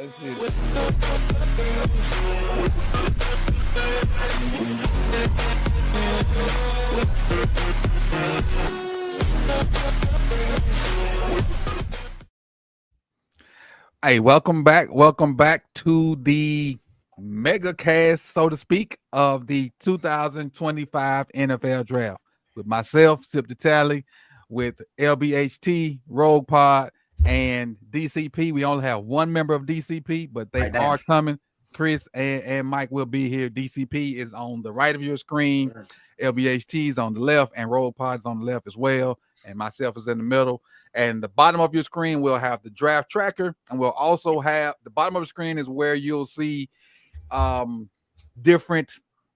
Let's see it. Hey, welcome back. Welcome back to the mega cast, so to speak, of the 2025 NFL Draft with myself, Sip the Tally, with LBHT, Rogue Pod, and DCP. We only have one member of DCP, but they are coming. Chris and Mike will be here. DCP is on the right of your screen. LBHT is on the left, and Rogue Pod is on the left as well. And myself is in the middle. And the bottom of your screen will have the draft tracker, and we'll also have the bottom of the screen is where you'll see different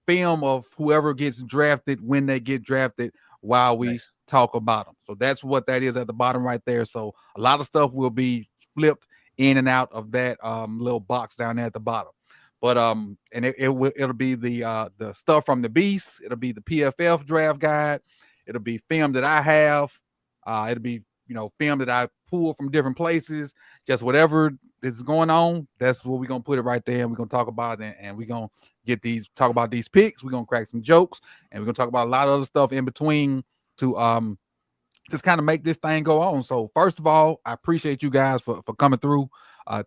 film of whoever gets drafted when they get drafted while we talk about them. So that's what that is at the bottom right there. So a lot of stuff will be flipped in and out of that little box down there at the bottom. But and it'll be the stuff from the Beast. It'll be the PFF draft guide. It'll be film that I have. It'll be film that I pull from different places. Just whatever is going on, that's what we're gonna put it right there, and we're gonna talk about it, and we're gonna talk about these picks. We're gonna crack some jokes, and we're gonna talk about a lot of other stuff in between to just kind of make this thing go on. So first of all, I appreciate you guys for coming through.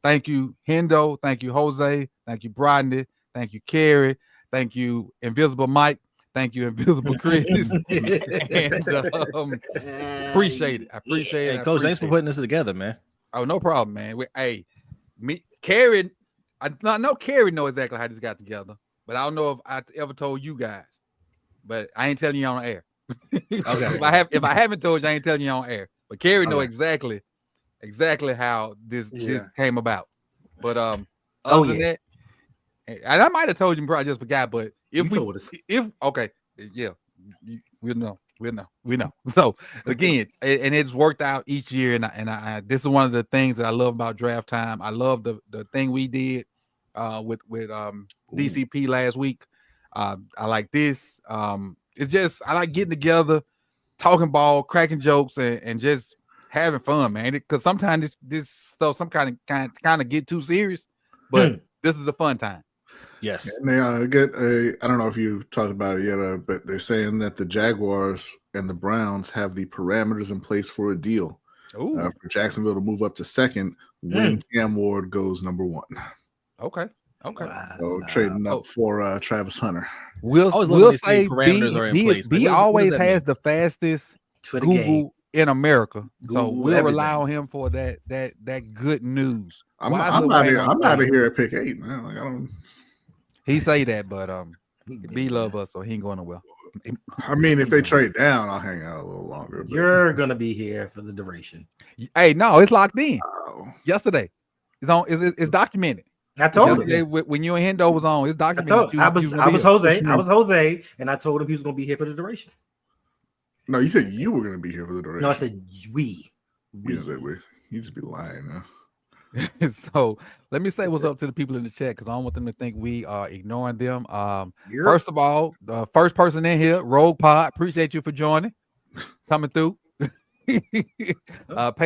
Thank you, Hendo. Thank you, Jose. Thank you, Brodney. Thank you, Kerry. Thank you, Invisible Mike. Thank you, Invisible Chris. And appreciate it. I appreciate it. Hey, Coach, thanks for putting this together, man. Oh, no problem, man. Kerry, I know Kerry know exactly how this got together, but I don't know if I ever told you guys. But I ain't telling you on air. Okay. If I haven't told you, I ain't telling you on air. But Kerry know exactly how this came about. But other than that, and I might have told you, bro, I just forgot. But we know. So again, and it's worked out each year, and I this is one of the things that I love about draft time. I love the thing we did with DCP last week. I like this. It's just I like getting together, talking ball, cracking jokes, and just having fun, man. Because sometimes this stuff kind of get too serious, but this is a fun time. Yes. And they get I don't know if you talked about it yet, but they're saying that the Jaguars and the Browns have the parameters in place for a deal for Jacksonville to move up to second when Cam Ward goes number 1. Okay. So trading up for Travis Hunter. We'll say B always has the fastest Google in America, so we'll rely on him for that good news. I'm out of here at pick 8, man. Like I don't. He say that, but B love us, so he ain't going nowhere. I mean, if they trade down, I'll hang out a little longer. But you're gonna be here for the duration. Hey, no, it's locked in. Yesterday, it's documented. I told him when you and Hendo was on, it's documented. I was Jose, and I told him he was gonna be here for the duration. No, you said you were gonna be here for the duration. No, I said we. You just be lying now. So let me say what's up to the people in the chat because I don't want them to think we are ignoring them. First of all, the first person in here, Rogue Pod, appreciate you for joining, coming through. Pay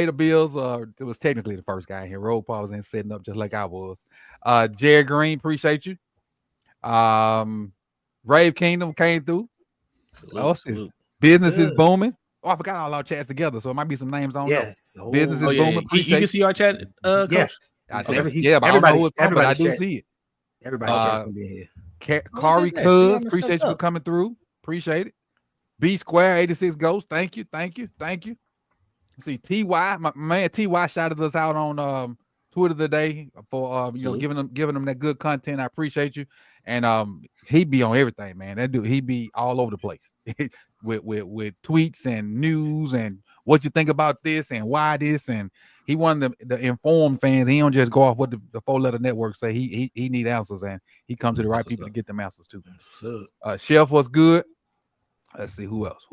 the bills. It was technically the first guy in here. Rogue Pod was in setting up just like I was. Jared Green, appreciate you. Rave Kingdom came through. Business is booming. Oh, I forgot all our chats together, so it might be some names on there. Yes. Business is booming. You can see our chat, Coach? Yeah. I but I don't know who it's from, but I do see it. Everybody's chat's gonna be here. Kari Cuz, appreciate you for coming through. Appreciate it. B Square 86 Ghost, thank you. See, TY, my man TY shouted us out on Twitter today for giving them that good content. I appreciate you. And he be on everything, man. That dude, he be all over the place. with tweets and news and what you think about this and why this, and he one of the informed fans. He don't just go off what the 4-letter network say. He need answers, and he comes to the right people to get them answers too. Chef was good. Let's see who else.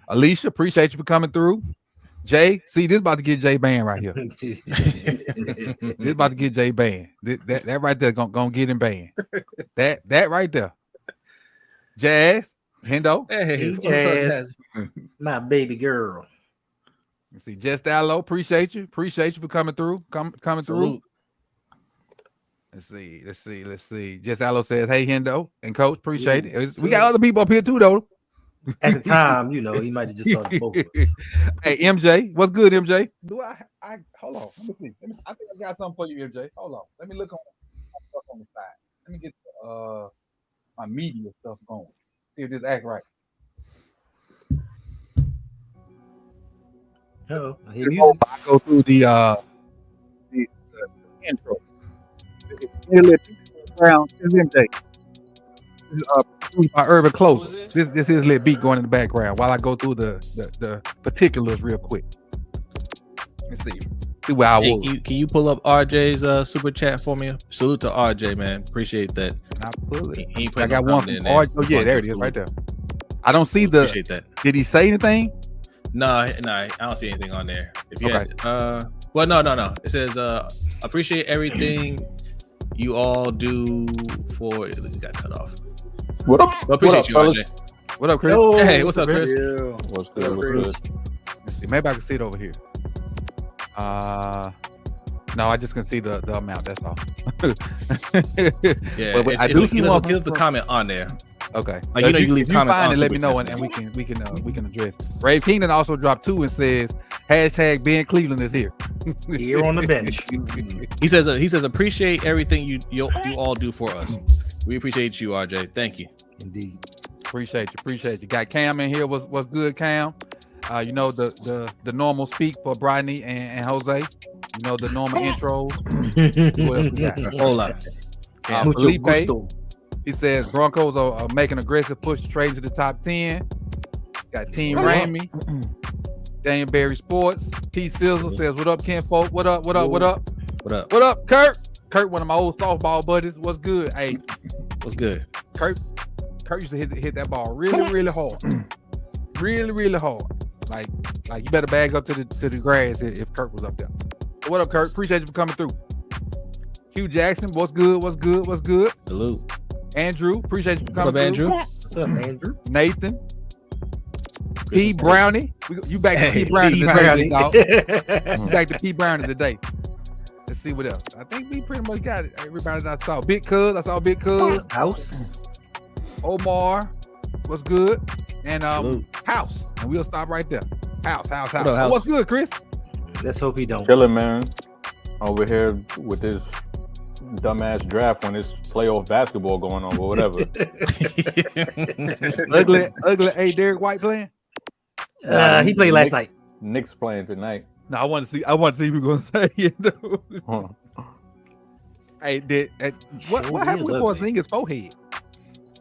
Alicia, appreciate you for coming through. Jay, see, this about to get Jay banned right here. This about to get Jay banned. That right there gonna get him banned. That right there. Jazz, Hendo. Hey, Jazz, my baby girl. Let's see, Just Allo, appreciate you for coming through. Coming through. Let's see. Just Allo says, "Hey, Hendo and Coach, appreciate it." We got other people up here too, though. At the time, he might have just saw the both of us. Hey, MJ, what's good, MJ? Do I hold on? Let me see. I think I got something for you, MJ. Hold on. Let me look on stuff on the side. Let me get my media stuff going. See if this act right. Oh, I hear Before music. I go through the intro. It's MJ. This is produced by Urban Closer. This is Lit Beat going in the background while I go through the particulars real quick. Let's see where I was. Can you pull up RJ's super chat for me? Salute to RJ, man. Appreciate that. I pull it. He I got one from RJ. Oh yeah, there it is, right there. I don't see Appreciate that. Did he say anything? No, I don't see anything on there. If you had, well, no. It says appreciate everything you all do for. It got cut off. What up? Well, appreciate you, RJ. What up, Chris? Yo, Hey, what's up, Chris? Yeah. What's good? Let's see. Maybe I can see it over here. No, I just can see the amount. That's all. Yeah, I do see one. Give the comment on there. Okay. Like, you leave comments find on it, let me Super know, Chats. and we can address it. Rave Kingdom also dropped 2 and says hashtag Ben Cleveland is here. Here on the bench. He says appreciate everything you all do for us. We appreciate you, RJ. Thank you. Indeed. Appreciate you. Got Cam in here. What's good, Cam? You know the normal speak for Brodney and Jose. You know the normal intros. What else we got? A whole lot. Felipe. He says Broncos are making aggressive push to trade into the top 10. Got Team Ramey. Daniel Berry Sports. T Sizzle says, "What up, Ken folk? What up? What up? What up, Kurt? Kurt, one of my old softball buddies. What's good? Hey, What's good? Kurt used to hit that ball really hard. really hard. Like you better bag up to the grass if Kurt was up there. What up, Kurt? Appreciate you for coming through. Hugh Jackson, what's good? Salute. Andrew, appreciate you for coming What up, through. Andrew? What's up, Andrew? Nathan. P. Brownie. You back to P. Brownie P. today, dog. Brownie. You back to P. Brownie today. Let's see what else. I think we pretty much got it. Everybody that I saw. Big Cuz. House. Omar. What's good? And Salute. House. And we'll stop right there. House. What up, House? What's good, Chris? Let's hope he don't. Chilling, man. Over here with this dumbass draft when it's playoff basketball going on, or whatever. ugly. Hey, Derek White playing? He played last night. Knicks playing tonight. No, I want to see what you're gonna say. You know? Hey, what happened with Porzingis' forehead?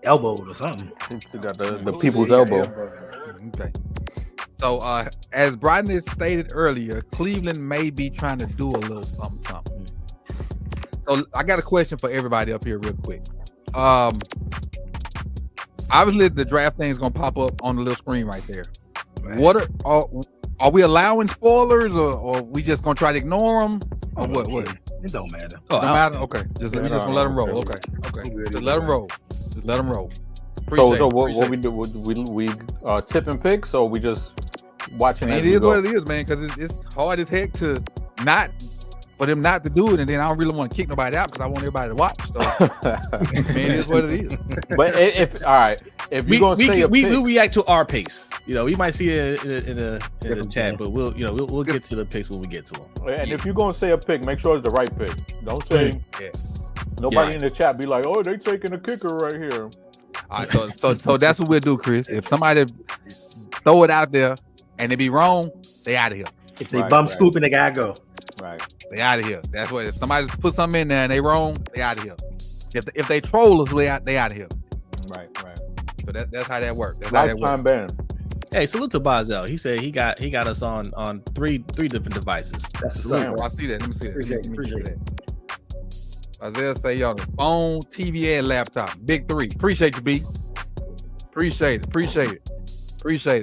Elbowed or something. He got the people's elbow. Okay. So, as Brodney stated earlier, Cleveland may be trying to do a little something. So, I got a question for everybody up here, real quick. Obviously, the draft thing is gonna pop up on the little screen right there. Right. What are we allowing spoilers, or we just gonna try to ignore them, or what? It don't matter. Don't matter. Okay, just we just gonna let them roll. Okay, just let them roll. So what we do? We tip and pick, so we just watching. Man, it is what it is, man. Because it's hard as heck to for them not to do it, and then I don't really want to kick nobody out because I want everybody to watch. So, man, it is what it is. But if you're gonna say we'll react to our pace. You know, we might see it in the chat, but we'll get to the picks when we get to them. And if you're gonna say a pick, make sure it's the right pick. Don't say nobody in the chat be like, "Oh, they taking a kicker right here." All right, so that's what we'll do, Chris. If somebody throw it out there and they be wrong, they out of here. If they bum scooping, they gotta go. Right. They out of here. That's what. If somebody put something in there and they wrong, they out of here. If they troll us, they out of here. Right. So that's how that works. That's Lifetime ban. Hey, salute to Bazel. He said he got us on three different devices. That's what's Salute. up. I see that. Let me see that. Appreciate Let me see it. that. Isaiah say y'all the phone, TV, and laptop. Big 3. Appreciate you, B. Appreciate it.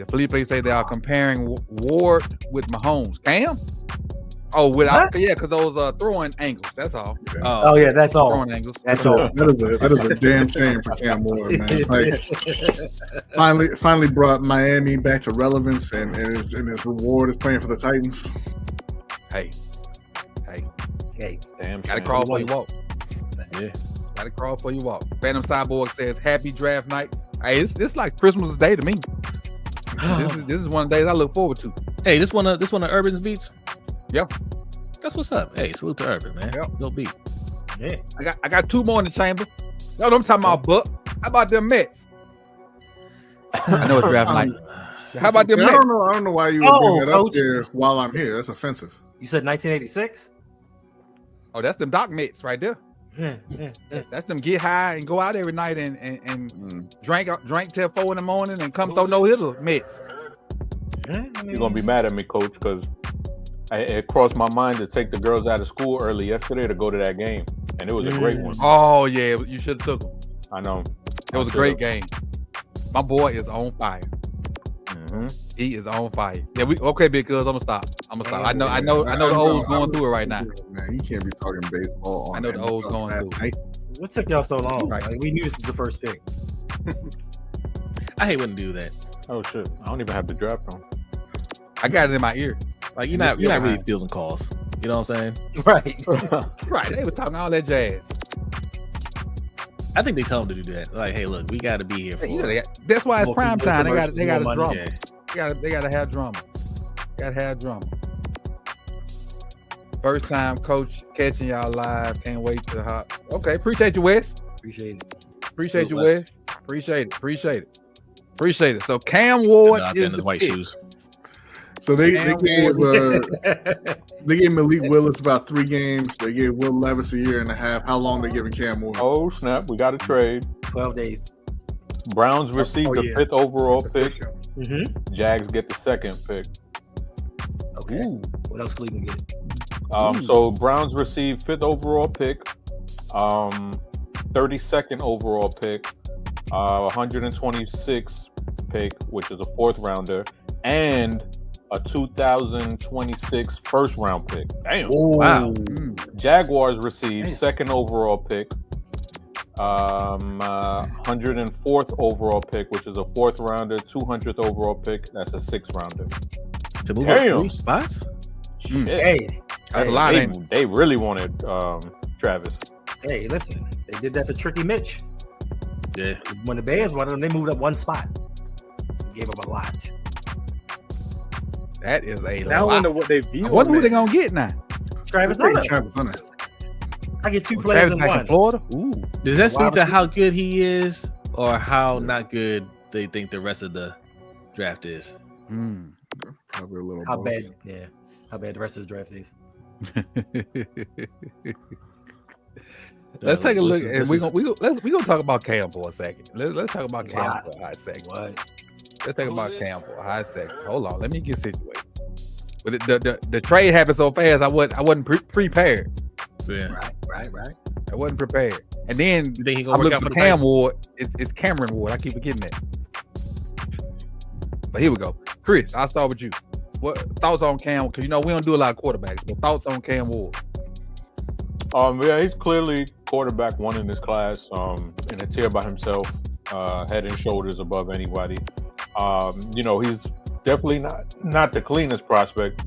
Felipe say they are comparing Ward with Mahomes. Cam? Oh, because those throwing angles. That's all. Oh yeah, that's all. Throwing angles. That's all. That is a damn shame for Cam Ward, man. Like, finally brought Miami back to relevance, and his reward is playing for the Titans. Hey. Hey, Damn. Gotta crawl before you walk. Yeah. Gotta crawl before you walk. Phantom Cyborg says, "Happy draft night." Hey, it's like Christmas Day to me. This is one of the days I look forward to. Hey, this one of Urban's beats. Yep. That's what's up. Hey, salute to Urban, man. Yep. Go beat. Yeah. I got 2 more in the chamber. No, I'm talking about Buck. How about them Mets? I know it's draft night. How about them I Mets? don't know why you would bring that Coach. up there while I'm here. That's offensive. You said 1986? Oh, that's them Doc Mets right there. Yeah. That's them get high and go out every night and drink till 4 in the morning and come throw no hitter Mets. You're gonna be mad at me, Coach, because it crossed my mind to take the girls out of school early yesterday to go to that game, and it was a great one. Oh yeah, you should have took them. I know. It was a great game. My boy is on fire. Mm-hmm. He is on fire. Yeah, okay, because I'm gonna stop. I know the O's going through it right now. Man, you can't be talking baseball. I know the O's going through it. What took y'all so long? Right. Like, we knew this is the first pick. I hate when they do that. Oh shit! I don't even have the draft on. I got it in my ear. Like you're not really fielding calls. You know what I'm saying? Right. Right. They were talking all that jazz. I think they tell them to do that. Like, hey, look, we got to be here for. That's why it's More prime time. They got commercials, more drama. Yeah. They gotta have drama. Gotta have drama. First time coach catching y'all live. Can't wait to hop. Okay, appreciate you, Wes. Appreciate it. Appreciate you, Wes. Appreciate it. So Cam Ward is the the white pick. shoes. So they gave Malik Willis about 3 games. They gave Will Levis a year and a half. How long they giving Cam Ward? Oh snap! We got a trade. 12 days. Browns received the 5th overall pick. Mm-hmm. Jags get the 2nd pick. Okay. Ooh. What else Cleveland get? So Browns received 5th overall pick, 32nd overall pick, 126th pick, which is a 4th rounder, and a 2026 first round pick. Damn. Wow. Jaguars received 2nd overall pick, 104th overall pick, which is a 4th rounder, 200th overall pick. That's a 6th rounder. To move up 3 spots? Hey. That's a lot. They really wanted Travis. Hey, listen. They did that for Tricky Mitch. Yeah. When the Bears wanted them, they moved up 1 spot. Gave up a lot. That is a Now I lot. wonder what they view. I wonder who they gonna get now. Travis Hunter. Hunter. Travis Hunter. I get 2 players in Travis back one. in Florida. Ooh. Does that speak to Wide how good he is or how not good they think the rest of the draft is? Probably a little. How both. bad? Yeah. How bad the rest of the draft is. Let's take a look. This We is- gonna talk about Cam for a second. Let's talk about Cam Wow. for a hot second. What? Let's talk about Cam for a hot second. Hold on, let me get situated. But the trade happened so fast. I wasn't prepared. Yeah. Right. I wasn't prepared. And then You think he I'm gonna work looking out for for the Cam Titans? Ward. It's Cameron Ward. I keep forgetting that. But here we go. Chris, I'll start with you. What thoughts on Cam? Because we don't do a lot of quarterbacks, but thoughts on Cam Ward. Yeah, he's clearly quarterback 1 in this class, in a tier by himself, head and shoulders above anybody. He's definitely not the cleanest prospect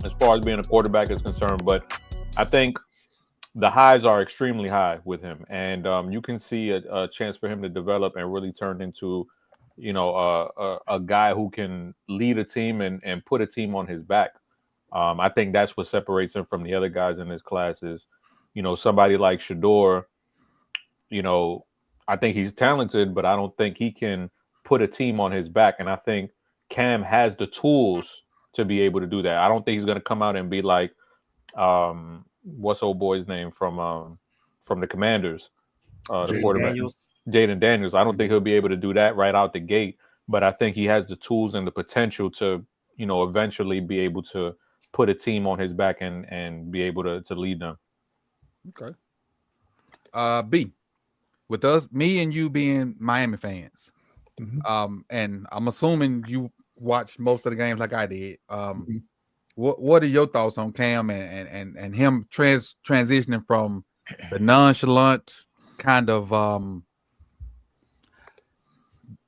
as far as being a quarterback is concerned, but I think the highs are extremely high with him, and you can see a chance for him to develop and really turn into, a guy who can lead a team and put a team on his back. I think that's what separates him from the other guys in this class is, somebody like Shedeur, I think he's talented, but I don't think he can put a team on his back. And I think Cam has the tools to be able to do that. I don't think he's going to come out and be like, what's old boy's name from the Commanders, the quarterback, Jaden Daniels. I don't think he'll be able to do that right out the gate, but I think he has the tools and the potential to, eventually be able to put a team on his back and be able to lead them. Okay. B, with us, me and you being Miami fans, and I'm assuming you watched most of the games like I did. What are your thoughts on Cam and him transitioning from the nonchalant kind of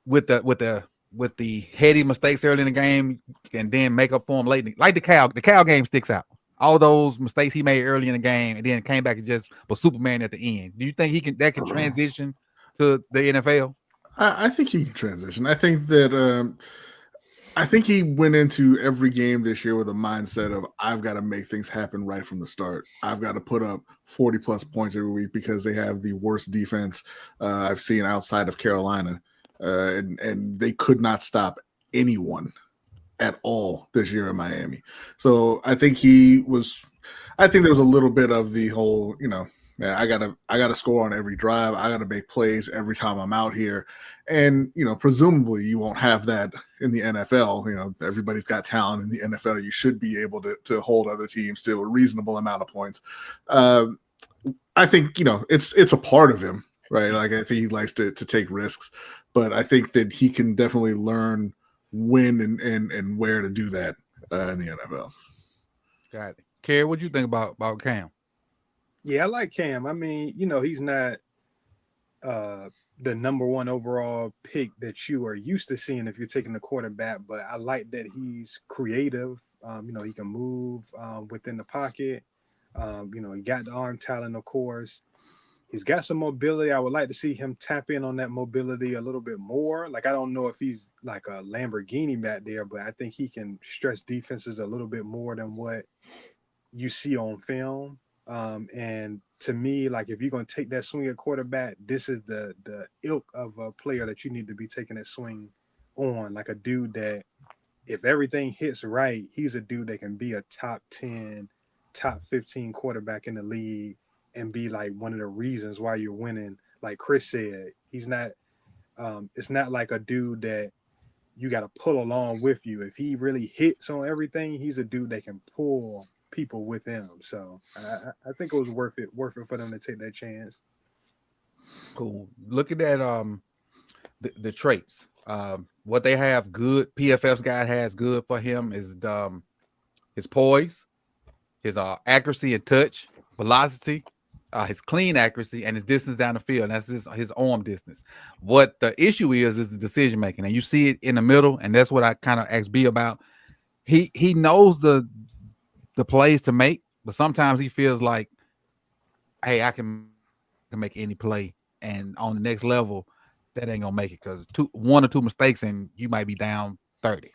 with the heady mistakes early in the game and then make up for them late? Like the Cal game sticks out. all those mistakes he made early in the game, and then came back and just was Superman at the end. Do you think that can transition to the NFL? I think he can transition. I think that I think he went into every game this year with a mindset of I've got to make things happen right from the start. I've got to put up 40 plus points every week because they have the worst defense I've seen outside of Carolina, and they could not stop anyone at all this year in Miami. So I think there was a little bit of the whole, man, I gotta score on every drive. I gotta make plays every time I'm out here. And presumably you won't have that in the NFL. Everybody's got talent in the NFL. You should be able to hold other teams to a reasonable amount of points. I think it's a part of him, right? Like I think he likes to take risks, but I think that he can definitely learn when and where to do that in the NFL. Got it. Kerry, what do you think about Cam? Yeah, I like Cam. I mean, he's not the number one overall pick that you are used to seeing if you're taking the quarterback, but I like that he's creative. He can move within the pocket. He got the arm talent, of course. He's got some mobility. I would like to see him tap in on that mobility a little bit more. Like, I don't know if he's like a Lamborghini back there, but I think he can stretch defenses a little bit more than what you see on film. And to me, like, if you're going to take that swing at quarterback, this is the ilk of a player that you need to be taking that swing on. Like a dude that, if everything hits right, he's a dude that can be a top 10, top 15 quarterback in the league and be like one of the reasons why you're winning. Like Chris said, he's not, it's not like a dude that you got to pull along with you. If he really hits on everything, he's a dude that can pull people with him. So I think it was worth it for them to take that chance. Cool. Looking at the traits, what they have good, PFF's guide has good for him is his poise, his accuracy and touch, velocity, his clean accuracy, and his distance down the field. And that's his arm distance. What the issue is the decision making, and you see it in the middle. And that's what I kind of asked B about. He knows the plays to make, but sometimes he feels like, hey, I can make any play, and on the next level, that ain't gonna make it because one or two mistakes and you might be down 30.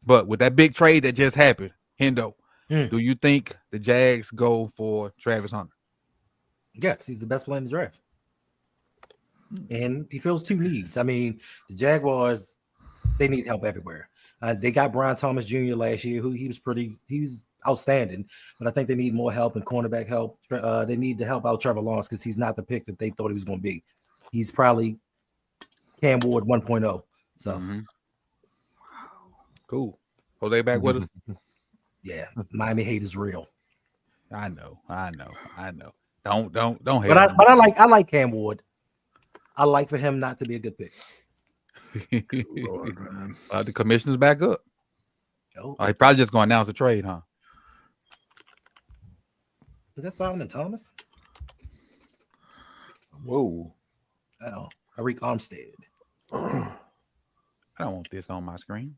But with that big trade that just happened, Hendo, do you think the Jags go for Travis Hunter? Yes, he's the best player in the draft. And he fills two needs. I mean, the Jaguars, they need help everywhere. They got Brian Thomas Jr. last year, who he was outstanding, but I think they need more help and cornerback help. They need to help out Trevor Lawrence because he's not the pick that they thought he was going to be. He's probably Cam Ward 1.0. So, cool. Jose back with us. Yeah, Miami hate is real. I know. Don't hate. But I like Cam Ward. I like for him not to be a good pick. Lord, man. The commissioner's back up. Oh, He probably just going to announce a trade, huh? is that Solomon Thomas? Whoa. Oh, Arik Armstead. I don't want this on my screen.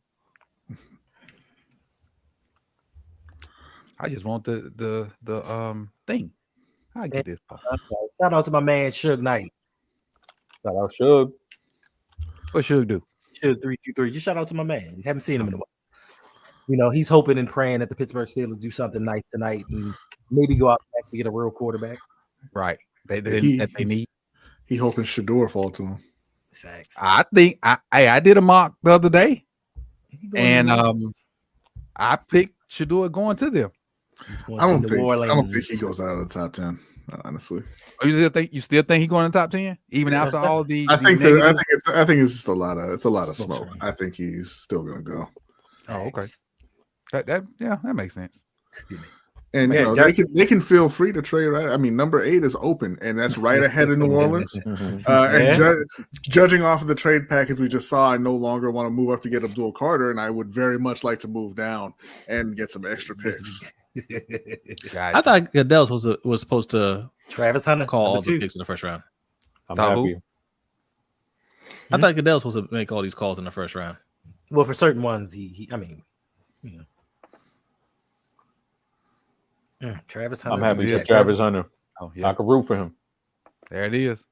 I just want the thing. I get this part. I'm sorry. Shout out to my man Suge Knight. Shout out Suge. What should do? Suge 323. Just shout out to my man. You haven't seen him in a while. He's hoping and praying that the Pittsburgh Steelers do something nice tonight and maybe go out and actually get a real quarterback. Right. They need. He hoping Shador fall to him. Facts. I think I did a mock the other day, and I picked Shador going to them. I don't think he goes out of the top 10, honestly. Oh, you still think he's going to the top 10 even after all the? I think it's just a lot of smoke. I think he's still going to go. Facts. Oh, okay. That makes sense. And they can feel free to trade. Right? I mean, number 8 is open, and that's right ahead of New Orleans. And judging off of the trade package we just saw, I no longer want to move up to get Abdul Carter, and I would very much like to move down and get some extra picks. I thought Goodell was supposed to Travis Hunter call all the picks in the first round. I'm happy. I thought Goodell was supposed to make all these calls in the first round. Well, for certain ones, he Travis Hunter. I'm happy Yeah, for Travis Hunter. Oh I yeah, can root for him. there it is.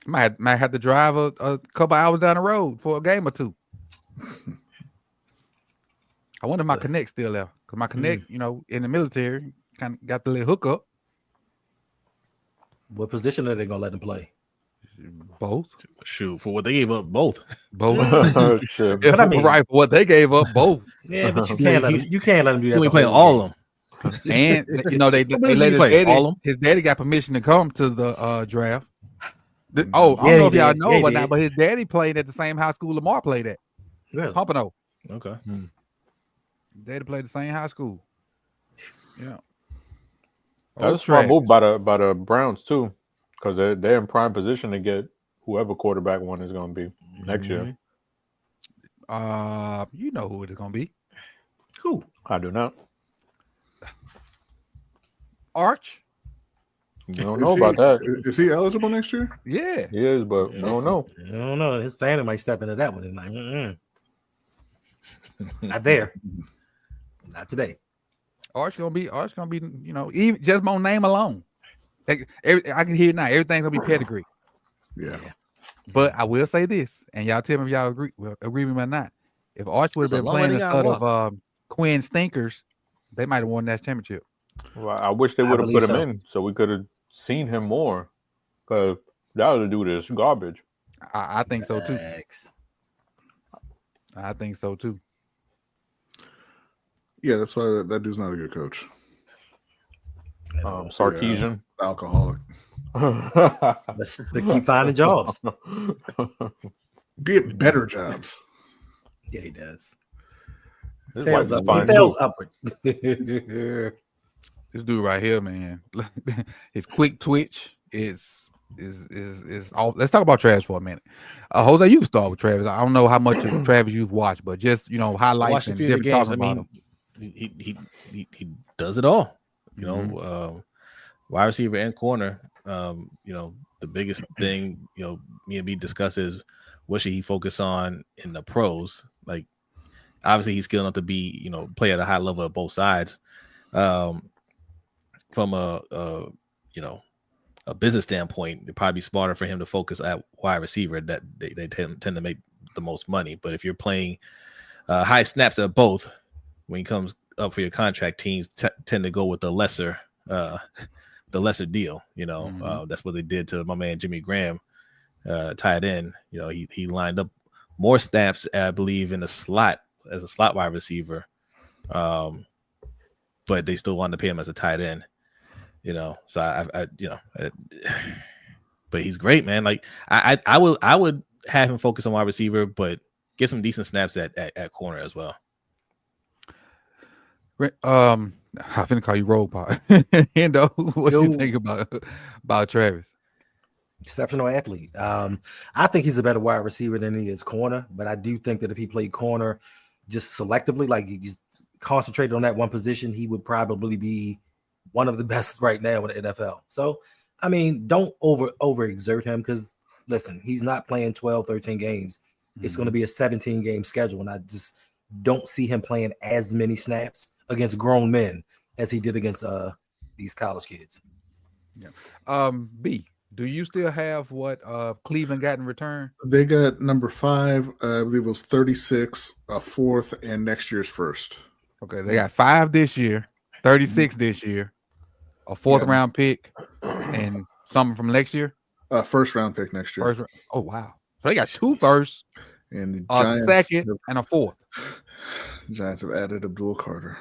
Might have to drive a couple hours down the road for a game or two. I wonder if my Connect still there, because my Connect, in the military, kind of got the little hookup. What position are they gonna let him play? Both. Shoot, for what they gave up, both. Shit. Yeah, But I mean- right. For what they gave up, both. Yeah, but you can't let him. You can't let him do that. He the ain't playing whole all game. of them. And they What let position his you play? daddy. All of 'em? His daddy got permission to come to the draft. I Yeah, don't know he if y'all did. know Yeah, he but not, did. but his daddy played at the same high school Lamar played at. Really? Pompano. Okay. Daddy played the same high school. Yeah. That's a smart move by the Browns too, because they're in prime position to get whoever quarterback one is going to be next year. You know who it is gonna be. Who? I do not. Arch. You don't know about that. Is he eligible next year? Yeah. He is, but I don't know. I don't know. His family might step into that one and like, not there, not today. Arch gonna be, even just my name alone. I can hear it now. Everything's gonna be pedigree. Yeah. But I will say this, and y'all tell me if y'all agree with me or not. If Arch would have That's a been long playing way to instead go. of Quinn Stinkers, they might have won that championship. Well, I wish they I would have believe put him so. in so we could have seen him more. Because that other dude is garbage. I think so too. Facts. I think so too. Yeah, that's why that dude's not a good coach. Sarkeesian. Alcoholic. Let's keep finding jobs. Get better jobs. Yeah, he does. His Fails wife up. is fine, He fails too. upward. This dude right here, man. His quick twitch is all. Let's talk about Travis for a minute. Jose, you can start with Travis. I don't know how much of Travis you've watched, but just highlights Watched a and few of the different games. I talking about mean, him. he does it all. Mhm. Wide receiver and corner. The biggest thing me and B discuss is what should he focus on in the pros. Like, obviously he's skilled enough to be play at a high level at both sides. From a business standpoint, it'd probably be smarter for him to focus at wide receiver. That they tend to make the most money. But if you're playing high snaps at both, when he comes up for your contract, teams tend to go with the lesser deal. That's what they did to my man Jimmy Graham, tied in. He lined up more snaps, I believe, in the slot as a slot wide receiver, but they still wanted to pay him as a tight end. But he's great, man. Like I would have him focus on wide receiver, but get some decent snaps at corner as well. I'm finna call you Roll Pod. What do you think about Travis? Exceptional athlete. I think he's a better wide receiver than he is corner, but I do think that if he played corner just selectively, like he just concentrated on that one position, he would probably be one of the best right now in the NFL. So, I mean, don't overexert him, because listen, he's not playing 12, 13 games. It's going to be a 17 game schedule, and I just don't see him playing as many snaps against grown men as he did against these college kids. Yeah. B, do you still have what Cleveland got in return? They got number 5, I believe it was 36, a 4th, and next year's first. Okay, they got 5 this year, 36 this year, a 4th round pick, and something from next year. First round pick next year. Oh wow! So they got 2 firsts, And the a Giants, 2nd, and a 4th. Giants have added Abdul Carter.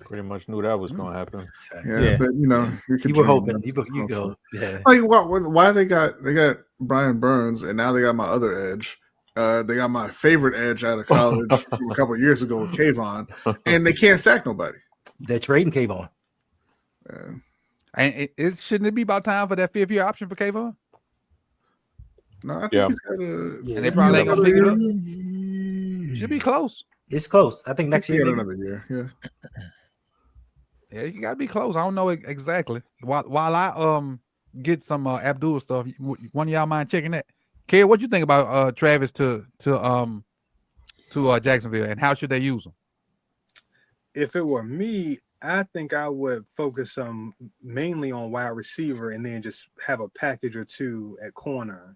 Pretty much knew that was going to happen. Yeah, but You were hoping. You go. Yeah. Like why they got Brian Burns, and now they got my other edge. They got my favorite edge out of college from a couple of years ago with Kayvon, and they can't sack nobody. They're trading Kayvon. And shouldn't it be about time for that 5th year option for Kayvon? No, I think Yeah. he's got a. And they probably ain't gonna pick it up. Should be close. It's close. I think next He year. got maybe. another year. Yeah. Yeah, you gotta be close. I don't know exactly. While I get some Abdul stuff, one of y'all mind checking that? Kerry, what you think about Travis to Jacksonville, and how should they use him? if it were me, I think I would focus mainly on wide receiver and then just have a package or two at corner.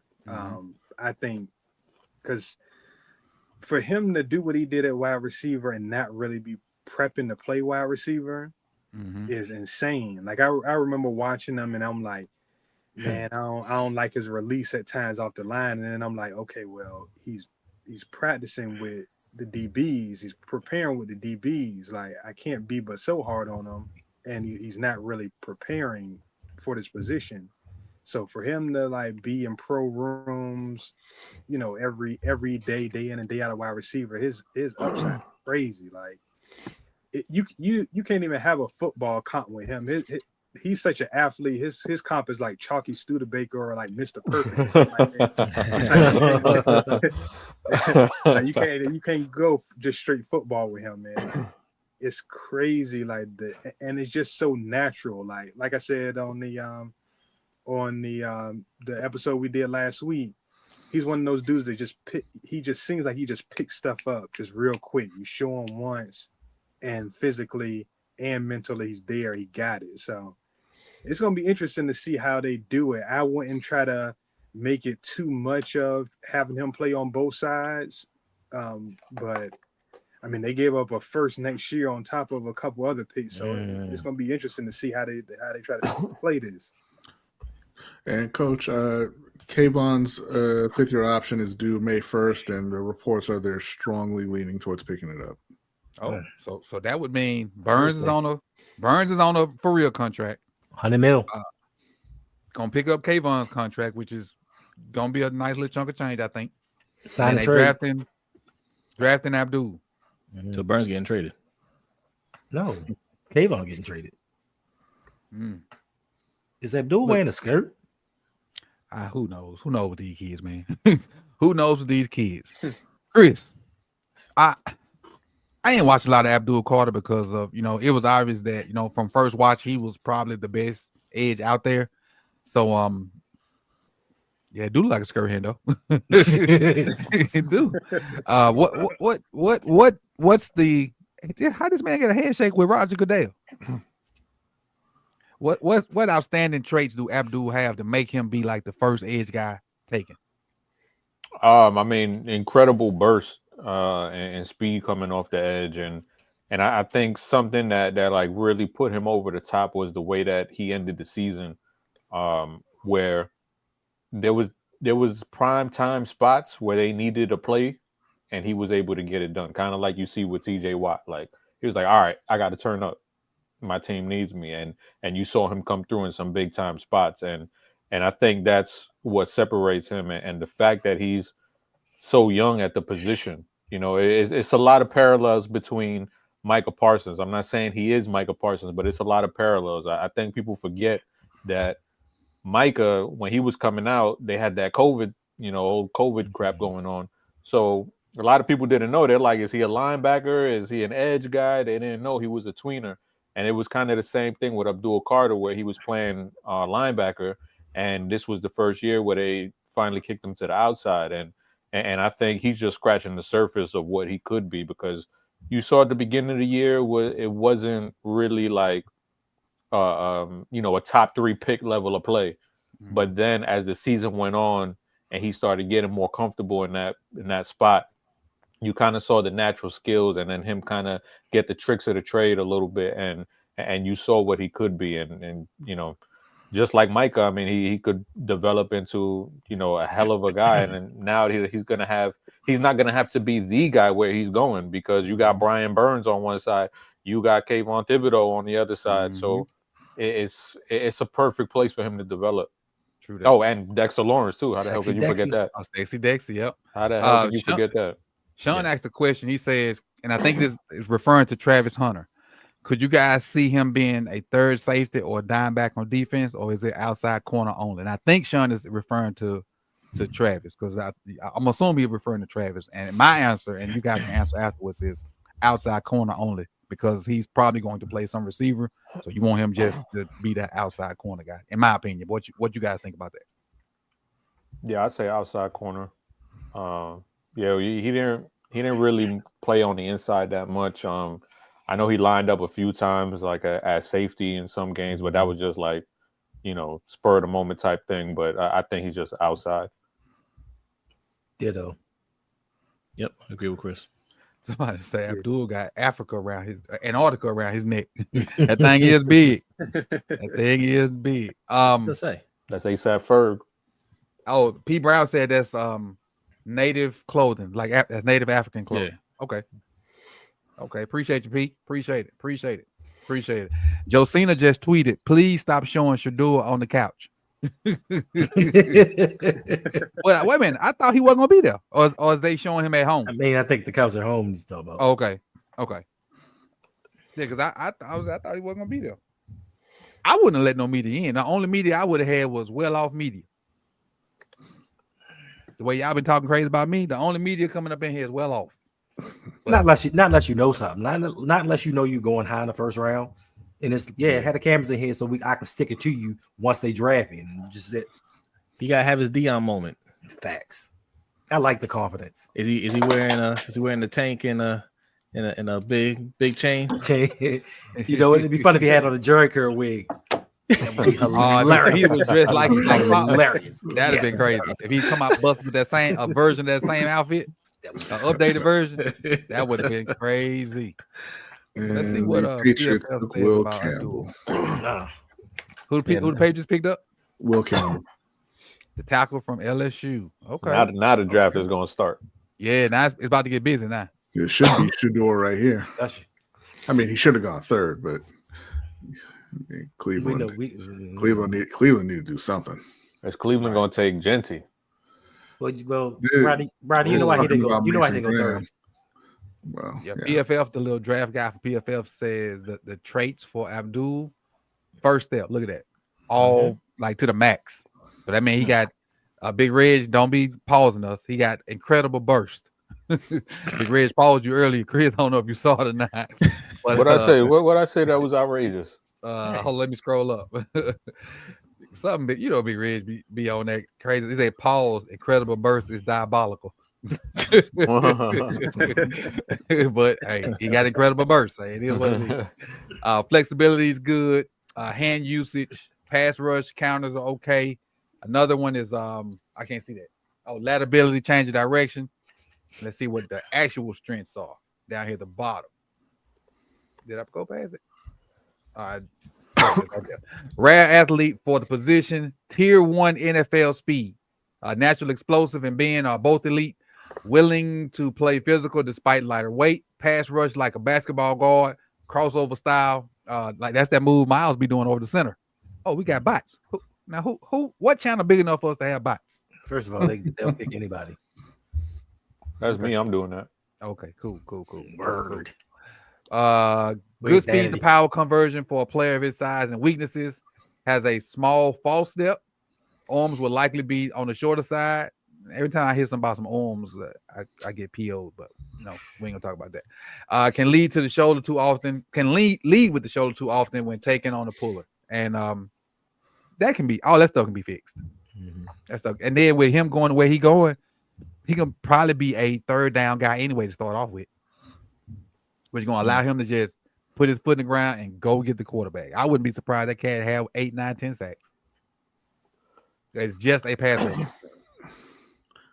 I think because for him to do what he did at wide receiver and not really be prepping to play wide receiver is insane. Like I remember watching him and I'm like, man, I don't like his release at times off the line. And then I'm like, okay, well, he's practicing with the DBs. He's preparing with the DBs. Like I can't be but so hard on him, and he's not really preparing for this position. So for him to like be in pro rooms, you know, every day in and day out of wide receiver, his upside crazy. Like you can't even have a football comp with him. He's such an athlete. His comp is like Chalky Studebaker or like Mr. Perkins. Like you can't go just straight football with him, man. Like, it's crazy, like and it's just so natural. Like I said on the episode we did last week, he's one of those dudes that he just seems like he just picks stuff up just real quick. You show him once, and physically and mentally he's there. He got it. So it's going to be interesting to see how they do it. I wouldn't try to make it too much of having him play on both sides. But I mean, they gave up a first next year on top of a couple other picks. So it's going to be interesting to see how they try to play this. And Coach, Kayvon's fifth-year option is due May 1st, and the reports are they're strongly leaning towards picking it up. Oh, so that would mean Burns is on a for real contract. $100 million. Gonna pick up Kayvon's contract, which is gonna be a nice little chunk of change, I think. Sign the trade. Drafting Abdul. So Burns getting traded. No, Kayvon getting traded. Is Abdul wearing a skirt? Who knows? Who knows with these kids, man? Who knows with these kids? Chris, I ain't watched a lot of Abdul Carter because of, it was obvious that, from first watch, he was probably the best edge out there. So, yeah, do look like a skirt hand though. It do. What's the, how does man get a handshake with Roger Goodell? What outstanding traits do Abdul have to make him be like the first edge guy taken? I mean, incredible burst and speed coming off the edge, and I think something that like really put him over the top was the way that he ended the season, where there was prime time spots where they needed a play, and he was able to get it done. Kind of like you see with TJ Watt, like he was like, all right, I got to turn up. My team needs me, and you saw him come through in some big time spots, and I think that's what separates him, and the fact that he's so young at the position. It's a lot of parallels between Micah Parsons. I'm not saying he is Micah Parsons, but it's a lot of parallels. I think people forget that Micah, when he was coming out, they had that COVID, old COVID crap going on. So a lot of people didn't know. They're like, is he a linebacker? Is he an edge guy? They didn't know he was a tweener. And it was kind of the same thing with Abdul Carter, where he was playing linebacker, and this was the first year where they finally kicked him to the outside. And I think he's just scratching the surface of what he could be, because you saw at the beginning of the year it wasn't really like a top 3 pick level of play. But then as the season went on and he started getting more comfortable in that spot, you kind of saw the natural skills, and then him kind of get the tricks of the trade a little bit, and you saw what he could be, and just like Micah, I mean, he could develop into a hell of a guy, and then now he's not gonna have to be the guy where he's going, because you got Brian Burns on one side, you got Kayvon Thibodeau on the other side, so it's a perfect place for him to develop. True that. Oh, and Dexter Lawrence too. How the hell Sexy could you forget that? Oh, Sexy Dexter, yep. How the hell could you forget that? Sean asked a question. He says, and I think this is referring to Travis Hunter. Could you guys see him being a third safety or a dime back on defense, or is it outside corner only? And I think Sean is referring to Travis, because I'm assuming he's referring to Travis. And my answer, and you guys can answer afterwards, is outside corner only, because he's probably going to play some receiver. So you want him just to be that outside corner guy, in my opinion. What you guys think about that? Yeah, I'd say outside corner. Yeah, he didn't really play on the inside that much. I know he lined up a few times like at safety in some games, but that was just like, spur of the moment type thing. But I think he's just outside. Ditto. Yep, I agree with Chris. Somebody say Abdul got Africa around his Antarctica around his neck. That thing is big. That thing is big. Let's say That's ASAP Ferg. Oh, P. Brown said that's native clothing, like that's native African clothing. Yeah. Okay. Appreciate you, Pete. Appreciate it. Josina just tweeted, please stop showing Shadua on the couch. Well, wait a minute. I thought he wasn't gonna be there, or is they showing him at home? I mean, I think the couch at home he's talking about. Okay. Yeah, because I thought he wasn't gonna be there. I wouldn't have let no media in. The only media I would have had was well off media. The way y'all been talking crazy about me, the only media coming up in here is well off. Not unless you know something. Not unless you know you're going high in the first round. And it's had the cameras in here so I can stick it to you once they draft me. And just that. He gotta have his Dion moment. Facts. I like the confidence. Is he wearing the tank in a big chain? You know, it'd be fun if he had on a Jerry curl wig. Hilarious. He was dressed like hilarious. That'd have been crazy. If he come out busting with a version of that same outfit, an updated version, that would have been crazy. Let's see what Patriots PFF took says Will about Campbell. Who the Patriots picked up? Will Campbell, the tackle from LSU. Okay. Now the draft is going to start. Yeah, now it's about to get busy now. It should be Shador right here. I mean, he should have gone third, but Cleveland need to do something. Is Cleveland going to take Genty? Well, Roddy, you know why he didn't go. You know why he didn't go third. Well, PFF, the little draft guy for PFF says that the traits for Abdul, first step. Look at that, all like to the max. So that means he got a Big Reg. Don't be pausing us. He got incredible burst. Big Reg paused you earlier, Chris. I don't know if you saw it or not. But, what I say? What I say that was outrageous? Hold on, let me scroll up. Something big, Big Reg be on that crazy. They say pause. Incredible burst is diabolical. But hey, he got incredible burst. It is what it is. Flexibility is good. Hand usage, pass rush counters are okay. Another one is I can't see that. Lat ability, change of direction. Let's see what the actual strengths are down here at the bottom. Did I go past it? Rare athlete for the position, tier 1 NFL speed, natural explosive and being both elite, willing to play physical despite lighter weight, pass rush like a basketball guard, crossover style. Like that's that move Miles be doing over the center. Oh, we got bots. What channel big enough for us to have bots? First of all, they'll pick anybody. That's me. I'm doing that. Okay, cool. Word. Good speed to power conversion for a player of his size and weaknesses. Has a small false step. Arms will likely be on the shorter side. Every time I hear something about some arms, I get PO'd, but no, we ain't gonna talk about that. Can lead to the shoulder too often. Can lead with the shoulder too often when taken on a puller, and that can be all that stuff can be fixed. That stuff, and then with him going the way he going, he can probably be a third down guy anyway to start off with, which is gonna allow him to just put his foot in the ground and go get the quarterback. I wouldn't be surprised that cat have 8, 9, 10 sacks. It's just a pass rusher.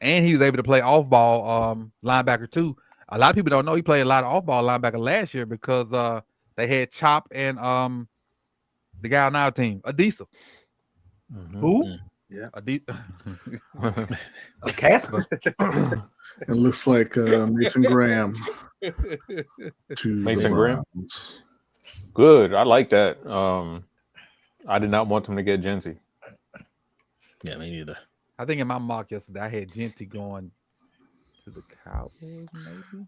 And he was able to play off ball linebacker too. A lot of people don't know he played a lot of off ball linebacker last year because they had Chop and the guy on our team, Adisa. Who? Yeah, Casper. It looks like Mason Graham. Mason Graham. Good. I like that. I did not want them to get Genty. Yeah, me neither. I think in my mock yesterday, I had Genty going to the Cowboys, maybe.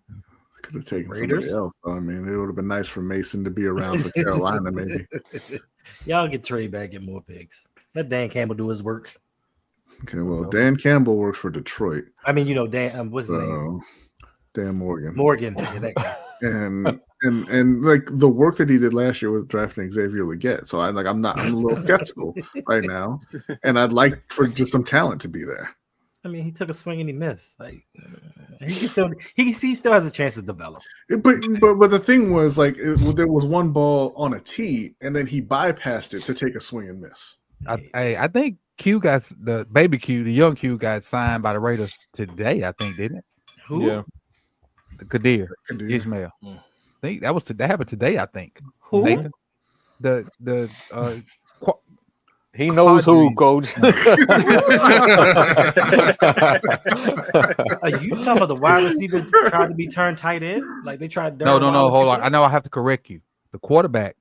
Could have taken somebody else. I mean, it would have been nice for Mason to be around for Carolina, maybe. Y'all get Trey back, get more picks. Let Dan Campbell do his work. Okay, well, Dan Campbell works for Detroit. I mean, Dan, what's his name? Dan Morgan. Yeah, that guy. And like the work that he did last year with drafting Xavier Legette. So I'm a little skeptical right now. And I'd like for just some talent to be there. I mean, he took a swing and he missed. Like he still has a chance to develop. But the thing was like there was one ball on a tee, and then he bypassed it to take a swing and miss. I think Q got the baby Q, the young Q got signed by the Raiders today. I think, didn't it? Who? Yeah. The Kadir Ishmael. I think that happened today. I think. Who? Nathan? He knows who, Coach. Are you talking about the wide receiver tried to be turned tight end? Like they tried to No, hold on. I know I have to correct you. The quarterback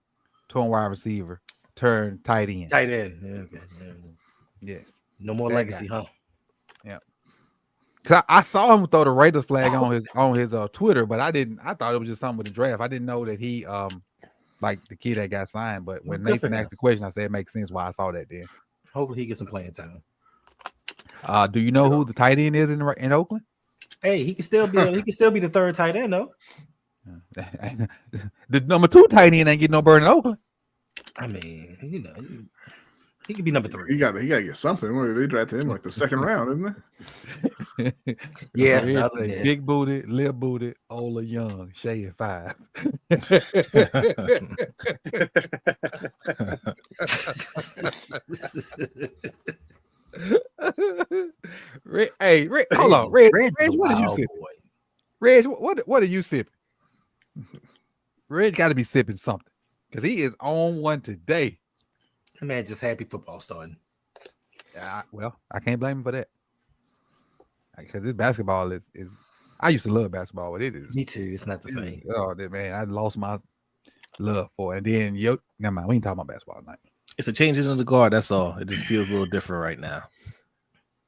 turned wide receiver, turned tight end. Tight end. Yeah, okay. Yeah. Yes. No more That legacy, guy. huh? Yeah. Cause I saw him throw the Raiders flag on his Twitter, but I thought it was just something with the draft. I didn't know that he like the kid that got signed. But when Good for Nathan him. asked the question, I said it makes sense why I saw that then. Hopefully he gets some playing time. Do you know who the tight end is in Oakland? Hey, he can still be the third tight end though. The number 2 tight end ain't getting no burn in Oakland. I mean, he could be number 3. He got to get something. Well, they drafted him like the second round, isn't it? Yeah, It's a big booted, lip booted, Ola Young, Shay at 5. Hey, Reg, hold on, Reg, what did you sip? Reg, what are you sipping? Reg got to be sipping something because he is on one today. That man just happy football starting. Well, I can't blame him for that. Because this basketball is I used to love basketball, but it is. Me too. It's not the same. Oh, man, I lost my love for it. And then, never mind. We ain't talking about basketball tonight. It's a changes in the guard. That's all. It just feels a little different right now.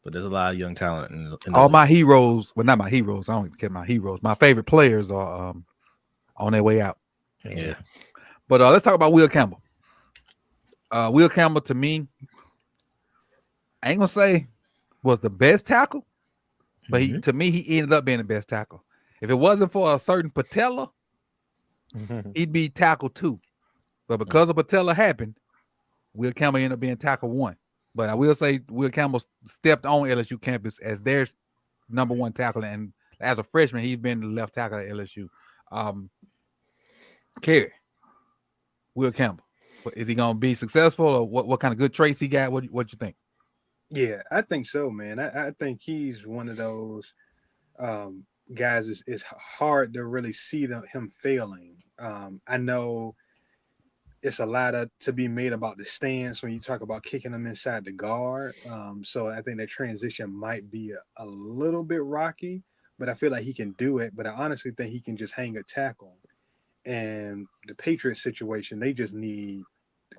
But there's a lot of young talent. In all my heroes, well, not my heroes. I don't even care my heroes. My favorite players are on their way out. Yeah. But let's talk about Will Campbell. Will Campbell, to me, I ain't gonna say was the best tackle, but to me, he ended up being the best tackle. If it wasn't for a certain patella, he'd be tackle 2. But because of patella happened, Will Campbell ended up being tackle 1. But I will say Will Campbell stepped on LSU campus as their number 1 tackle, and as a freshman, he's been the left tackle at LSU. Kerry, Will Campbell, is he gonna be successful, or what kind of good traits he got? What you think? Yeah, I think so, man. I think he's one of those guys. It's hard to really see him failing. I know it's a lot to be made about the stance when you talk about kicking him inside the guard. So I think that transition might be a little bit rocky, but I feel like he can do it. But I honestly think he can just hang a tackle. And the Patriots situation, they just need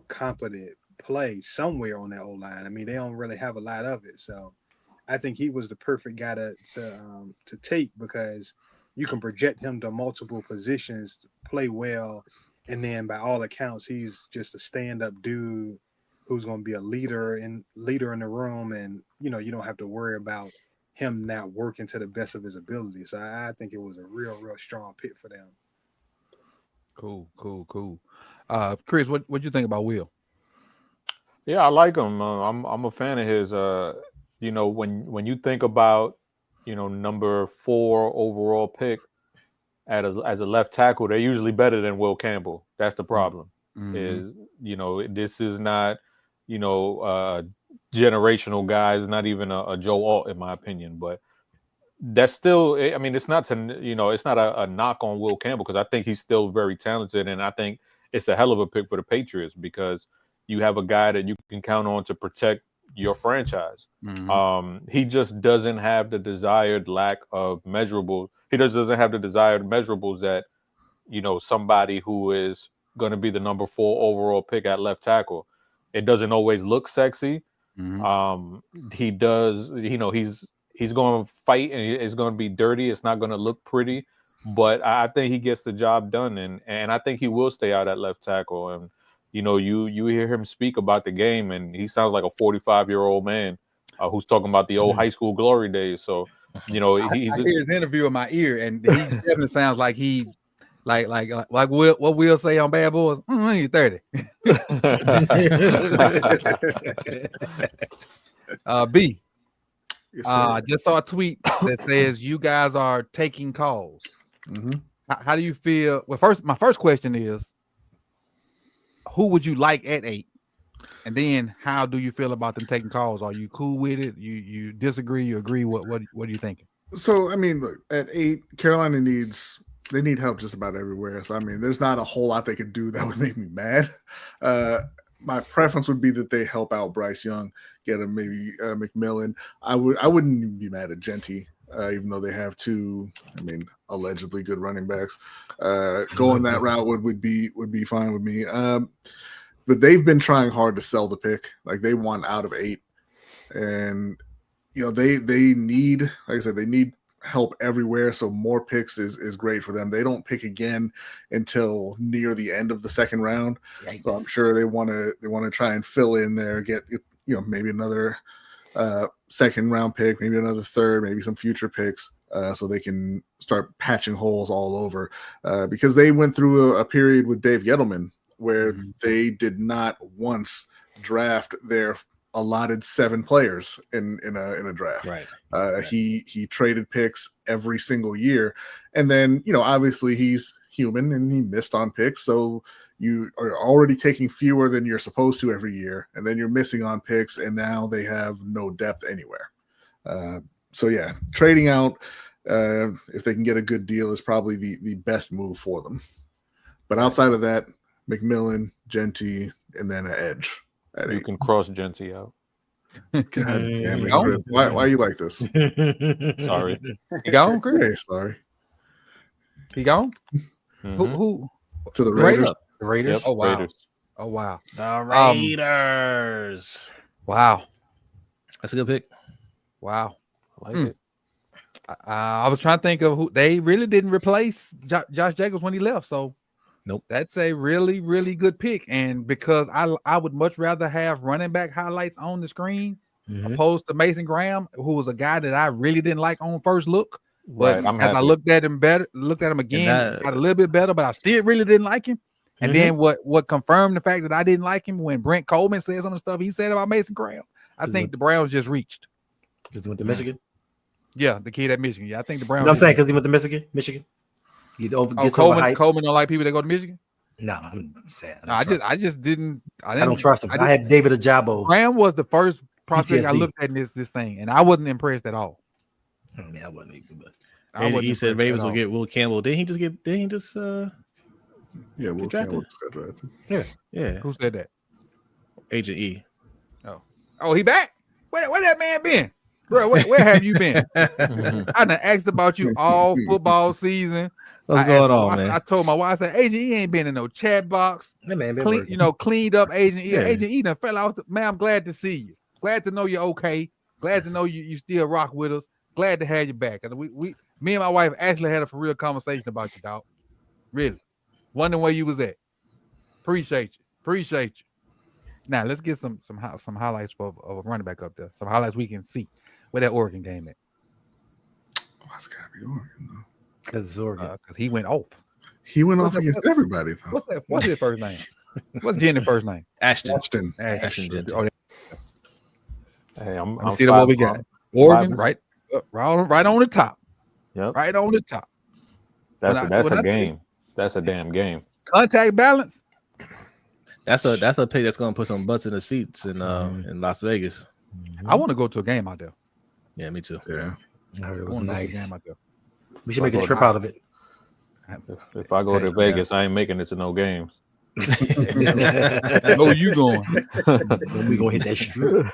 competent play somewhere on that O-line. I mean, they don't really have a lot of it. So I think he was the perfect guy to take, because you can project him to multiple positions, play well, and then by all accounts, he's just a stand-up dude who's going to be a leader in the room, and you don't have to worry about him not working to the best of his ability. So I think it was a real strong pick for them. Cool. Chris, what you think about Will? Yeah, I like him. I'm a fan of his. When you think about number 4 overall pick as a left tackle, they're usually better than Will Campbell. That's the problem. Is this is not generational guys, not even a Joe Alt in my opinion, but that's still, I mean, it's not it's not a knock on Will Campbell, because I think he's still very talented, and I think it's a hell of a pick for the Patriots, because you have a guy that you can count on to protect your franchise. He just doesn't have the desired lack of measurables. He just doesn't have the desired measurables that somebody who is going to be the number 4 overall pick at left tackle. It doesn't always look sexy. He does, he's going to fight, and it's going to be dirty. It's not going to look pretty, but I think he gets the job done, and I think he will stay out at left tackle. And you hear him speak about the game, and he sounds like a 45-year-old man who's talking about the old high school glory days. So I hear his interview in my ear, and he definitely sounds like he like what Will say on Bad Boys. He's 30. B. Yes, I sir. just saw a tweet that says you guys are taking calls. Mhm. How do you feel? Well, my first question is, who would you like at 8? And then how do you feel about them taking calls? Are you cool with it? You disagree? You agree? What are you thinking? So I mean, look, at 8, Carolina they need help just about everywhere. So I mean, there's not a whole lot they could do that would make me mad. My preference would be that they help out Bryce Young, get him maybe McMillan. I wouldn't even be mad at Genty, even though they have 2, I mean, allegedly good running backs. Going that route would be fine with me. But they've been trying hard to sell the pick. Like they want out of 8, and they need, like I said, they need help everywhere. So more picks is great for them. They don't pick again until near the end of the second round. Yikes. So I'm sure they want to try and fill in there, get maybe another second round pick, maybe another third, maybe some future picks. So they can start patching holes all over because they went through a period with Dave Gettleman where they did not once draft their allotted 7 players in a draft. Right. He traded picks every single year, and then obviously he's human and he missed on picks, so you are already taking fewer than you're supposed to every year, and then you're missing on picks, and now they have no depth anywhere. So yeah, trading out if they can get a good deal is probably the best move for them. But outside of that, McMillan, Genty, and then an edge. You can cross Genty out. God damn it, Chris. Why you like this? Sorry. He gone, Chris? Hey, sorry. He gone? Mhm. Who? To the Raiders. The Raiders. Yep, Oh, wow. Raiders. Oh wow. The Raiders. Wow. That's a good pick. Wow. I like it. I was trying to think of who they really didn't replace Josh Jacobs when he left. So Nope. That's a really, really good pick. And because I would much rather have running back highlights on the screen opposed to Mason Graham, who was a guy that I really didn't like on first look. But Right, I'm as I happy. looked at him again, got a little bit better, but I still really didn't like him. And then what confirmed the fact that I didn't like him when Brent Coleman said some of the stuff he said about Mason Graham, I think the Browns just reached. Because he went to Michigan. Yeah, the kid at Michigan. Yeah, I think the Browns. You know what I'm saying? Because he went to Michigan. Coleman don't like people that go to Michigan. No, I'm sad. I just didn't. I don't trust him. I had David Ajabo. Graham was the first prospect I PTSD. looked at in this thing, and I wasn't impressed at all. I mean, I wasn't either, but And he said Ravens will get Will Campbell. Didn't he just Yeah, Will Campbell just got drafted. yeah. Who said that? Agent E. Oh, he back? Where that man been? Bro, where have you been? I done asked about you all football season. What's going on, man? I told my wife, I said, Agent E ain't been in no chat box. that man been working. Cleaned up Agent E. Yeah. Agent E done fell out. Man, I'm glad to see you. Glad to know you're okay. Glad to know you still rock with us. Glad to have you back. Me and my wife actually had a for real conversation about you, dog. Really. Wondering where you was at. Appreciate you. Now let's get some highlights of a running back up there. Some highlights we can see where that Oregon game at. Why's it gotta be Oregon though? Because it's Oregon. Because he went off. He went off against everybody though. What's his first name? What's Jenny's first name? Ashton. Ashton Genty. Oh, Hey, I'm see what we got. Oregon, right on the top. Yep. Right on the top. That's a game. That's a damn game. Contact balance. That's a pick that's gonna put some butts in the seats in Las Vegas. I want to go to a game out there. Yeah, me too. Yeah. I heard it I was wanna go to a nice. game out there. We should make a trip out of it. If I go to Vegas, I ain't making it to no games. Know where you going? When we gonna hit that strip?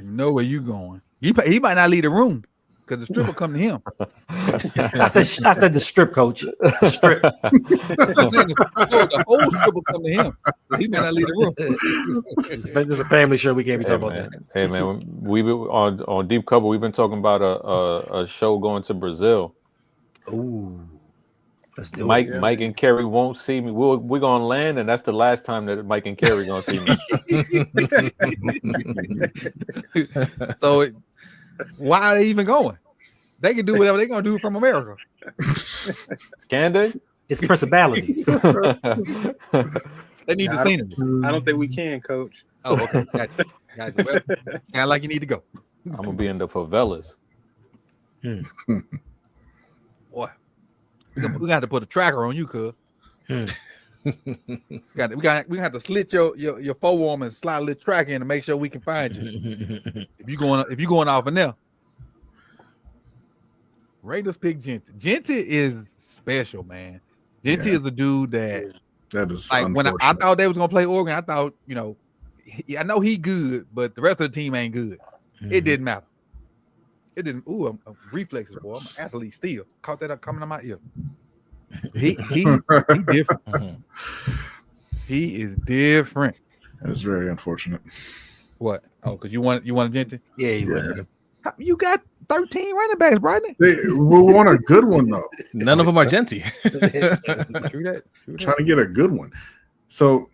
Know where you going? He might not leave the room because the strip will come to him. I said the strip, coach. The strip. The whole strip will come to him. He might not leave the room. This is a family show. We can't be talking about that. Hey man, we've been on Deep Cover. We've been talking about a show going to Brazil. Ooh, let's do Mike it. and Kerry won't see me. We're gonna land, and that's the last time that Mike and Kerry gonna see me. So why are they even going? They can do whatever they're gonna do from America. Can they? It's principalities. They need the scenery. I don't think we can, Coach. Oh, okay. Gotcha. Well, sound like you need to go. I'm gonna be in the favelas. Boy, we got to put a tracker on you, cuz. we got to have to slit your forearm and slide a little tracker in to make sure we can find you. if you going off in there. Raiders pick Genty. Genty is special, man. Genty is a dude that is like when I thought they was gonna play Oregon, I thought, I know he good, but the rest of the team ain't good. It didn't matter. It didn't. Ooh, I'm reflexes, boy. I'm an athlete still. Caught that up coming out my ear. He different. He is different. That's very unfortunate. What? Oh, because you want a Genty? Yeah, You got 13 running backs, Brian. We want a good one though. None of them are Genty. True that. Trying to get a good one. So,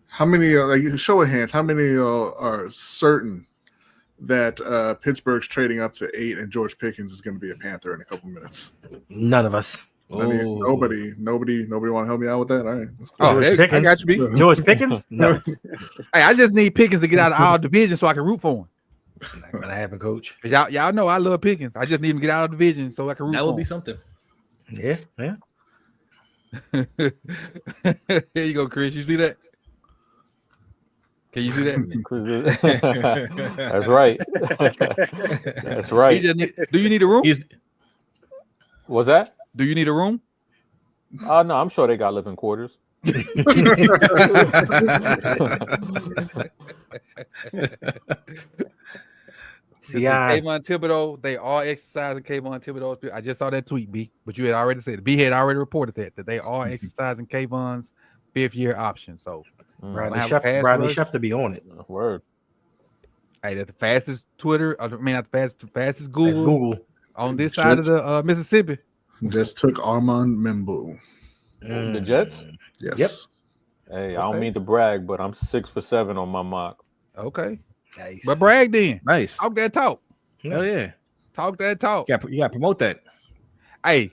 how many? Show of hands. How many are certain that Pittsburgh's trading up to 8 and George Pickens is going to be a Panther in a couple minutes? None of us. Nobody want to help me out with that? All right. George Pickens. I got you, B. George Pickens? No. Hey, I just need Pickens to get out of our division so I can root for him. It's not gonna happen, Coach. Y'all know I love Pickens. I just need him to get out of the division so I can root That for would him. be something. Yeah. Here you go, Chris. You see that? Can you see that? That's right. That's right. Do you need a room? What's that? Do you need a room? No, I'm sure they got living quarters. See, Kayvon Thibodeau, they are exercising Kayvon Thibodeau. I just saw that tweet, B, but you had already said B had already reported that they are exercising Kayvon's 5th-year option. So Bradley Schefter be on it. Word. Hey, that's the fastest Twitter. The fastest Google on this side of the Mississippi. Just took Armand Membu. The Jets? Yes. Yep. Hey, I don't mean to brag, but I'm 6 for 7 on my mock. Okay. Nice. But brag then. Nice. Talk that talk. Hell yeah. Talk that talk. You got to promote that. Hey,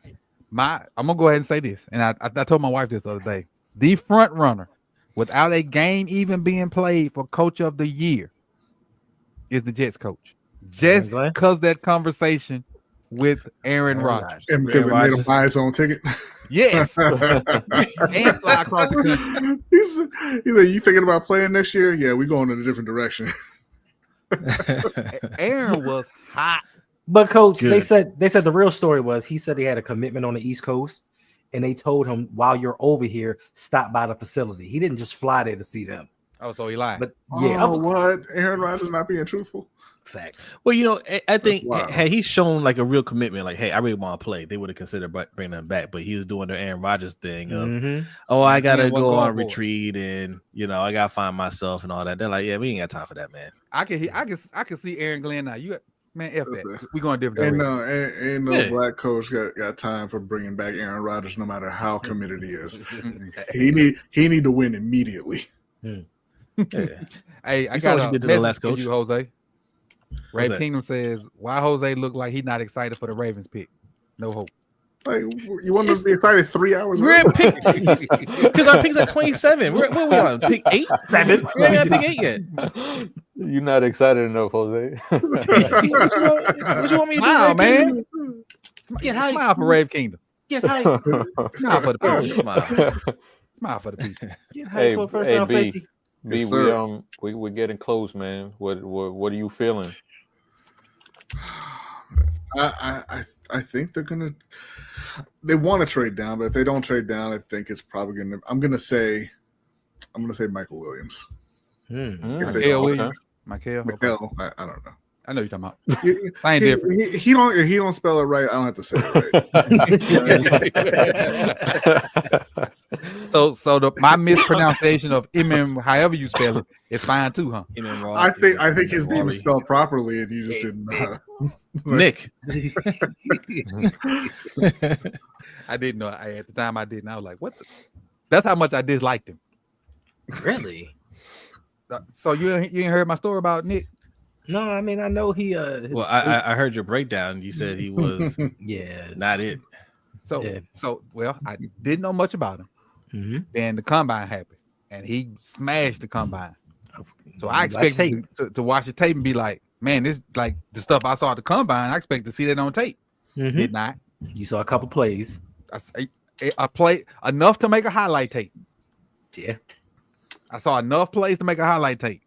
I'm gonna go ahead and say this, and I told my wife this the other day. The front runner, without a game even being played for Coach of the Year, is the Jets coach. Just because that conversation with Aaron Rodgers. And because they made him buy his own ticket. Yes. And fly across the country. He's like, you thinking about playing next year? Yeah, we're going in a different direction. Aaron was hot. But Coach, they said the real story was he said he had a commitment on the East Coast, and they told him while you're over here, stop by the facility. He didn't just fly there to see them. Oh, so he lied. But yeah, what? Aaron Rodgers not being truthful? Facts. Well, I think had he shown like a real commitment, like, hey, I really want to play, they would have considered bringing him back. But he was doing the Aaron Rodgers thing of, I gotta go on retreat, and I gotta find myself and all that. They're like, yeah, we ain't got time for that, man. I can see Aaron Glenn now. Man, F that. We're going different. Ain't no black coach got time for bringing back Aaron Rodgers, no matter how committed he is. he need to win immediately. Yeah. Hey, I got a message for you, Jose. Rave Kingdom says, why Jose look like he's not excited for the Ravens pick? No hope. Like, you want us to be excited 3 hours? We're at pick because our pick's at 27. Where are we on? Pick 8? We haven't got pick 8 yet. You're not excited enough, Jose. What you want me to do? Wow, man. Get hype. Smile for Rave Kingdom. Get hype. Smile for the people. Smile for the people. Get hype for first round safety. B, yes, we're getting close, man. What are you feeling? I think they want to trade down, but if they don't trade down, I think it's probably I'm gonna say Michael Williams. Michael Williams. Michael, I don't know. I know you're talking about. I ain't different. He don't spell it right. I don't have to say it right. So my mispronunciation of Imam, however you spell it, is fine too, huh? I think his name is spelled properly, and you just didn't. Nick. I didn't know. At the time, I didn't. I was like, "What?" That's how much I disliked him. Really? So you ain't heard my story about Nick? No, I mean I know he. Well, I heard your breakdown. You said he was not it. So I didn't know much about him. Then the combine happened, and he smashed the combine. So I expected to watch the tape and be like, man, this like the stuff I saw at the combine. I expect to see that on tape. Mhm. Did not. You saw a couple plays. I played enough to make a highlight tape. Yeah. I saw enough plays to make a highlight tape.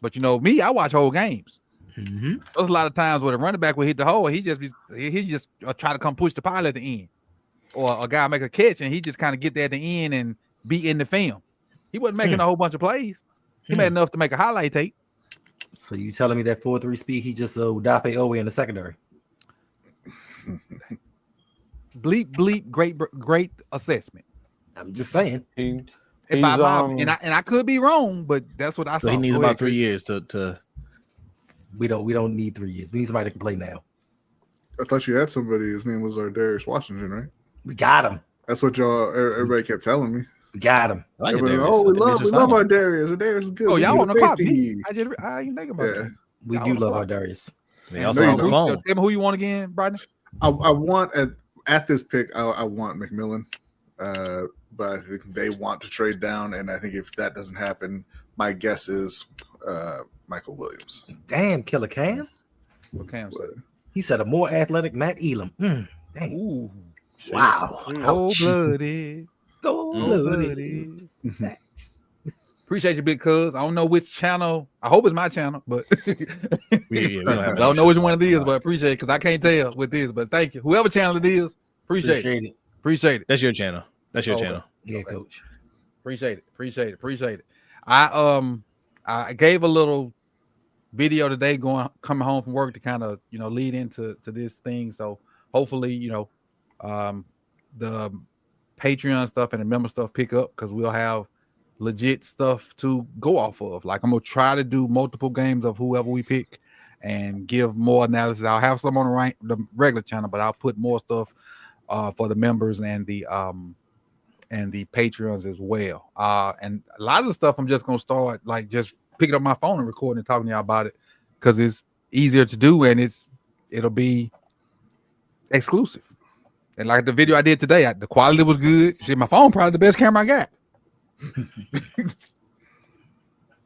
But you know me, I watch whole games. Mm-hmm. There's a lot of times where the running back will hit the hole, he just try to come push the pile at the end, or a guy make a catch and he just kind of get there at the end and be in the film. He wasn't making a whole bunch of plays. He made enough to make a highlight tape. So you telling me that 4-3 speed he just Dafe Owe in the secondary? Bleep, great assessment. I'm just saying. He's, And I could be wrong, but that's what I saw. So he needs Go about ahead, 3 Chris. years to. We don't need 3 years. We need somebody that can play now. I thought you had somebody. His name was Darius Washington, right? We got him. That's what everybody kept telling me. We got him. I like Everybody, Darius. oh, I think we he's love just our Darius. Darius is good. Oh, We y'all need want a to copy? safety. I didn't think about Yeah. that. We Y'all do wanna love our copy. Darius. They also There on you the go. phone. Tell me who you want again, Brian. I want at this pick. I want McMillan, but I think they want to trade down, and I think if that doesn't happen, my guess is Michael Williams. Damn, Killer Cam. What Cam said? He said a more athletic Matt Elam. Dang. Ooh, Wow. cold blooded. Gold-blooded. Facts. Appreciate you, big cuz. I don't know which channel. I hope it's my channel, but We don't have I don't know which one it is, but appreciate it because I can't tell with this. But thank you, whoever channel it is. Appreciate it. Appreciate it. That's your channel. That's your Okay. channel. Yeah, coach. Appreciate it. I gave a little video today coming home from work to kind of lead into this thing. So hopefully the Patreon stuff and the member stuff pick up because we'll have legit stuff to go off of. Like I'm gonna try to do multiple games of whoever we pick and give more analysis. I'll have some on the regular channel, but I'll put more stuff for the members and the Patreons as well. And a lot of the stuff I'm just gonna start like just picking up my phone and recording and talking to y'all about it because it's easier to do and it'll be exclusive. And like the video I did today, the quality was good. Shit, my phone probably the best camera I got.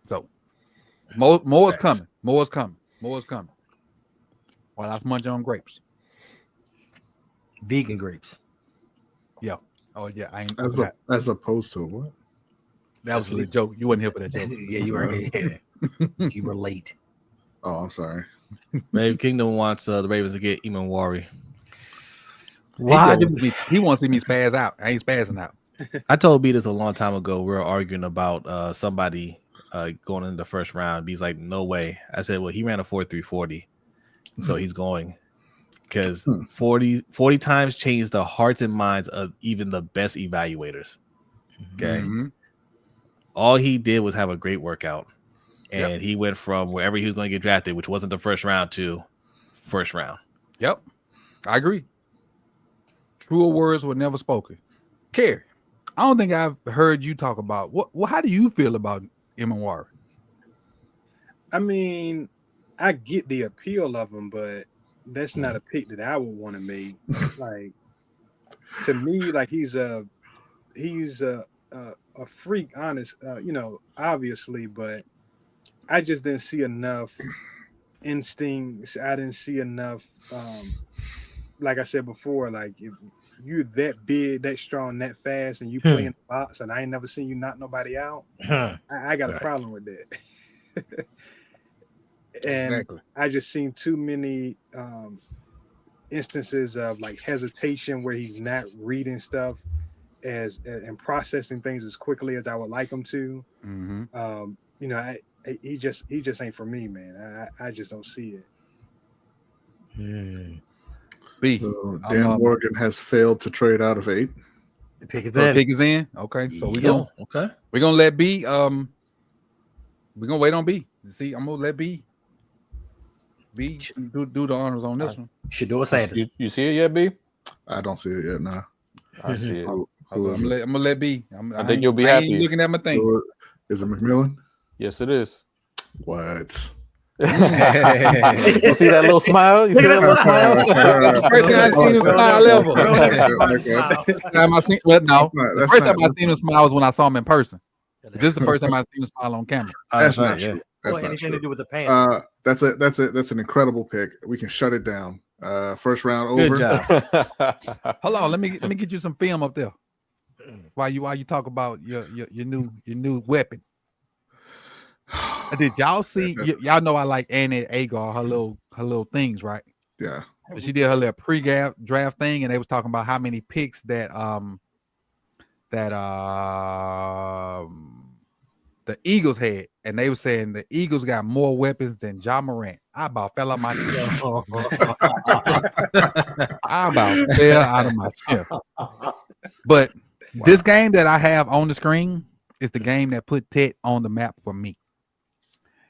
So more is coming. More is coming. While I was munching on grapes. Vegan grapes. Yeah. Oh yeah. I ain't As opposed to what? that was a joke. You wasn't here for that joke. Yeah, you were. Yeah. You were late. Oh, I'm sorry. Maybe Kingdom wants the Ravens to get Eamon Wari. Why He wants to see me spaz out. I ain't spazzing out. I told B this a long time ago. We were arguing about somebody going in the first round. B's like, no way. I said, well, he ran a 4.340, so he's going because 40 times changed the hearts and minds of even the best evaluators. Okay, all he did was have a great workout, and he went from wherever he was going to get drafted, which wasn't the first round, to first round. Yep, I agree. Truer words were never spoken. Kerry, I don't think I've heard you talk about what. How do you feel about Eamon Wari? I mean, I get the appeal of him, but that's not a pick that I would want to make. Like to me, like he's a freak, honest, obviously, but I just didn't see enough instincts. I didn't see enough. Like I said before, like if you're that big, that strong, that fast, and you play in the box, and I ain't never seen you knock nobody out, I got a problem with that. And Exactly. I just seen too many instances of like hesitation where he's not reading stuff and processing things as quickly as I would like him to. He just ain't for me, man. I just don't see it. B. So Dan Morgan has failed to trade out of 8. The pick is The in. pick is in. Okay, so we're gonna let B. We're gonna wait on B. See, I'm gonna let B do the honors on this one. Shador Sanders. You see it yet, B? I don't see it yet. Nah. I see it. I'm gonna let B. I think you'll be I ain't happy. looking at my thing. So, is it McMillan? Yes, it is. What? You see that little smile? You see that little smile? First time I seen him smile ever. First time I seen him smile was when I saw him in person. This is the first time I seen him smile on camera. That's not true. That's or not anything true. to do with the Panthers. That's an incredible pick. We can shut it down. First round Good over. job. Hold on, let me get you some film up there. While you talk about your new weapon. Did y'all see? Y'all know I like Annie Agar, her little things, right? Yeah. But she did her little pre-draft thing, and they was talking about how many picks that the Eagles had, and they were saying the Eagles got more weapons than John Morant. I about fell out my chair. I about fell out of my chair. But this game that I have on the screen is the game that put Ted on the map for me.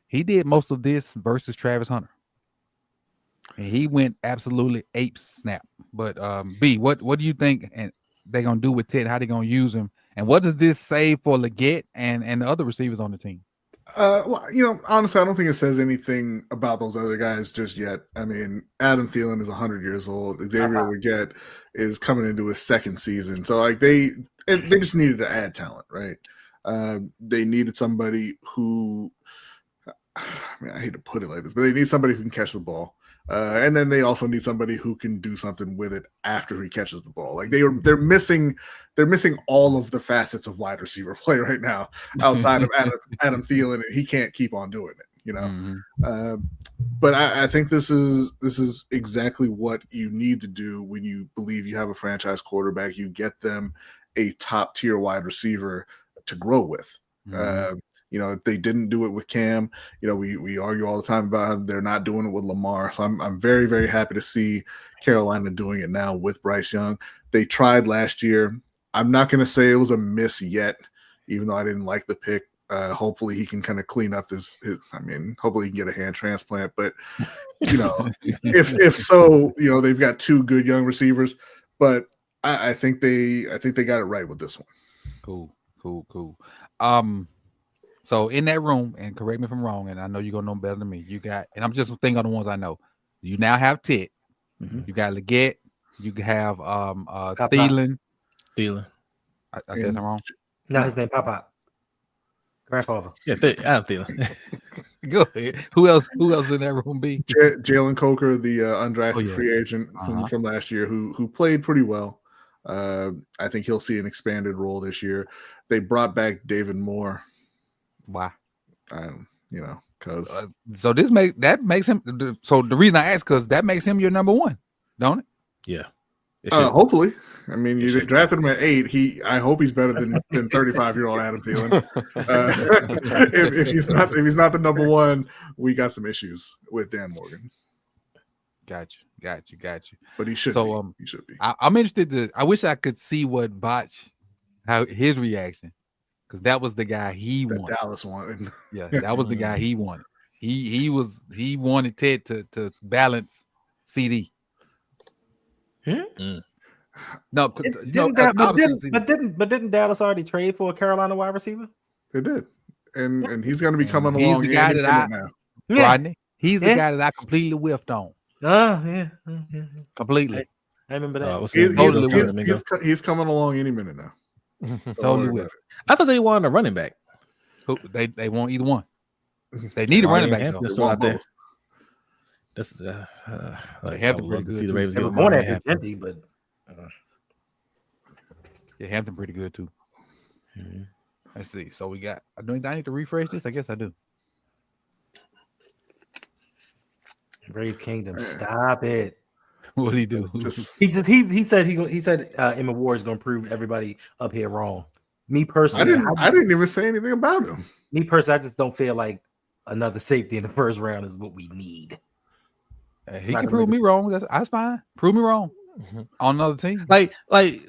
He did most of this versus Travis Hunter. And he went absolutely ape snap. But B, what do you think and they're gonna do with Ted? How they gonna use him? And what does this say for Leggett and the other receivers on the team? Well, honestly, I don't think it says anything about those other guys just yet. I mean, Adam Thielen is 100 years old. Xavier Leggett is coming into his second season. So like they just needed to add talent, right? They needed somebody who, I hate to put it like this, but they need somebody who can catch the ball. And then they also need somebody who can do something with it after he catches the ball. Like they're missing all of the facets of wide receiver play right now outside of Adam Thielen, and he can't keep on doing it, Mm-hmm. But I think this is exactly what you need to do when you believe you have a franchise quarterback. You get them a top tier wide receiver to grow with. Mm-hmm. They didn't do it with Cam. We argue all the time about how they're not doing it with Lamar. So I'm very, very happy to see Carolina doing it now with Bryce Young. They tried last year. I'm not going to say it was a miss yet, even though I didn't like the pick. Hopefully he can kind of clean up his hopefully he can get a hand transplant. But, if so, they've got two good young receivers. But I think they got it right with this one. Cool. So in that room, and correct me if I'm wrong, and I know you're gonna know better than me. You got, and I'm just thinking on the ones I know. You now have Tit. Mm-hmm. You got Leggett. You have Thielen. I said something wrong. No, his name Pop. Grandfather. Yeah, Adam Thielen. Go ahead. Who else in that room? B. Jalen Coker, the undrafted free agent from last year, who played pretty well. I think he'll see an expanded role this year. They brought back David Moore. Why? Because so this makes him. So the reason I ask, because that makes him your number one, don't it? Yeah. Hopefully. I mean, you drafted him at 8. I hope he's better than 35-year-old Adam Thielen. If he's not the number one, we got some issues with Dan Morgan. Got you. But he should. So he should be. I'm interested I wish I could see what Botch, how his reaction, because that was the guy he wanted. Dallas wanted. Yeah, that was the guy he wanted. He wanted Ted to balance CD. No, didn't Dallas already trade for a Carolina wide receiver? They did, and he's going to be coming along. He's the guy that now. Rodney. He's the guy that I completely whiffed on. Completely. I remember that. He's coming along any minute now. Totally whiffed. I thought they wanted a running back. They want either one. They need a running back. Still out there. That's Hampton pretty good. See the Ravens give more than Hampton, but Hampton pretty good too. Mm-hmm. Let's see. So we got. I need to refresh this. I guess I do. Brave Kingdom, stop it. What did he do? He said Emma Ward is going to prove everybody up here wrong. Me personally, I didn't even say anything about him. Me personally, I just don't feel like another safety in the first round is what we need. He can prove me wrong. That's fine. Prove me wrong on another team. Like, I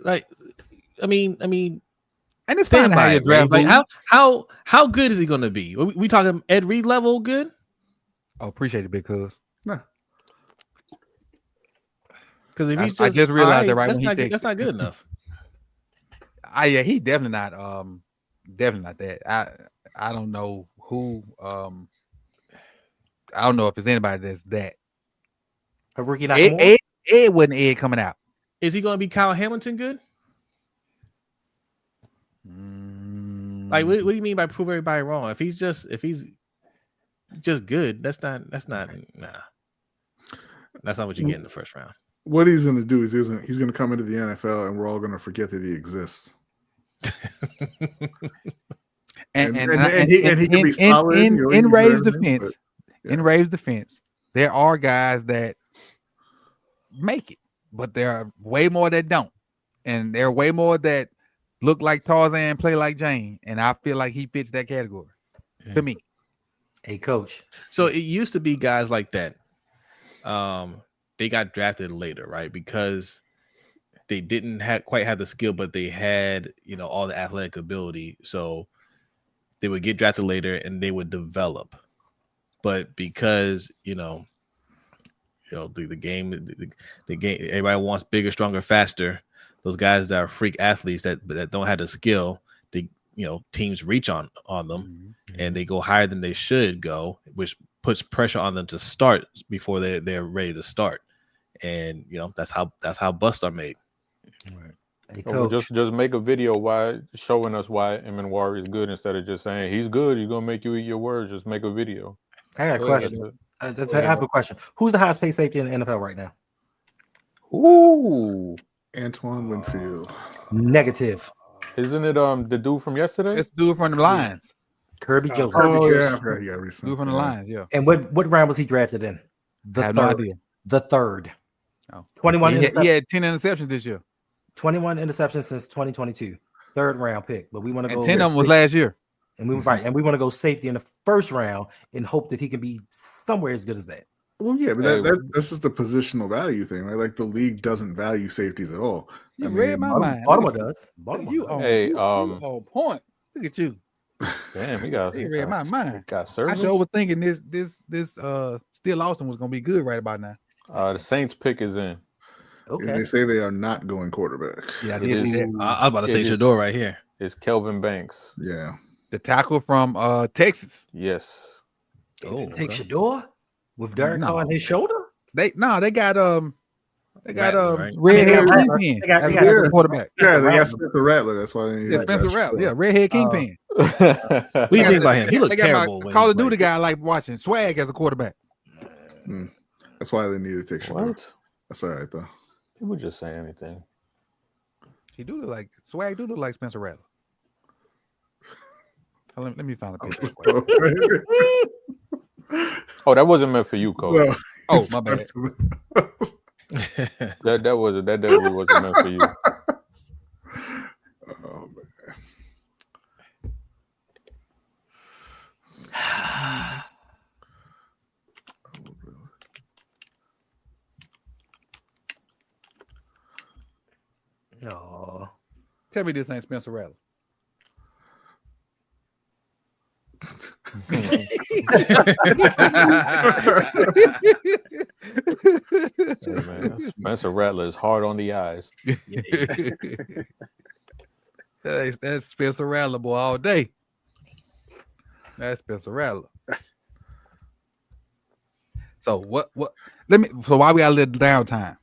mean, and it's fine how you draft. Like, how good is he going to be? We talking Ed Reed level good? Oh, appreciate it, big cuz. No. Because if he's I just realized that right that's when not, he that's not good enough. He definitely not that. I don't know who. I don't know if there's anybody that's that. A rookie Ed wasn't Ed coming out. Is he going to be Kyle Hamilton good? Like, what do you mean by prove everybody wrong? If he's just good. That's not nah. That's not what you get in the first round. What he's going to do is he's going to come into the NFL and we're all going to forget that he exists. and he can be solid in Rave's defense. In Rave's defense, there are guys that make it, but there are way more that don't, and there are way more that look like Tarzan, play like Jane, and I feel like he fits that category to me. Hey, coach. So it used to be guys like that. They got drafted later, right? Because they didn't quite have the skill, but they had, all the athletic ability. So they would get drafted later and they would develop. But because, the game, everybody wants bigger, stronger, faster. Those guys that are freak athletes that don't have the skill, teams reach on them and they go higher than they should go, which puts pressure on them to start before they're ready to start. And that's how busts are made. Right. Hey, so just make a video showing us why Emanwari is good instead of just saying he's good. He's gonna make you eat your words. Just make a video. I got a question. I have a question. Who's the highest paid safety in the NFL right now? Ooh, Antoine Winfield. Negative. Isn't it the dude from yesterday? It's the dude from the Lions. Kirby Joseph. Oh yeah, recently. Dude from the Lions, yeah. And what round was he drafted in? I have no idea. The third. Oh. 21 he had 10 interceptions this year. 21 interceptions since 2022. Third round pick. But we want to go 10 of them was last year. And we want to go safety in the first round and hope that he can be somewhere as good as that. Well, yeah, but that's just the positional value thing, right? Like the league doesn't value safeties at all. You read my mind. Baltimore does. You on point. Look at you. Damn, he read my mind. Got service. I sure was thinking this Still Austin was gonna be good right about now. The Saints pick is in. Okay. And they say they are not going quarterback. Yeah, I did see that. I was about to say Shador right here. It's Kelvin Banks. Yeah. The tackle from Texas. Yes. Take Shador with Derek Carr on his shoulder? They got Rattler, right? Redhead Kingpin. They got quarterback. Yeah, they got Spencer Rattler. That's why they need Spencer Rattler. Yeah, Redhead Kingpin. What do you think about him? He looked terrible. Call of Duty guy I like watching. Swag as a quarterback. That's why they needed to take Shador. That's all right though. People just say anything. He do look like Swag. Do look like Spencer Rattler. Let me find a picture. Oh, that wasn't meant for you, Coach. Well, oh, my bad. that definitely wasn't meant for you. Oh man. No. Tell me this ain't Spencer Rattler. Hey, man, Spencer Rattler is hard on the eyes. That's Spencer Rattler, boy, all day. That's Spencer Rattler. So what? So why we got a little downtime?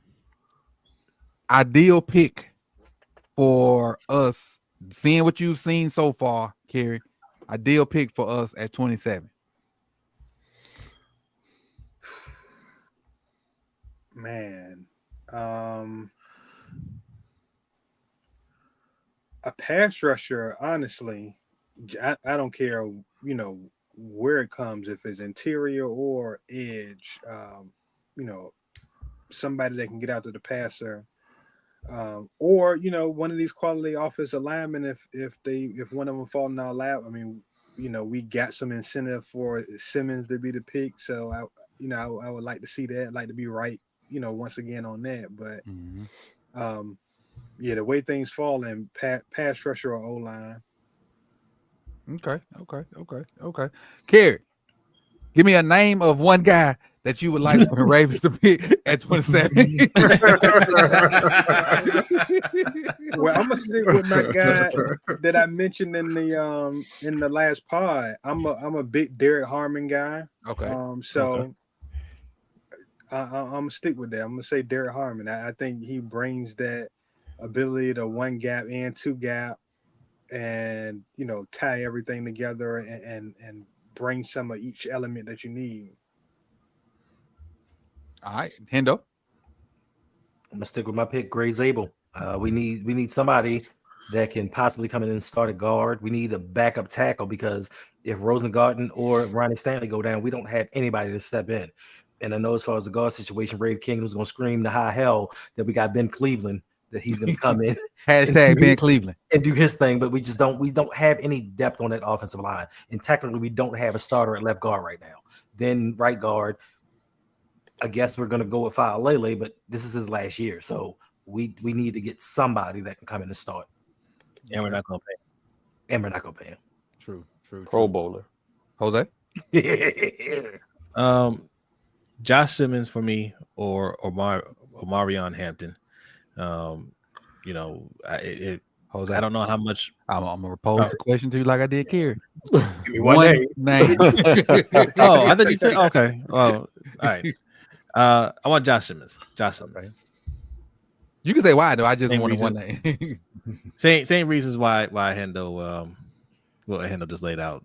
Ideal pick for us, seeing what you've seen so far, Kerry. Ideal pick for us at 27. Man, a pass rusher, honestly, I don't care, where it comes, if it's interior or edge, somebody that can get out to the passer, or one of these quality offensive linemen. If one of them fall in our lap, I mean, we got some incentive for Simmons to be the pick. So I would like to see that. I'd like to be right, once again on that. But the way things fall in pass rusher or O line. Okay. Kerry, give me a name of one guy that you would like for the Ravens to pick at 27. Well, I'm gonna stick with my guy that I mentioned in the last pod. I'm a big Derek Harmon guy. Okay. I'm gonna stick with that. I'm gonna say Derek Harmon. I think he brings that ability to one gap and two gap, and tie everything together and bring some of each element that you need. All right, Hendo. I'm gonna stick with my pick, Gray Zabel. We need somebody that can possibly come in and start a guard. We need a backup tackle because if Rosengarten or Ronnie Stanley go down, we don't have anybody to step in. And I know as far as the guard situation, Brave King was gonna scream to high hell that we got Ben Cleveland, that he's gonna come in. Hashtag Ben Cleveland and do his thing, but we don't have any depth on that offensive line. And technically, we don't have a starter at left guard right now. Then right guard, I guess we're gonna go with Faalele, but this is his last year, so we need to get somebody that can come in and start. And we're not gonna pay him. True. Pro Bowler. Jose. Josh Simmons for me, or Marion Hampton. Jose, I don't know how much. I'm gonna pose the question to you like I did Kerry. Give me one name. Oh, I thought you said okay. Well, all right. I want Josh Simmons. Okay. You can say why though. I just Same wanted reason. one name. Same reasons why Hendo Hendo just laid out.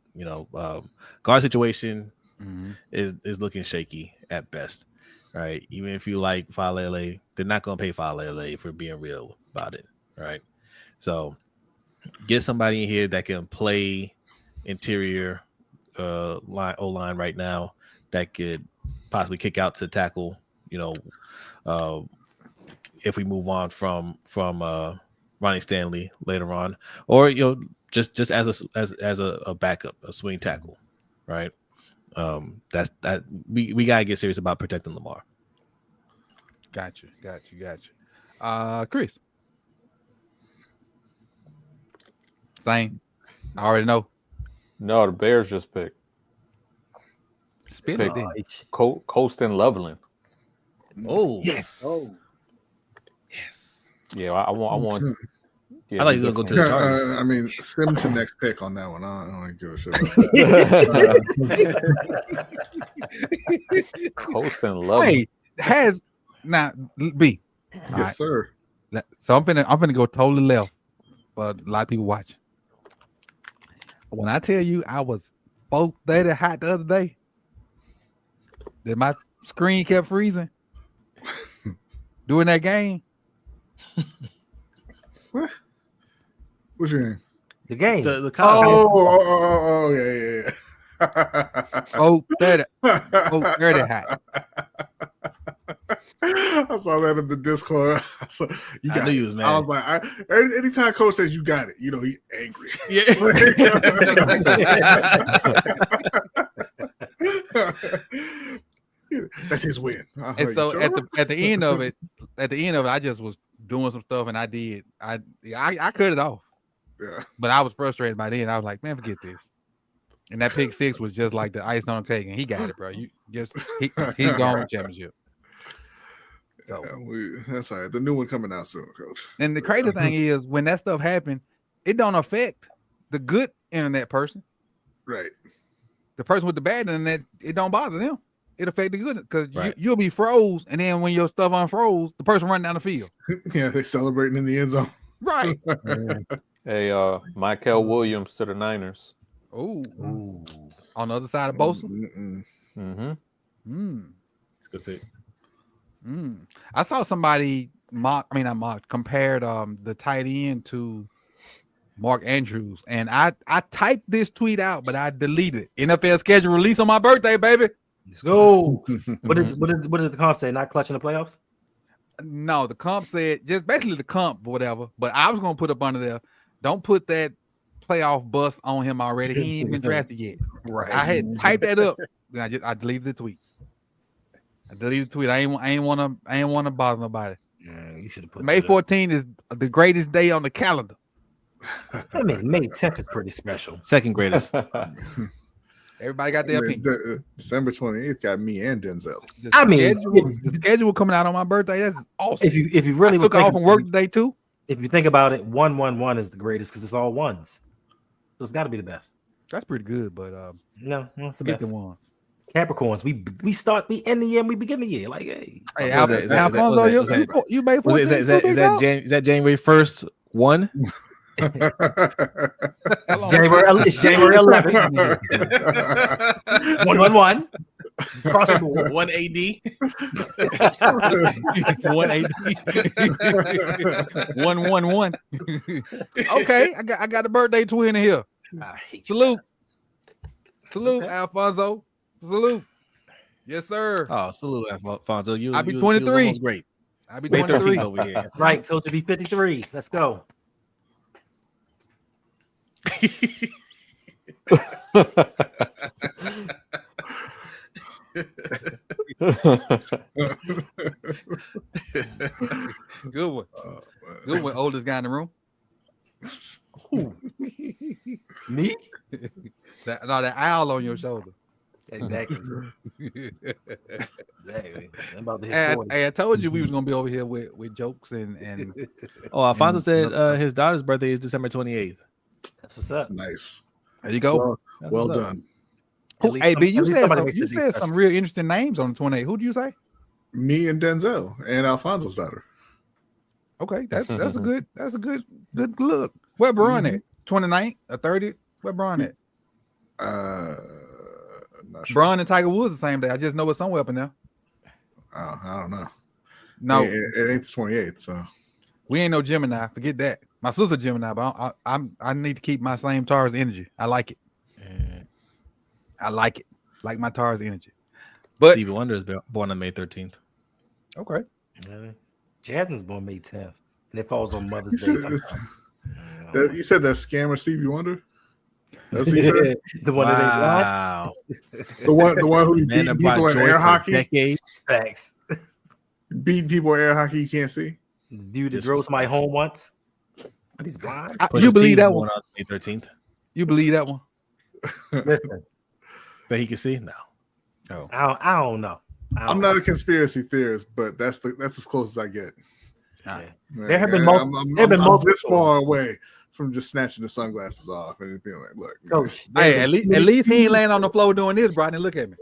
Guard situation is looking shaky at best. Right. Even if you like Faalele, they're not gonna pay Faalele for being real about it. Right. So get somebody in here that can play interior O-line right now that could possibly kick out to tackle, if we move on from Ronnie Stanley later on, or just as a backup, a swing tackle, right? That's that we gotta get serious about protecting Lamar. Got you. Chris. Same. I already know. No, the Bears just picked. Spin it then. Colston Loveland. Oh Yes. Yeah, I want. Yeah, I thought you were gonna go to the Chargers. I mean, sim to next pick on that one. I don't give a shit about Colston Loveland. Hey, has not B. yes, All right. sir. So I'm gonna go totally left, but a lot of people watching. When I tell you I was both that hot the other day, that my screen kept freezing during that game. What? What's your name? The game. The college. Oh, yeah. Oh, that hot. I saw that in the Discord. I knew you was mad. I was like, anytime coach says you got it, he's angry. Yeah. That's his win. And so at the end of it, I just was doing some stuff, and I cut it off. Yeah. But I was frustrated by then. I was like, man, forget this. And that pick six was just like the ice on the cake, and he got it, bro. He's gone with championship. So that's all right. The new one coming out soon, coach. And the crazy thing is, when that stuff happened, it don't affect the good internet person. Right. The person with the bad internet, it don't bother them. It affect the good because Right. you'll be froze, and then when your stuff unfroze, the person running down the field. Yeah, they're celebrating in the end zone. Right. Hey, Michael Williams to the Niners. Oh, on the other side of Bosa. Mm-hmm. It's a good pick. I saw somebody compared the tight end to Mark Andrews, and I typed this tweet out, but I deleted it. NFL schedule release on my birthday, baby. Let's go. What did the comp say? Not clutching the playoffs? No, the comp said just basically the comp, whatever. But I was gonna put up under there. Don't put that playoff bust on him already. He ain't been drafted yet. Right. I had typed that up. Then I deleted the tweet. I ain't want to bother nobody. Yeah, you should have put May 14th is the greatest day on the calendar. I mean, May 10th is pretty special. Second greatest. Everybody got their opinion. December 28th got me and Denzel. The schedule coming out on my birthday. That's awesome. If you really took off from work today too. If you think about it, 1-1-1 is the greatest because it's all ones. So it's got to be the best. That's pretty good, but no, it's the get best. the ones. Capricorns, we end the year and we begin the year. Like, hey, Alfonso, you made Is that January 1st? 1? It's January 11th. 111. Just cross the board. 1 AD. 1 AD. 111. Okay, I got a birthday twin in here. Salute. Salute, Okay. Alfonso. Salute. Yes, sir. Oh, salute, Alfonso. I'll be you 23. almost great. I'll be May 23. 13th over here. Right, Coach to be 53. Let's go. Good one. Good one. Oldest guy in the room. Me? That owl on your shoulder. Exactly. Exactly. I'm about to hit And 40. I told you we was gonna be over here with jokes and Oh, Alfonso said his daughter's birthday is December 28th. That's what's up. Nice. there you go. That's Well what's up. done. Who, least hey, some- B, at you least said somebody some, makes you it said some real interesting names on the 28. Who do you say? Me and Denzel and Alfonso's daughter. Okay, that's a good look. Where Braun at? 29th or 30th? Where Braun at? Not sure. Braun and Tiger Woods the same day. I just know it's somewhere up in there. Oh, I don't know. No, it ain't the 28th. So we ain't no Gemini. Forget that. My sister Gemini, but I need to keep my same Taurus energy. I like it. I like it. Like my Taurus energy. But Stevie Wonder is born on May 13th. okay. Jasmine's born May 10th, and it falls on Mother's Day. sometime. you said that scammer Stevie Wonder. That's what you said? The one that ain't blind? Wow. The one who Man beat that brought people in joy air for hockey. decades. Facts. Beating people in air hockey you can't see. The dude that drove somebody home once, but he's blind. Pusha You believe T that born one? on May 13th. You believe that one? Listen, But he can see? No. I don't know. I'm not a conspiracy theorist, but that's as close as I get. Ah. There have been I'm multiple. this far away from just snatching the sunglasses off and being like, "Look, Coach, Hey, at least he ain't laying on the floor doing this, Brian. Look at me.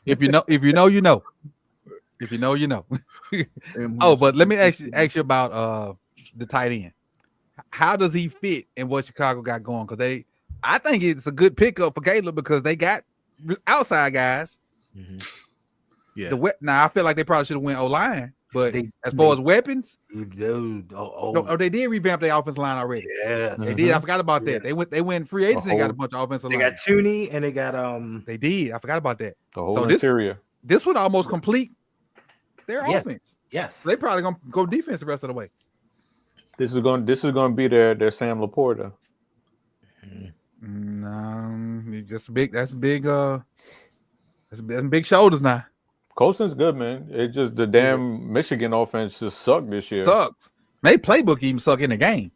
If you know, you know. If you know, you know. Oh, but let me ask you about the tight end. How does he fit in what Chicago got going? Because I think it's a good pickup for Caleb because they got outside guys. Yeah. Now I feel like they probably should have went O-line, but They- as far as weapons, dude, no, they did revamp their offensive line already. yes. They did. I forgot about Yeah. that. They went free agency. They got a bunch of offensive They line. got Tooney and they got They did. I forgot about that. The whole So this- interior. This would almost complete their Yeah. offense. yes. So they probably gonna go defense the rest of the way. This is going to be their Sam Laporta. That's big. That's big shoulders now. Colston's good, man. It's just the damn Michigan offense just sucked this year. Sucks. Maybe playbook even suck in the game,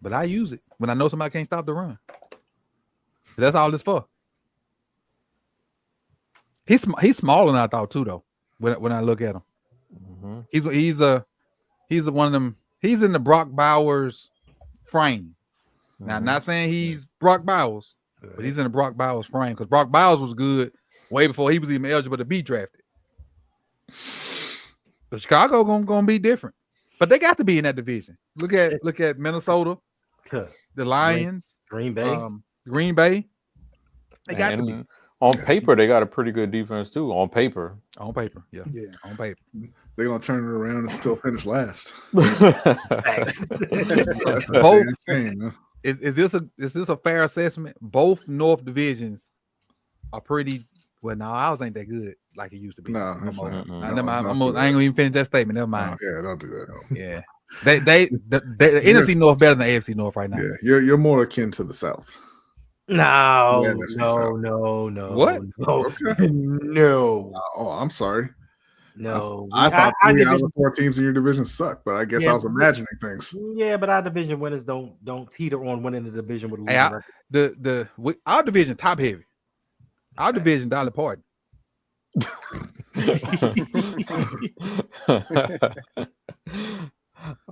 but I use it when I know somebody can't stop the run. That's all it's for. He's smaller than I thought too, though. When I look at him, he's one of them. He's in the Brock Bowers frame. Now, I'm not saying he's Brock Bowers, but he's in the Brock Bowers frame because Brock Bowers was good way before he was even eligible to be drafted. But Chicago gonna be different, but they got to be in that division. Look at Minnesota, the Lions, Green Bay. Green Bay. They got to be And on paper, they got a pretty good defense too. On paper. on paper. Yeah, Yeah. on paper. they're gonna turn it around and still finish last. Facts. That's Both- a shame, huh? Is this a fair assessment? Both North divisions are pretty. Well, no, ours ain't that good like it used to be. No, No it's more. not. I No, ain't don't do gonna even finish that statement. Never that. mind. Yeah, don't do that. Yeah, the NFC North better than the AFC North right now. Yeah, you're more akin to the South. No, Yeah, that's no. What? No, Okay. no, Oh, I'm sorry. no. I thought Our 3 out of division- the 4 teams in your division suck, but I guess Yeah. I was imagining things. Yeah, but our division winners don't teeter on winning the division with a losing Hey, record. Our division top heavy. Our division Dolly Parton.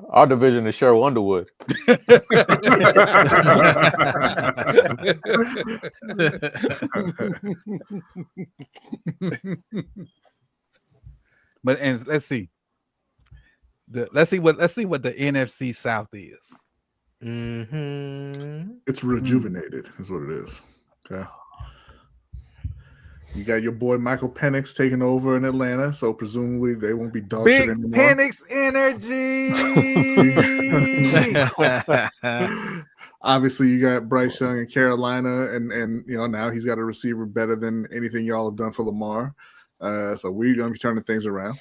Our division is Cheryl Underwood. But and let's see what the NFC South is. It's rejuvenated, is what it is. Okay. You got your boy Michael Penix taking over in Atlanta, so presumably they won't be dog shit Big anymore. Penix energy. Obviously, you got Bryce Young in Carolina, and now he's got a receiver better than anything y'all have done for Lamar. So we're gonna be turning things around.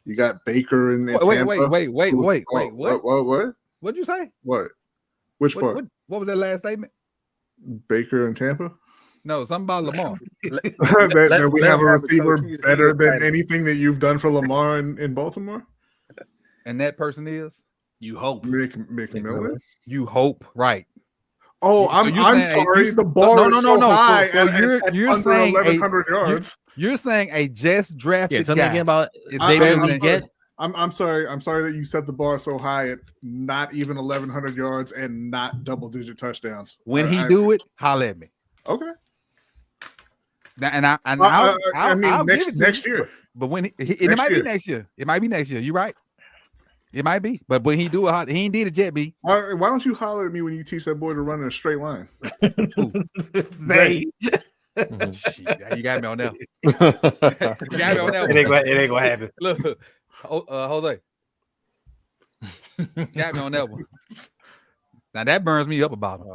You got Baker in Tampa. Wait. What? What'd you say? What? Which part? What was that last statement? Baker in Tampa. No, something about Lamar. that we have a receiver Coach better than anything that you've done for Lamar in Baltimore. And that person is You hope. McMillan. you hope, right? Oh, I'm saying sorry. The bar is so high. So you're under saying 1,100 yards. You're saying a just drafted Tell me guy. again about is Xavier better than- Legette. I'm sorry. I'm sorry that you set the bar so high at not even 1,100 yards and not double-digit touchdowns. When he do it, holler at me. Okay. Now, I mean, I'll give it to next you. year. But when it Next might year. be next year. It might be next year. You're right. It might be. But when he do it, he ain't did a jet B. Why don't you holler at me when you teach that boy to run in a straight line? Zay. Shit, you got me on that. You got me on that one. It ain't gonna happen. Look, Jose. Got me on that one. Now that burns me up about him.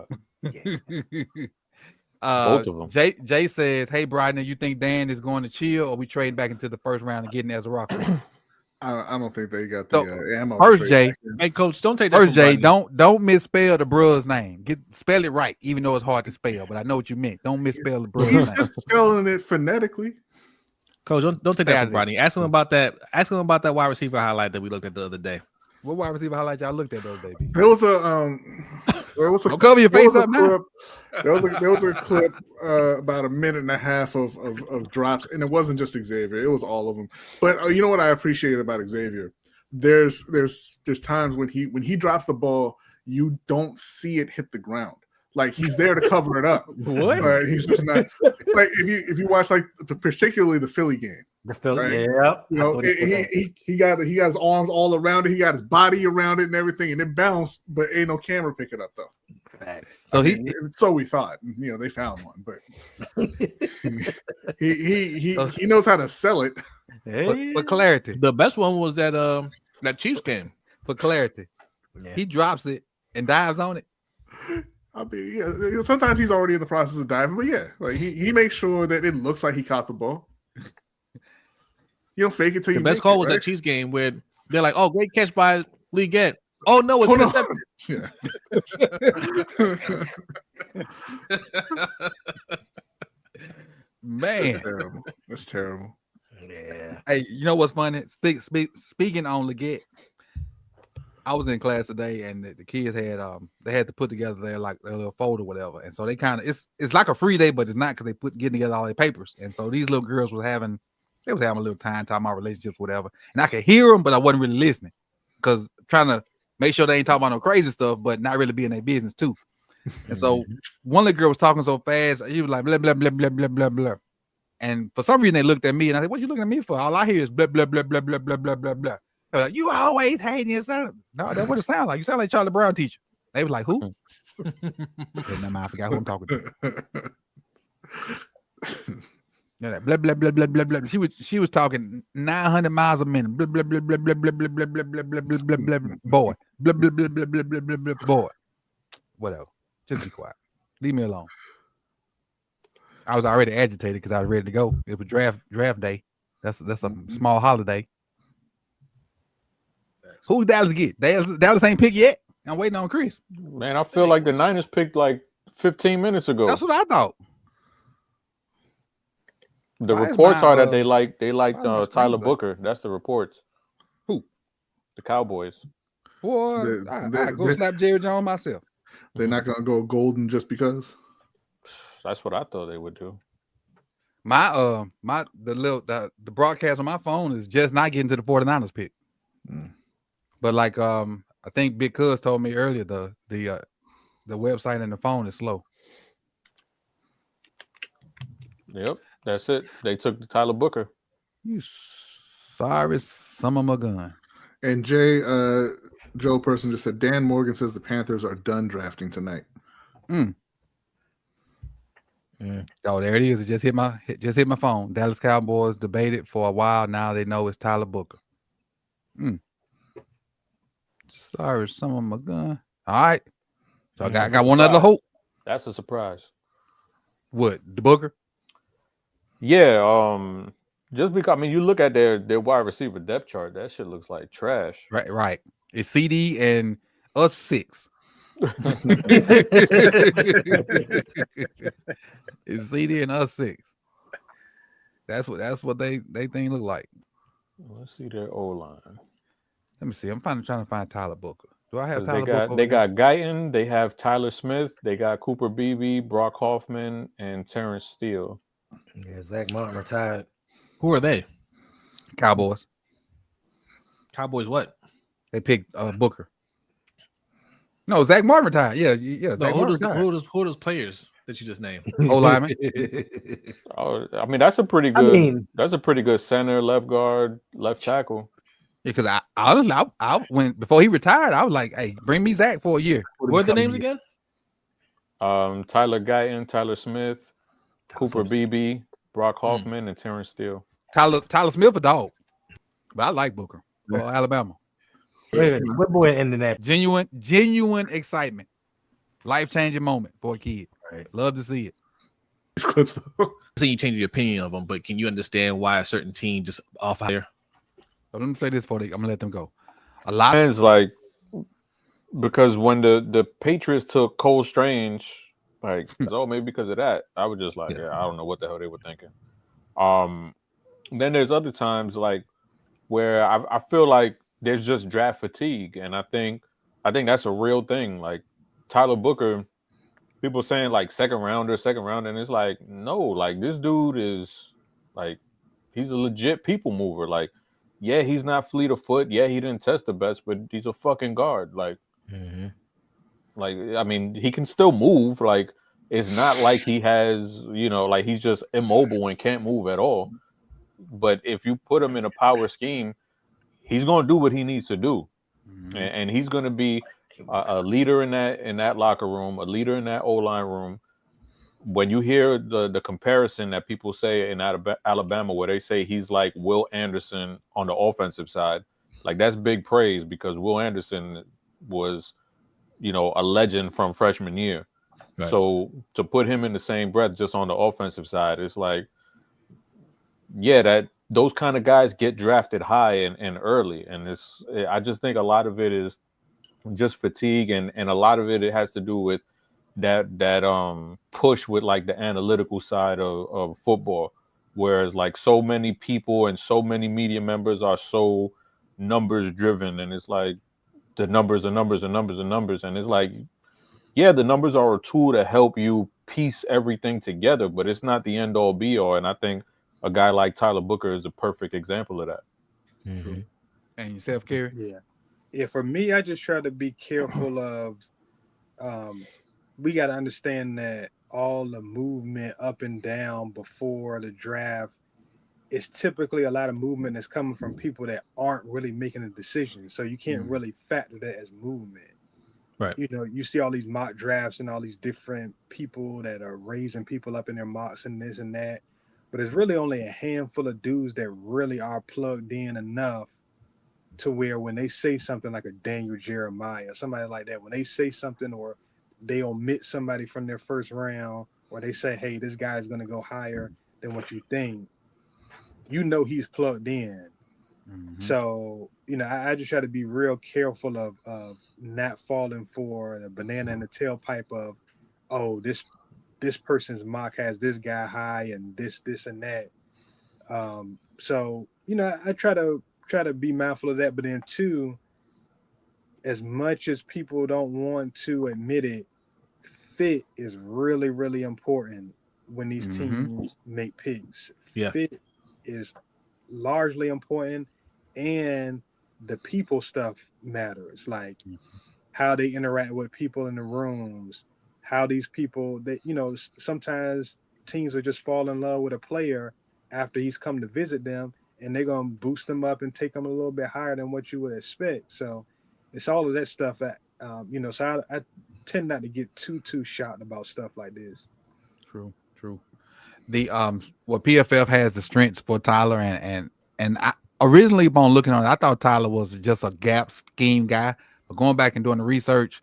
Both of them. Jay says, "Hey, Bryden, you think Dan is going to chill, or we trade back into the first round and getting as a rocker?" I don't think they got the ammo. First, Jay. Hey, coach, don't take that. First, from Jay, Rodney. don't misspell the brother's name. Spell it right, even though it's hard to spell. But I know what you meant. Don't misspell the brother's He's name. just spelling it phonetically. Coach, don't take that from Saturdays. Rodney. Ask him about that. Ask him about that wide receiver highlight that we looked at the other day. What wide receiver highlight y'all looked at those days? There was a Don't cover your face up now. There was a clip about a minute and a half of drops, and it wasn't just Xavier; it was all of them. But you know what I appreciate about Xavier? There's times when he drops the ball, you don't see it hit the ground. Like he's there to cover it up. What? But he's just not. Like if you watch particularly the Philly game. The Philly, Right. yep. You know, he got his arms all around it. He got his body around it and everything, and it bounced, but ain't no camera pick it up though. Facts. So So we thought. You know, they found one, but he knows how to sell it. for clarity, The best one was that Chiefs game. for clarity, Yeah. he drops it and dives on it. I mean, yeah, sometimes he's already in the process of diving, but yeah, like he makes sure that it looks like he caught the ball. You don't fake it till The you best make call it, was right? that Chiefs game where they're like, "Oh, great catch by Legette." Oh no, it's Oh, no. intercepted. Yeah. Man, Terrible. That's terrible. Yeah. hey, you know what's funny? Speaking on Leggett, I was in class today, and the kids had they had to put together their little folder, or whatever, and so they kind of it's like a free day, but it's not because they getting together all their papers, and so these little girls was having a little time talking about relationships, whatever, and I could hear them, but I wasn't really listening because trying to make sure they ain't talking about no crazy stuff, but not really being their business too. And so one little girl was talking so fast, she was like blah blah blah blah blah blah blah. And for some reason they looked at me and I said, "What you looking at me for?" All I hear is blah blah blah blah blah blah blah blah blah. They're like, "You always hating yourself." No, that's what it sounds like. You sound like Charlie Brown teacher. They was like, "Who?" Okay, never mind, I forgot who I'm talking to. Yeah, blah blah blah blah blah blah. She was talking 900 miles a minute. Blah blah blah blah blah blah blah blah blah blah blah blah blah blah blah boy. Blah blah blah blah blah blah blah blah boy. Whatever. Just be quiet. Leave me alone. I was already agitated because I was ready to go. It was draft day. That's a small holiday. Who Dallas get? Dallas ain't picked yet. I'm waiting on Chris. Man, I feel like the Niners picked like 15 minutes ago. That's what I thought. The Why is reports my, are that they why like is my screen Tyler black? Booker. That's the reports. Who? The Cowboys. Boy, I go slap Jerry Jones myself. They're not gonna go golden just because. That's what I thought they would do. The broadcast on my phone is just not getting to the 49ers pick. But like I think Big Cuz told me earlier, the website and the phone is slow. Yep, that's it. They took the Tyler Booker. You Sorry, some of my gun. And Joe Person just said Dan Morgan says the Panthers are done drafting tonight. Oh, there it is. It just hit my phone. Dallas Cowboys debated for a while. Now they know it's Tyler Booker. Sorry, some of my gun. All right. So I got one other hope. That's a surprise. What, the Booker? Yeah. Just because you look at their wide receiver depth chart, that shit looks like trash. Right. It's CD and us 6. It's CD and us 6. That's what they think look like. Let's see their O line. Let me see. I'm trying to find Tyler Booker. Do I have Tyler Booker? They got Guyton, they have Tyler Smith, they got Cooper Beebe, Brock Hoffman, and Terrence Steele. Yeah, Zach Martin retired. Who are they? Cowboys. Cowboys what? They picked Booker. No, Zach Martin retired. Yeah. No, who are those players that you just named? O-lineman. I mean, that's a pretty good. That's a pretty good center, left guard, left tackle. Yeah, because I honestly, I went before he retired. I was like, "Hey, bring me Zach for a year." What are the names again? Tyler Guyton, Tyler Smith, Cooper Beebe, Brock Hoffman, and Terrence Steele. Tyler Smith a dog, but I like Booker for Alabama. What boy ending that? Genuine excitement, life-changing moment for a kid. Right. Love to see it. These clips though. So you change your opinion of them, but can you understand why a certain team just off higher? So let me say this I'm gonna let them go. A lot of like because when the Patriots took Cole Strange, like maybe because of that, I was just like, I don't know what the hell they were thinking. Then there's other times like where I feel like there's just draft fatigue, and I think that's a real thing. Like Tyler Booker, people saying like second rounder, and it's like no, like this dude is like he's a legit people mover. Like, yeah, he's not fleet of foot. Yeah, he didn't test the best, but he's a fucking guard. Like, like I mean, he can still move. Like, it's not like he has, like he's just immobile and can't move at all. But if you put him in a power scheme, he's going to do what he needs to do, and he's going to be a leader in that locker room, a leader in that O-line room. When you hear the comparison that people say in Alabama, where they say he's like Will Anderson on the offensive side, like that's big praise because Will Anderson was, a legend from freshman year. Right. So to put him in the same breath just on the offensive side, it's like, yeah, that those kind of guys get drafted high and early. And I just think a lot of it is just fatigue, and a lot of it has to do with that push with like the analytical side of football, whereas like so many people and so many media members are so numbers driven, and it's like the numbers and numbers and numbers and numbers, and it's like, yeah, the numbers are a tool to help you piece everything together, but it's not the end all be all. And I think a guy like Tyler Booker is a perfect example of that. Mm-hmm. And yourself, Kerry? Yeah. For me, I just try to be careful of. We got to understand that all the movement up and down before the draft is typically a lot of movement that's coming from people that aren't really making a decision. So you can't really factor that as movement. Right. You see all these mock drafts and all these different people that are raising people up in their mocks and this and that. But it's really only a handful of dudes that really are plugged in enough to where when they say something like a Daniel Jeremiah, somebody like that, when they say something or they omit somebody from their first round, or they say, hey, this guy's going to go higher than what you think, he's plugged in. Mm-hmm. So, I just try to be real careful of not falling for the banana in the tailpipe of, oh, this person's mock has this guy high and this and that. So, I try to be mindful of that. But then too, as much as people don't want to admit it, fit is really, really important when these teams make picks. Yeah. Fit is largely important, and the people stuff matters, like how they interact with people in the rooms, how these people that sometimes teams will just fall in love with a player after he's come to visit them, and they're gonna boost them up and take them a little bit higher than what you would expect. So it's all of that stuff that So I tend not to get too shocked about stuff like this. True. The what PFF has the strengths for Tyler and I originally upon looking on it, I thought Tyler was just a gap scheme guy. But going back and doing the research,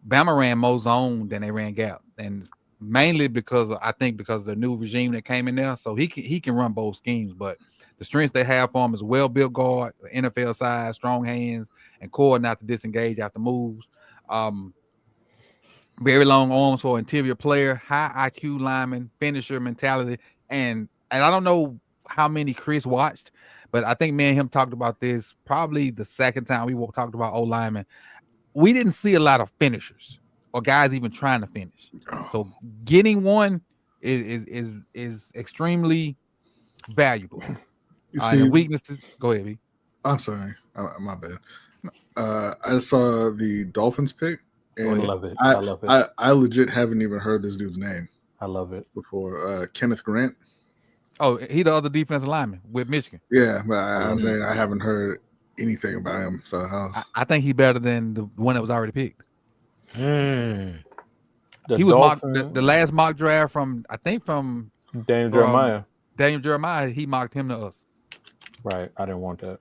Bama ran more zone than they ran gap, and mainly because of the new regime that came in there, so he can run both schemes. But the strengths they have for him is well built guard, NFL size, strong hands, and core not to disengage after moves. Very long arms for interior player, high IQ lineman, finisher mentality, and I don't know how many Chris watched, but I think me and him talked about this probably the second time we talked about O lineman. We didn't see a lot of finishers or guys even trying to finish. So getting one is extremely valuable. You see, the weaknesses. Go ahead, B. I'm sorry, my bad. I saw the Dolphins pick, and I love it. I love it. I legit haven't even heard this dude's name. I love it Before. Kenneth Grant. Oh, he the other defensive lineman with Michigan. Yeah, but I'm saying I haven't heard anything about him. So I think he's better than the one that was already picked. He was mocked the last mock draft from Daniel Jeremiah. Daniel Jeremiah, he mocked him to us. Right. I didn't want that.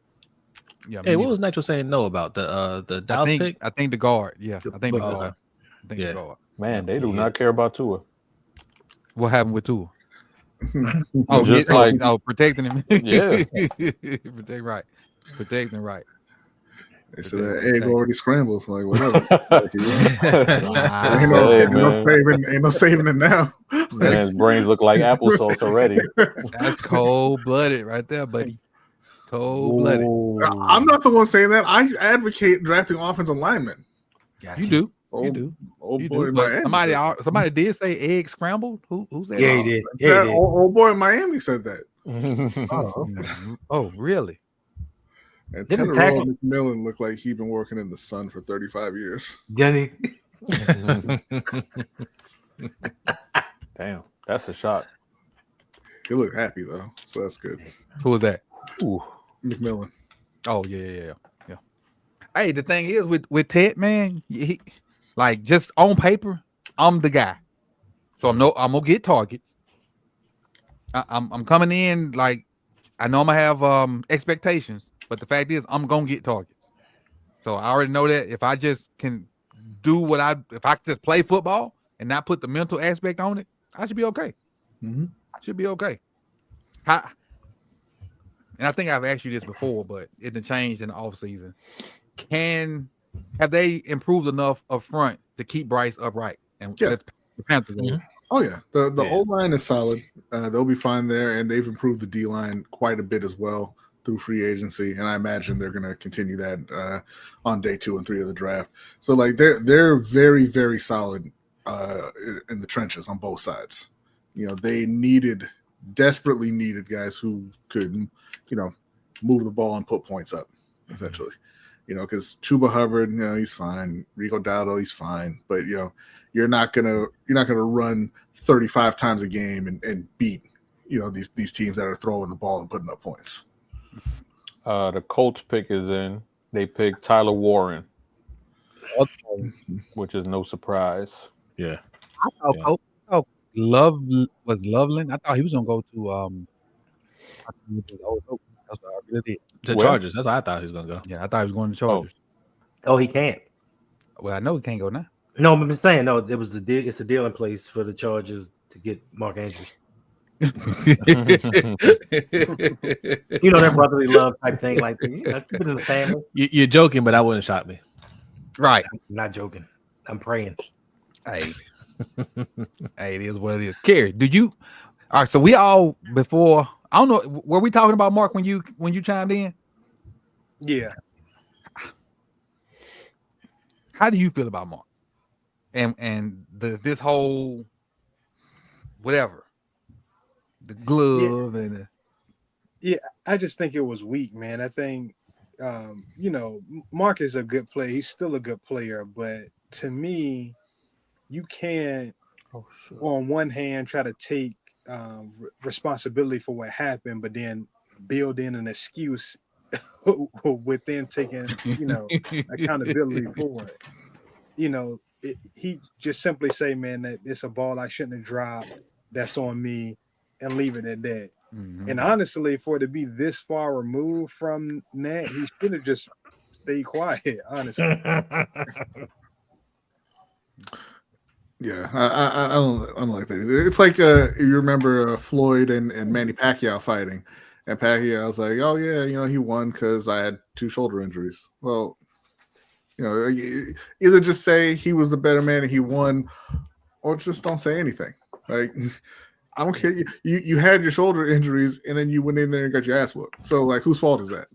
Yeah. Hey, what was Nitro saying no about the Dallas pick? I think the guard. Yeah, I think the guard. Okay. I think the guard. Man, they do not care about Tua. What happened with Tua? Just protecting him. Yeah. Protecting right. They said that egg already scrambled, so like whatever. Ain't no saving it now. Man's brains look like applesauce already. That's cold-blooded right there, buddy. Cold-blooded. I'm not the one saying that. I advocate drafting offensive linemen. Gotcha. You do. You do. Old You boy do. in But Miami. somebody did say egg scrambled. Who said Yeah, that? he did. Yeah, Yeah, he did. old boy in Miami said that. Oh, really? And Didn't Tyrell McMillan looked like he'd been working in the sun for 35 years. Jenny. Damn, that's a shot. He looked happy though, so that's good. Who was that? Ooh. McMillan. Oh, yeah. Hey, the thing is with Ted, man, he, like just on paper, I'm the guy. So I'm gonna get targets. I'm coming in like I know I'm gonna have expectations, but the fact is I'm gonna get targets. So I already know that if I just can do if I just play football and not put the mental aspect on it, I should be okay. Mm-hmm. I should be okay. And I think I've asked you this before, but it changed in the offseason. Have they improved enough up front to keep Bryce upright and let the Panthers go? Oh yeah, the O line is solid. They'll be fine there, and they've improved the D line quite a bit as well through free agency, and I imagine they're going to continue that on day 2 and 3 of the draft. So like they're very, very solid in the trenches on both sides. You know, they desperately needed guys who could, move the ball and put points up, essentially. Because Chuba Hubbard, he's fine. Rico Dowdle, he's fine. But you're not gonna run 35 times a game and beat these teams that are throwing the ball and putting up points. The Colts pick is in. They picked Tyler Warren, which is no surprise. Yeah. I thought Loveland. I thought he was gonna go to that's what I really did. The Chargers. That's what I thought he was gonna go. Yeah, I thought he was going to Chargers. Oh, he can't. Well, I know he can't go now. No, I'm just saying. No, there was a deal. It's a deal in place for the Chargers to get Mark Andrews. That brotherly love type thing, like keep it in the family. You're joking, but that wouldn't shock me. Right. I'm not joking. I'm praying. Hey, it is what it is. Kerry, all right, so we all before I don't know, were we talking about Mark when you chimed in? Yeah. How do you feel about Mark? And this whole whatever, the glove and I just think it was weak, man. I think Mark is a good player. He's still a good player, but to me, you can't on one hand try to take responsibility for what happened, but then build in an excuse within taking, accountability for it. He just simply say, man, that it's a ball I shouldn't have dropped. That's on me, and leave it at that. Mhm. And honestly, for it to be this far removed from that, he should have just stayed quiet. Honestly, Yeah, I don't like that. It's like you remember Floyd and Manny Pacquiao fighting, and Pacquiao was like, "Oh yeah, he won because I had 2 shoulder injuries." Well, either just say he was the better man and he won, or just don't say anything. Like, I don't care. You had your shoulder injuries and then you went in there and got your ass whooped. So like, whose fault is that?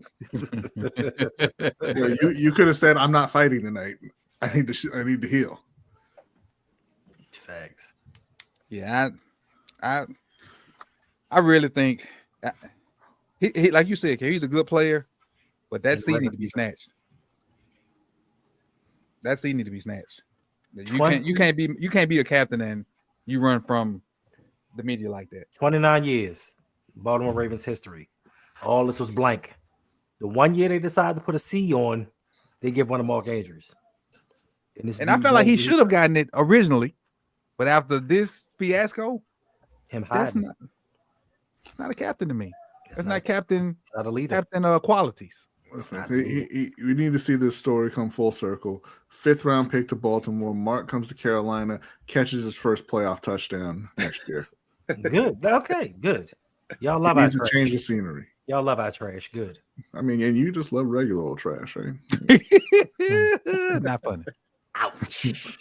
You could have said, "I'm not fighting tonight. I need to heal." Facts. Yeah, I really think he like you said, he's a good player, but that seat need to be snatched. That seat need to be snatched. You can't be a captain and you run from the media like that. 29 years, Baltimore Ravens history. All this was blank. The 1 year they decided to put a C on, they give one of Mark Andrews. And I felt like he should have gotten it originally, but after this fiasco, it's not a captain to me. That's not captain. It's not a leader. Captain qualities. Listen, we need to see this story come full circle. 5th round pick to Baltimore. Mark comes to Carolina, catches his first playoff touchdown next year. Good. Okay, good. Y'all love He our needs to trash. change the scenery. Y'all love our trash. Good. I mean, and you just love regular old trash, right? Not funny. Ouch.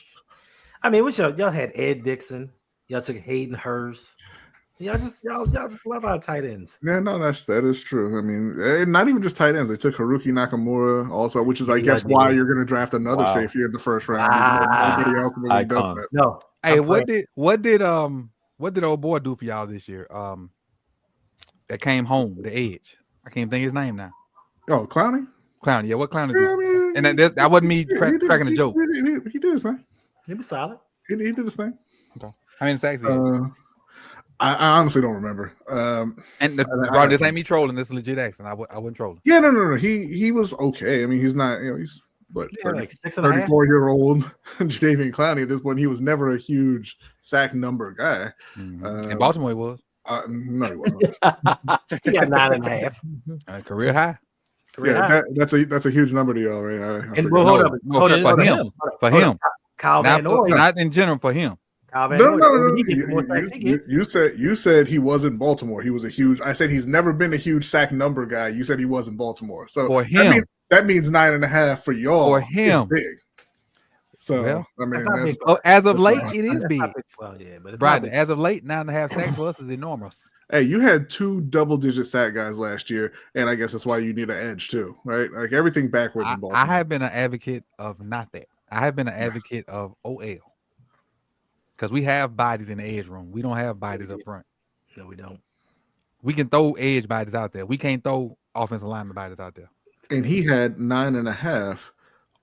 I mean, y'all had Ed Dixon. Y'all took Hayden Hurst. Y'all just love our tight ends. Yeah, no, that is true. I mean, and not even just tight ends. They took Haruki Nakamura also, which is, I guess, why you're going to draft another safety in the first round. Nobody else really does that. No. Hey, what did old boy do for y'all this year? That came home, the edge. I can't think his name now. Oh, Clowney? Clowney, yeah. What Clowney? Yeah, I mean, and that wasn't me cracking a joke. He did his thing. He was solid. He did his thing. Okay. How many sacks? I honestly don't remember. Bro, this ain't me trolling. This is legit accent. I wasn't trolling. Yeah, no. He was okay. I mean, he's not. He's what 34-year-old Jadeveon Clowney at this point. He was never a huge sack number guy. In Baltimore, he was. No, he wasn't. He got 9.5. Career high. Yeah, that's a huge number to y'all, right? Hold up. For him. Kyle Van Noy. Not in general for him. No. You said he was in Baltimore. He was a huge. I said he's never been a huge sack number guy. You said he was in Baltimore. So for him, that means 9.5 for y'all. For him, is big. So well, I mean, as of late, it is big. Well, yeah, but right. As of late, 9.5 sacks for us is enormous. Hey, you had 2 double-digit sack guys last year, and I guess that's why you need an edge too, right? Like everything backwards in Baltimore. I have been an advocate of not that. I have been an advocate of OL because we have bodies in the edge room. We don't have bodies up front. No, we don't. We can throw edge bodies out there. We can't throw offensive lineman bodies out there. And he had 9.5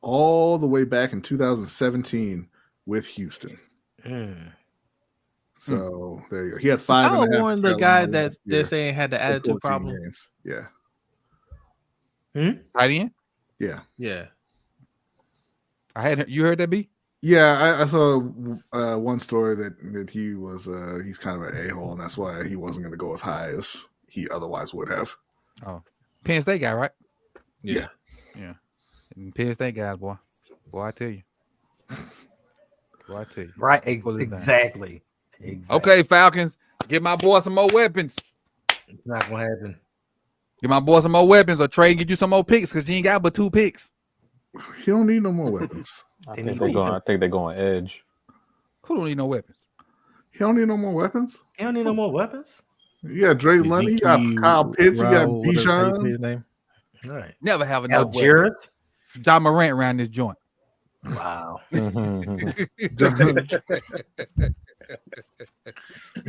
all the way back in 2017 with Houston. So there you go. He had 5.5. Warren, the guy that they're saying had the attitude problem. Games. Yeah. Tight end? Yeah. Yeah. You heard that, B? Yeah, I saw one story that he was he's kind of an a-hole, and that's why he wasn't going to go as high as he otherwise would have. Oh, Penn State guy, right? Yeah. And Penn State guys, boy, I tell you. Right, exactly. Okay, Falcons, give my boy some more weapons. It's not gonna happen. Give my boy some more weapons, or trade and get you some more picks because you ain't got but 2 picks. He don't need no more weapons. I think they're going edge. Who don't need no weapons? He don't need no more weapons. He don't need no more weapons. You got Drake London, you got Kyle Pitts, you got Bijan. All right. Never have enough weapons. John Morant around this joint. Wow.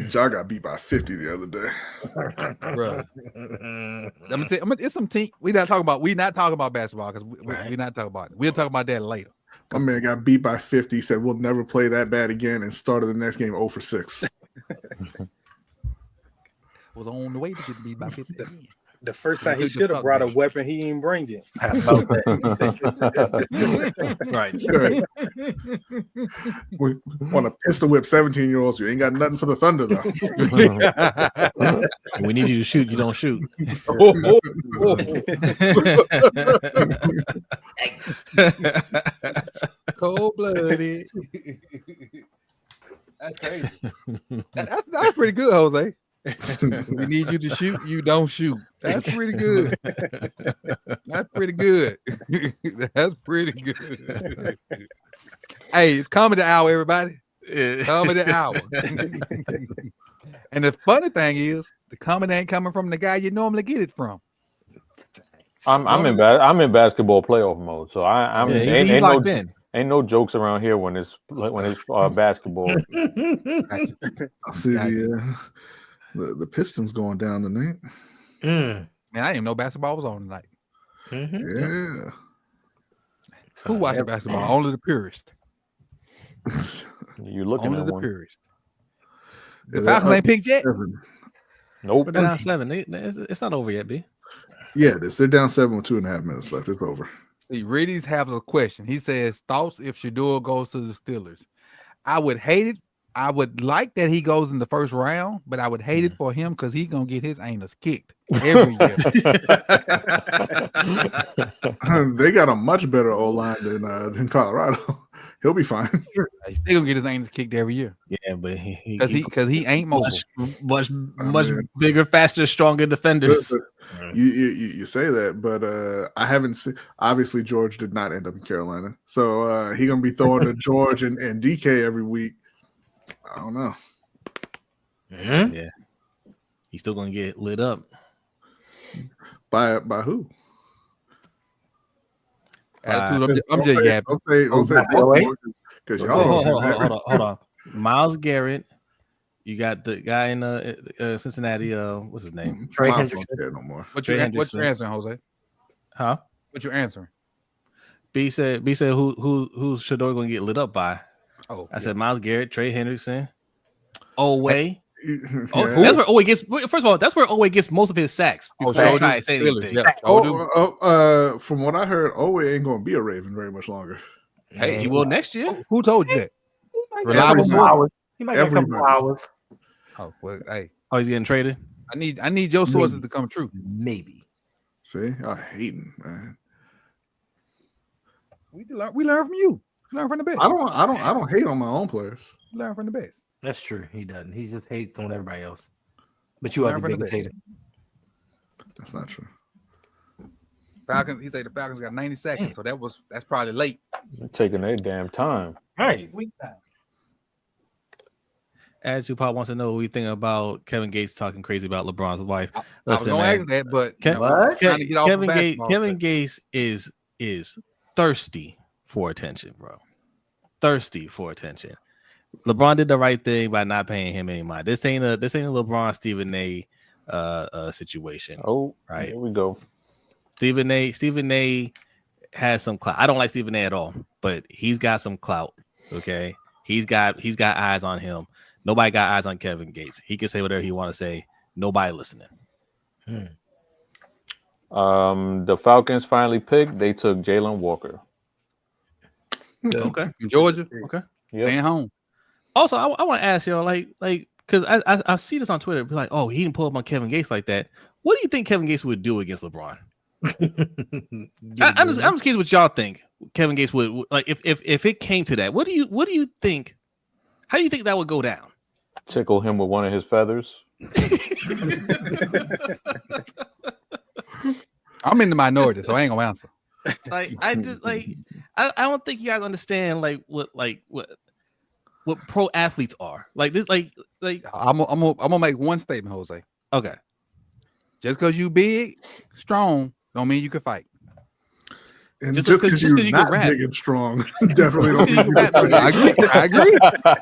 John got beat by 50 the other day. Bro. It's some team. We not talking about basketball because we're not talking about it. We'll talk about that later. My man got beat by 50. He said, we'll never play that bad again, and started the next game 0-for-6. Was on the way to get beat by 50 again. The first time he should have brought a weapon, he didn't bring it. Right. We want to pistol whip 17-year-olds. You ain't got nothing for the Thunder, though. We need you to shoot. You don't shoot. Cold-blooded. That's crazy. That's pretty good, Jose. We need you to shoot. You don't shoot. That's pretty good. That's pretty good. That's pretty good. Hey, it's comedy hour, everybody. Comedy hour. And the funny thing is, the comedy ain't coming from the guy you normally get it from. I'm in basketball playoff mode, so he's locked in. Ain't no jokes around here when it's basketball. I see the Pistons going down tonight. Man, I didn't even know basketball was on tonight. Yeah. Who watches basketball? Only the purist. You looking Only at the one? purist. The Falcons ain't picked yet. Nope. They're down 7. It's not over yet, B. Yeah, it is. They're down 7 with 2.5 minutes left. It's over. See, Reddy's have a question. He says, thoughts if Shedeur goes to the Steelers? I would hate it. I would like that he goes in the first round, but I would hate it for him because he's going to get his anus kicked every year. They got a much better O-line than Colorado. He'll be fine. He's still going to get his anus kicked every year. Yeah, but Because he ain't mobile. much bigger, faster, stronger defenders. You say that, but I haven't seen. Obviously, George did not end up in Carolina, so he's gonna be throwing to George and DK every week. I don't know. Yeah, he's still gonna get lit up By who? Attitude. I'm just yapping. Don't say because y'all. Hold on. Myles Garrett. You got the guy in Cincinnati. What's his name? Trey Hendrickson. Hendrickson. No more. What's your answer, Jose? Huh? What you answering? B said who's Shedeur gonna get lit up by? Oh, I said Myles Garrett, Trey Hendrickson, Oweh. Yeah. That's where Oweh gets. First of all, that's where Oweh gets most of his sacks. Before I try to say anything. Yeah, from what I heard, Owe ain't going to be a Raven very much longer. Hey, he will next year. Who told you that? Reliable Everybody. He might get a couple hours. Oh, well, hey, Oh, he's getting traded. I need your sources to come true. Maybe. See, I hating, man. We learn from you. We learn from the best. I don't hate on my own players. We learn from the best. That's true. He doesn't. He just hates on everybody else. But you are the biggest hater. That's not true. Falcons. He said the Falcons got 90 seconds, so that's probably late. They're taking their damn time. Right. Attitude Pop wants to know what we think about Kevin Gates talking crazy about LeBron's wife. I was going to ask that, but Kevin Gates is thirsty for attention, bro. Thirsty for attention. LeBron did the right thing by not paying him any money. This ain't a LeBron Stephen A situation. Oh, right. Here we go. Stephen A has some clout. I don't like Stephen A at all, but he's got some clout. Okay, he's got eyes on him. Nobody got eyes on Kevin Gates. He can say whatever he want to say. Nobody listening. The Falcons finally picked. They took Jalen Walker. Okay, Georgia. Okay, Staying home. Also, I want to ask y'all, like, because I see this on Twitter, be like, oh, he didn't pull up on Kevin Gates like that. What do you think Kevin Gates would do against LeBron? I'm just curious what y'all think. Kevin Gates would like if it came to that. What do you think? How do you think that would go down? Tickle him with one of his feathers. I'm in the minority, so I ain't gonna answer. Like I just I don't think you guys understand what pro athletes are. Like this like I'm gonna make one statement, Jose. Okay. Just because you big, strong, don't mean you can fight. And Just just 'cause because you you're can not rap. big and strong, definitely don't mean you rap, can I agree.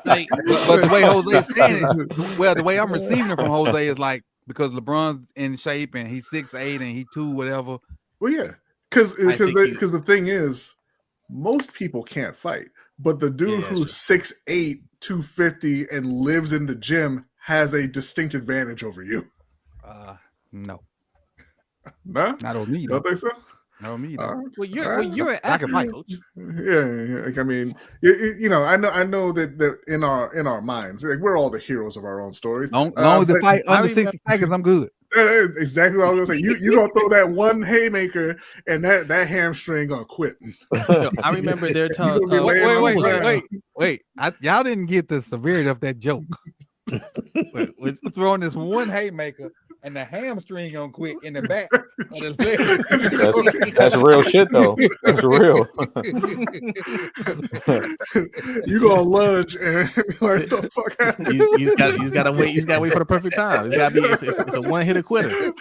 Like, But the way Jose's saying it, well, the way I'm receiving it from Jose is like because LeBron's in shape and he's 6'8" and he 2 whatever. Well, yeah, because think the thing is, most people can't fight, but the dude Yeah, who's 6'8", 250, and lives in the gym has a distinct advantage over you. No. No, Not on me, don't though. think so. Not on me, though. Well, you're an I can fight. athlete, coach. Yeah, like, I mean, I know that in our minds, like, we're all the heroes of our own stories. Long as the but- fight under 60 seconds, I'm good. Exactly what I was gonna say. You gonna throw that one haymaker and that hamstring gonna quit. I remember they're telling. gonna be laying on the ground. Wait. Y'all didn't get the severity of that joke. Wait, Throwing this one haymaker and the hamstring gonna quit in the back of the leg. That's real shit, though. That's real. You gonna lunge and be like, the fuck happened? he's got to wait. He's got to wait for the perfect time. It's got to be. It's a one-hitter quitter.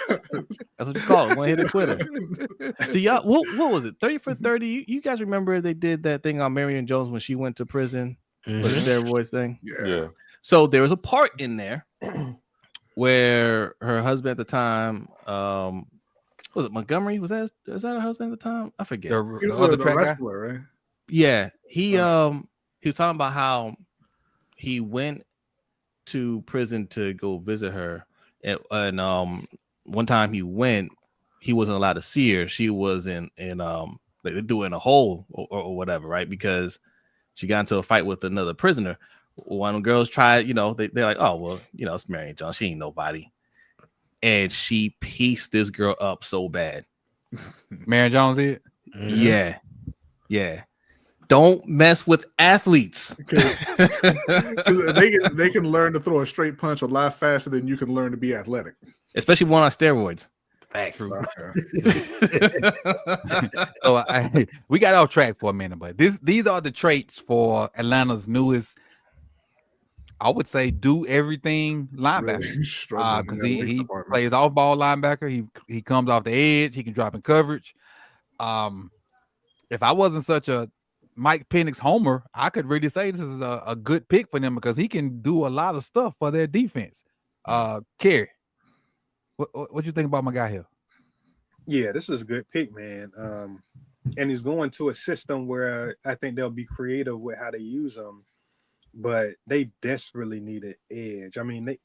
That's what you call it, one-hitter quitter. Do y'all? What was it? 30 for 30. You guys remember they did that thing on Marion Jones when she went to prison for the steroids thing? Yeah. So there was a part in there where her husband at the time, was it Montgomery? Was that her husband at the time? I forget. He was the wrestler, right? Yeah, he was talking about how he went to prison to go visit her, and one time he went, he wasn't allowed to see her. She was in like they do it in a hole or whatever, right? Because she got into a fight with another prisoner. One of the girls tried, they're like, oh well, it's Marion Jones, she ain't nobody, and she pieced this girl up so bad. Marion Jones did. Yeah. Don't mess with athletes. Because they can learn to throw a straight punch a lot faster than you can learn to be athletic. Especially one on steroids. Facts. So we got off track for a minute, but these are the traits for Atlanta's newest, I would say, do everything linebacker. Because he plays off ball linebacker. He comes off the edge. He can drop in coverage. If I wasn't such a Mike Penix homer, I could really say this is a good pick for them because he can do a lot of stuff for their defense. Kerry, what you think about my guy here? Yeah, this is a good pick, man. And he's going to a system where I think they'll be creative with how they use him, but they desperately need an edge. I mean,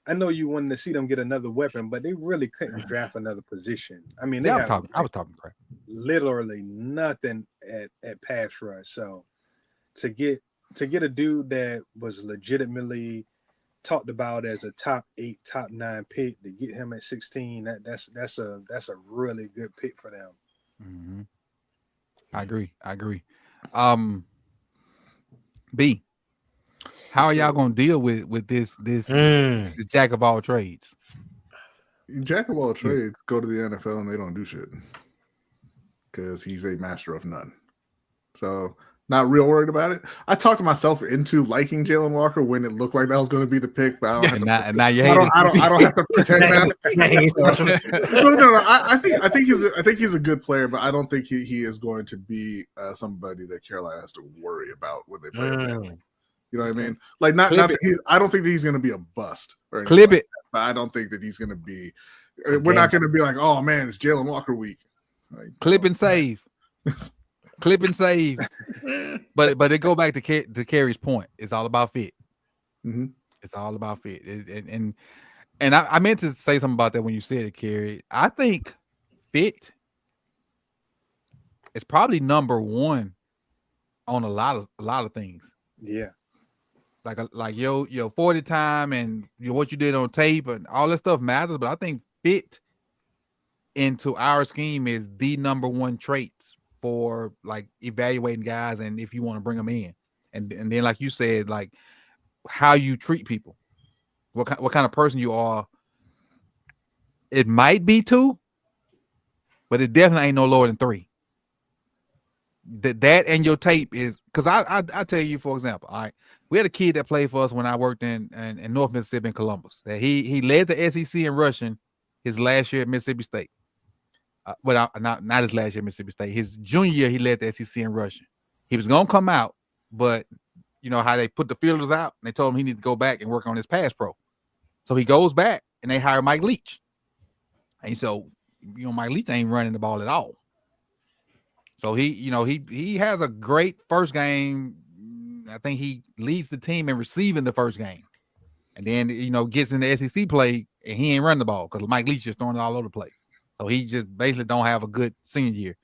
I know you wanted to see them get another weapon, but they really couldn't draft another position. I mean, I was talking crap. Literally nothing at pass rush. So to get a dude that was legitimately talked about as a top 8, top 9 pick, to get him at 16, that's a really good pick for them. Mm-hmm. I agree. B, how are y'all gonna deal with this jack of all trades? Jack of all trades go to the NFL and they don't do shit because he's a master of none. So not real worried about it. I talked myself into liking Jalen Walker when it looked like that was going to be the pick, but I don't have to. Now you hate I don't have to pretend that. No. I think he's a good player, but I don't think he is going to be somebody that Carolina has to worry about when they play him. You know what I mean? Like not that I don't think that he's going to be a bust. Or Clip it. But I don't think that he's going to be. We're not going to be like, oh man, it's Jalen Walker week. Like, clip and save. Clip and save. But it go back to Kerry's point. It's all about fit. Mm-hmm. It's all about fit. And I meant to say something about that when you said it, Kerry. I think fit is probably number one on a lot of things. Yeah. Like your 40 time and what you did on tape and all that stuff matters, but I think fit into our scheme is the number one traits for like evaluating guys and if you want to bring them in. And then like you said, like how you treat people, what kind of person you are. It might be 2, but it definitely ain't no lower than 3. That and your tape is because I tell you, for example, all right, we had a kid that played for us when I worked in North Mississippi in Columbus. That he led the SEC in rushing his last year at Mississippi State. Well, not his last year at Mississippi State. His junior year, he led the SEC in rushing. He was gonna come out, but you know how they put the fielders out and they told him he needed to go back and work on his pass pro. So he goes back and they hire Mike Leach. And so Mike Leach ain't running the ball at all. So he has a great first game. I think he leads the team in receiving the first game. and then gets in the SEC play and he ain't running the ball because Mike Leach just throwing it all over the place. So he just basically don't have a good senior year.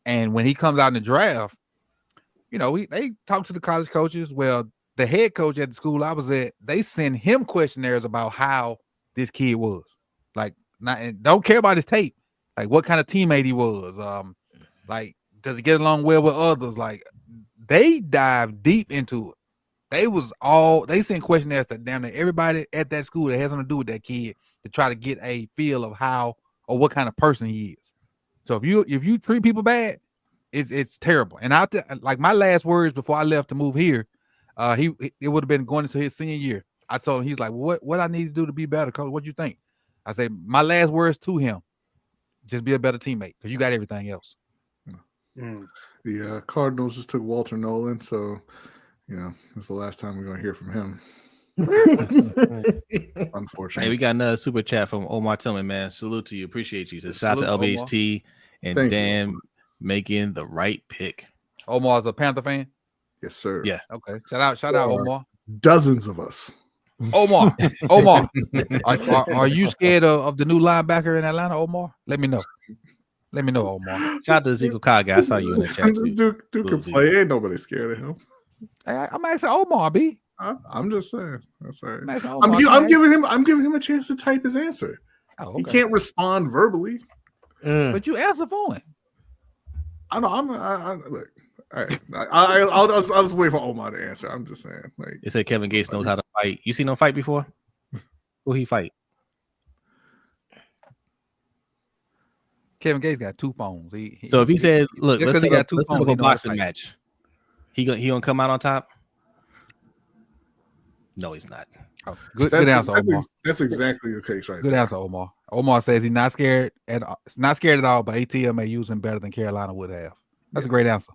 And when he comes out in the draft, they talk to the college coaches. Well, the head coach at the school I was at, they send him questionnaires about how this kid was. Like, don't care about his tape. Like, what kind of teammate he was. Like, does he get along well with others? Like, they dive deep into it. They sent questionnaires to damn near everybody at that school that has something to do with that kid to try to get a feel of how or what kind of person he is. So if you treat people bad, it's terrible. And like my last words before I left to move here, it would have been going into his senior year. I told him, he's like, what I need to do to be better, coach? What you think? I said, my last words to him, just be a better teammate because you got everything else. The Cardinals just took Walter Nolan, so it's the last time we're going to hear from him. Unfortunately. Hey, we got another super chat from Omar Tillman, man. Salute to you. Appreciate you. So shout out to LBHT and Thank Dan you. Making the right pick. Omar's a Panther fan? Yes, sir. Yeah. Okay. Shout out, Omar. Dozens of us. Omar, are you scared of the new linebacker in Atlanta, Omar? Let me know, Omar. Shout out to Ezekiel Kaga. I saw you in the chat too. Duke can play. Ain't nobody scared of him. Hey, I'm asking Omar, B. I'm just saying. That's all right. I'm giving him a chance to type his answer. Oh, okay. He can't respond verbally. But you answer for him. I know. Look. All right. I'll just wait for Omar to answer. I'm just saying. Like, They said Kevin Gates knows how to fight. You seen him fight before? Who he fight? Kevin Gates got two phones. So if he said, "Look, let's set up a boxing fight. match," he gonna come out on top? No, he's not. Oh, good answer, Omar. That's exactly the case, right? Good answer, Omar. Omar says he's not scared at all, but ATL may use him better than Carolina would have. That's a great answer.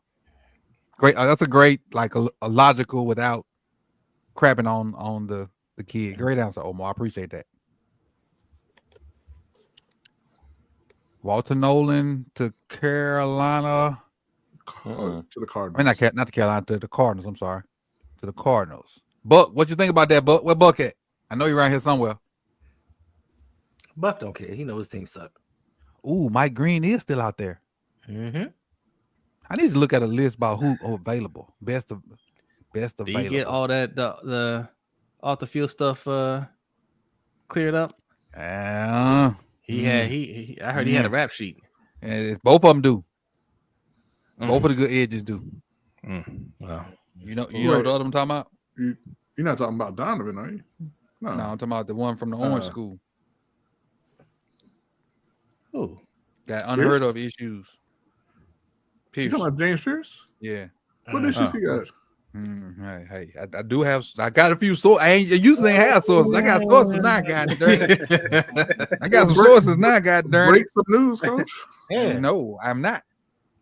Great. That's a great, like a logical without crapping on the kid. Great answer, Omar. I appreciate that. Walter Nolan to Carolina. To the Cardinals. I mean, not to Carolina, to the Cardinals. I'm sorry. To the Cardinals. Buck, what you think about that, Buck? Where Buck at? I know you're around here somewhere. Buck don't care. He knows his team suck. Ooh, Mike Green is still out there. Mm-hmm. I need to look at a list about who available. Best available. Did you get all that the off the field stuff cleared up? He had I heard he had a rap sheet. And both of them do. Both of the good edges do. Wow. You know the other I'm talking about? You're not talking about Donovan, are you? No, I'm talking about the one from the Orange School. Oh, got unheard of issues. You talking about James Pierce? Yeah. What issues he got? Hey, I do have. I got a few sources. I usually ain't have sources. I got sources now. God darn it. I got some sources now. God darn it. Break some news, coach. Yeah. No, I'm not.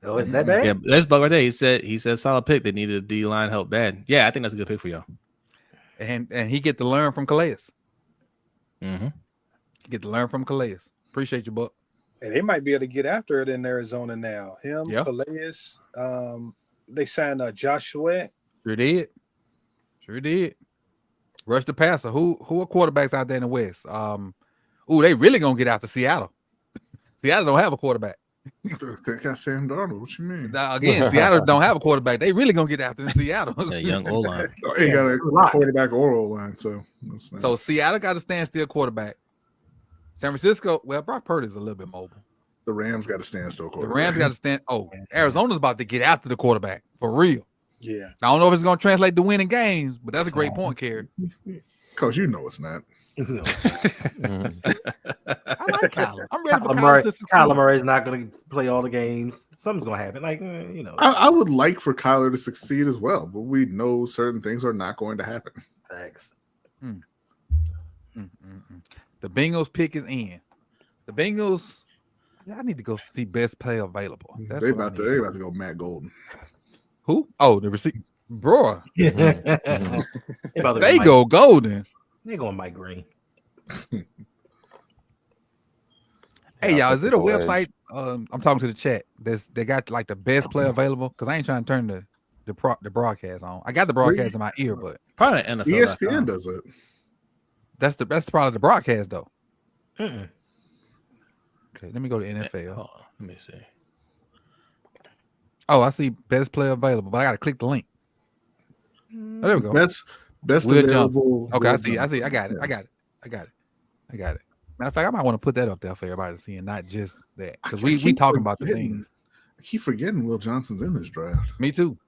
Oh, is that bad? yeah. There's Bug right there. He said solid pick. They needed a D line help bad. Yeah, I think that's a good pick for y'all. And he get to learn from Calais. Mm-hmm. Get to learn from Calais. Appreciate you, Buck. And they might be able to get after it in Arizona now. Calais. They signed Josh Sweat. Sure did. Rush the passer. Who are quarterbacks out there in the West? They really gonna get out to Seattle. Seattle don't have a quarterback. They got Sam Darnold. What you mean? Again, Seattle don't have a quarterback. They really gonna get after Seattle. A young O-line. Ain't got a quarterback or O-line, so Seattle got a standstill quarterback. San Francisco, well, Brock Purdy's a little bit mobile. The Rams got a standstill quarterback. The Rams got to stand. Oh, Arizona's about to get after the quarterback for real. Yeah. I don't know if it's gonna translate to winning games, but that's a great point, Kerry. Coach, you know it's not. I like Kyler. I'm ready for Kyler to succeed. Kyler Murray's not going to play all the games. Something's going to happen. I would like for Kyler to succeed as well, but we know certain things are not going to happen. Thanks. The Bengals pick is in. The Bengals. I need to go see best player available. They about to go Matt Golden. Who? Oh, the receiver, bro. They go Golden. They're going Mike Green. Hey, y'all, is it a website? I'm talking to the chat. They got like the best player available because I ain't trying to turn the broadcast on. I got the broadcast in my ear, but probably NFL. ESPN does it. That's probably the broadcast though. Mm-mm. Okay, let me go to NFL. Hold on, let me see. Oh, I see best player available, but I gotta click the link. Oh, there we go. Best Will available. Okay, Will I see. Johnson. I got it. I got it. Matter of fact, I might want to put that up there for everybody to see, and not just that, because I we keep talking about the forgetting- things. I keep forgetting Will Johnson's in this draft. Me too,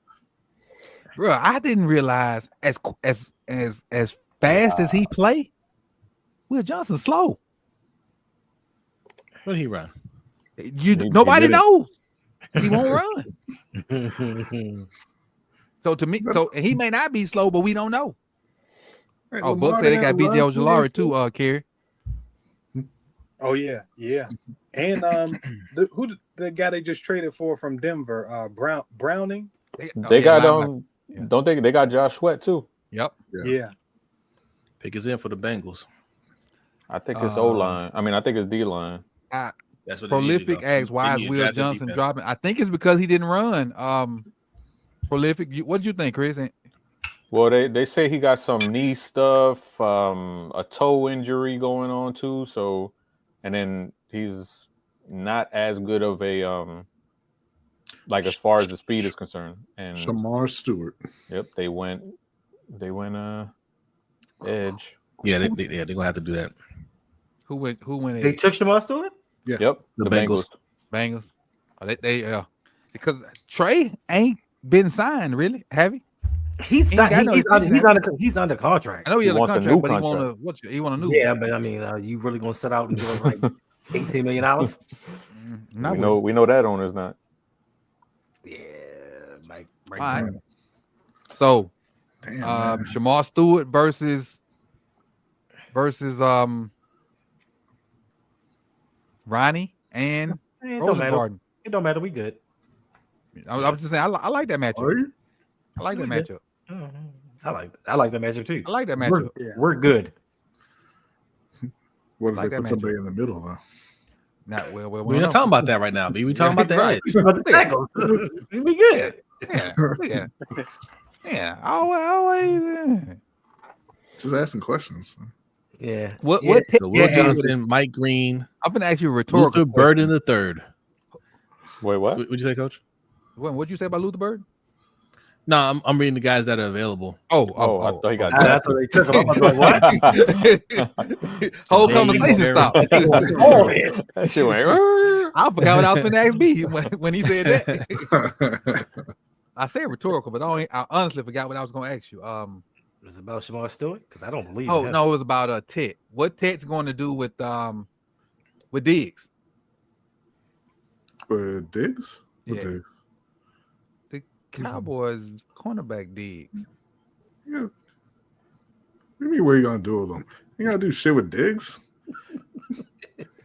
bro. I didn't realize as fast as he play, Will Johnson slow. What did he run? Nobody didn't. knows. He won't run. So to me, and he may not be slow, but we don't know. Hey, Oh, Lamar Buck said they got had BJ run Ojolari too. too, Kerry. Oh yeah. And who the guy they just traded for from Denver, Browning. They got Yeah. don't they got Josh Sweat too? Yep. Yeah. Pick is in for the Bengals. I think it's O line. I mean, I think it's D line. That's what they need to Prolific do. asks, why They is need to Will draft a Johnson defense. dropping? I think it's because he didn't run. Prolific, what do you think, Chris? Well, they say he got some knee stuff, a toe injury going on too. So, and then he's not as good of a like as far as the speed is concerned. And Shamar Stewart. yep, they went edge. Yeah, they're gonna have to do that. Who went? They took Shamar Stewart? Yep, The Bengals. Bengals. Oh, they because Trey ain't been signed really, have he? He's He not. ain't got He's under contract. I know he He has a wants a contract, new but contract. he want a new. Yeah, but I mean, you really gonna set out and give him like $18 million? Not We know that owner's not. Yeah, like All right. So, Damn, man. Shamar Stewart versus Ronnie and It don't matter. Rosengarten. It don't matter. We good. I was just saying, I like that matchup. Are you? I like that We good. matchup. I like that matchup too. I like that We're, matchup. we're good. What if Like they that put somebody in the middle though? Not well. We're not talking about that right now, B. We talking about the Right. edge. We good. Yeah. Always. Just asking questions. Yeah. What? Yeah. What? So Will Yeah, Johnson, Mike Green, I'm gonna ask you a rhetorical Luther Burden the third. Wait, what? What'd you say, Coach? What'd you say about Luther Bird? No, I'm reading the guys that are available. I thought he got I thought they took him. I was like, what? Whole James conversation Harris. stopped. Oh, man. That shit went. I forgot what I was going to ask B when he said that. I said rhetorical, but I honestly forgot what I was going to ask you. Was it about Shamar Stewart? Because I don't believe. Oh him. no, it was about Tet. What Tet's going to do with Diggs? With Diggs? With Yeah. Diggs? The Cowboys cornerback Diggs. Yeah. What do you mean what you gonna do with him? You gotta do shit with Diggs?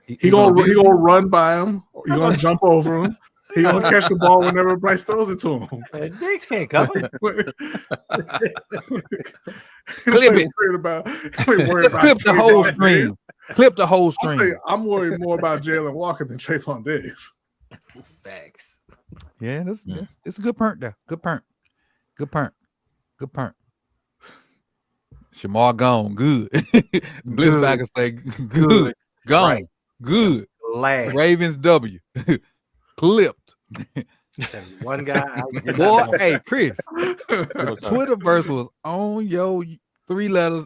He gonna run by him. You gonna jump over him. He gonna catch the ball whenever Bryce throws it to him. Diggs can't cover. Clip it. Let's Clip the whole stream. Clip the whole stream. I'm worried more about Jalen Walker than Trayvon Diggs. Facts. Yeah, it's a good perk there. Good perk. Shamar gone. Good. Blitzbacker say good. Gone. Right. Good. Last. Ravens W. Clipped. One guy. Boy, hey, Chris. Twitterverse was on your 3 letters.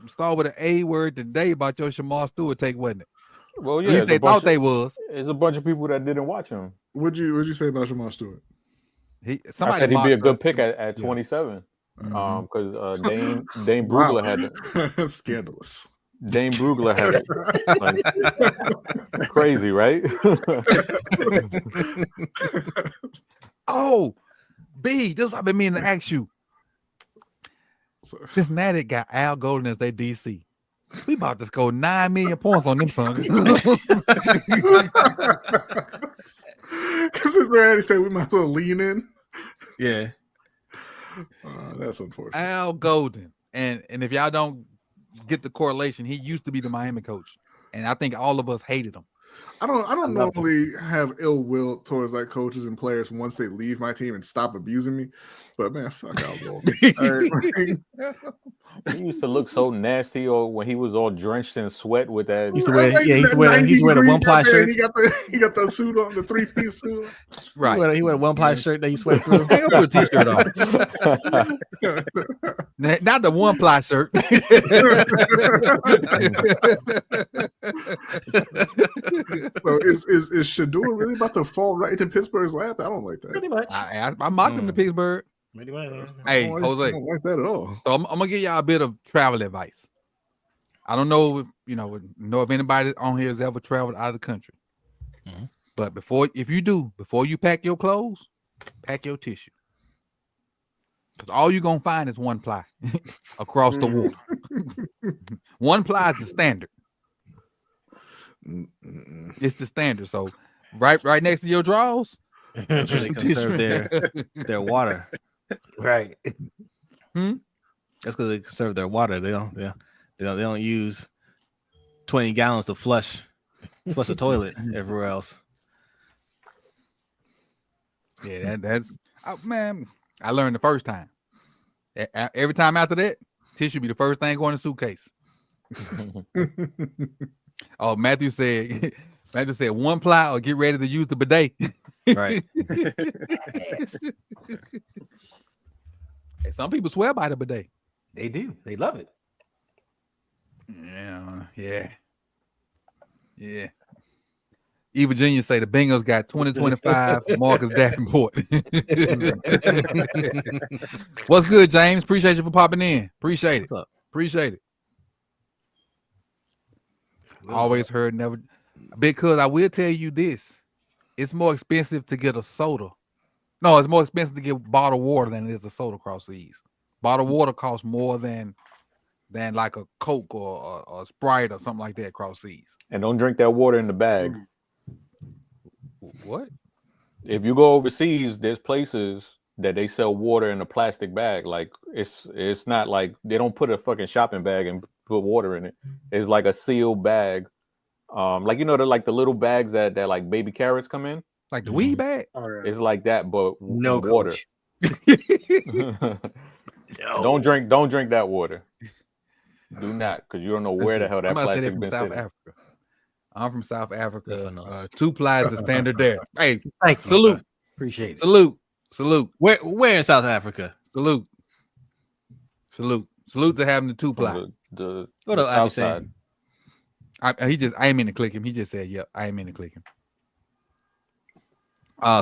Start with an A word today about your Shamar Stewart take, wasn't it? Well, At yeah, least they thought they was. There's a bunch of people that didn't watch him. What'd you say about Shamar Stewart? I said he'd be a good pick at 27. Mhm. Because Dane Brugler had Scandalous. Dane Brugler had it. Like, crazy, right? Oh, B, this is what I've been meaning to ask you. Cincinnati got Al Golden as their DC. We about to score 9 million points on them, son. Because Cincinnati said we might as well lean in. Yeah. That's unfortunate. Al Golden. And if y'all don't get the correlation, he used to be the Miami coach. And I think all of us hated him. I don't love normally have ill will towards like coaches and players once they leave my team and stop abusing me. But man, fuck Al Golden. He used to look so nasty, or when he was all drenched in sweat with that. He used to wear, yeah, he used to wear the one ply shirt. He got the suit on, the 3-piece suit. Right. He wear a one ply shirt that he sweat through. Hang up with a t-shirt on. Not the one ply shirt. So is Shador really about to fall right into Pittsburgh's lap? I don't like that. Pretty much. I mocked him to Pittsburgh. Pretty much. Hey, Jose. I don't like that at all. So I'm gonna give y'all a bit of travel advice. I don't know if if anybody on here has ever traveled out of the country. Mm-hmm. But before you pack your clothes, pack your tissue. Because all you're gonna find is one ply across the water. One ply is the standard. It's the standard. So right next to your drawers, That's where they conserve their water. Right. That's because they conserve their water. They don't use 20 gallons to flush the toilet everywhere else. Yeah, that's man. I learned the first time. Every time after that, tissue be the first thing going in the suitcase. Oh, Matthew said one ply or get ready to use the bidet. Right. Hey, some people swear by the bidet. They do. They love it. Yeah. E. Virginia say the Bengals got 2025 Marcus Davenport. What's good, James? Appreciate you for popping in. Appreciate it. What's up? Appreciate it. Always heard never. Because I will tell you this. It's more expensive to get a soda. No, it's more expensive to get bottled water than it is a soda across the east. Bottled water costs more than like a Coke or a Sprite or something like that across the east. And don't drink that water in the bag. What? If you go overseas, there's places that they sell water in a plastic bag. Like it's not like they don't put a fucking shopping bag and put water in it. It's like a sealed bag. Like the little bags that like baby carrots come in. Like the weed bag? All right. It's like that, but No water. No. Don't drink that water. Do not, because you don't know where the hell that plastic from been South sitting. Africa. I'm from South Africa. Goodness. 2 plies is standard there. Hey, Thank you. salute. Appreciate it. Salute. Where in South Africa? Salute to having the 2 ply. The What up, south Abby side. I ain't mean to click him. He just said, yep, I ain't mean to click him.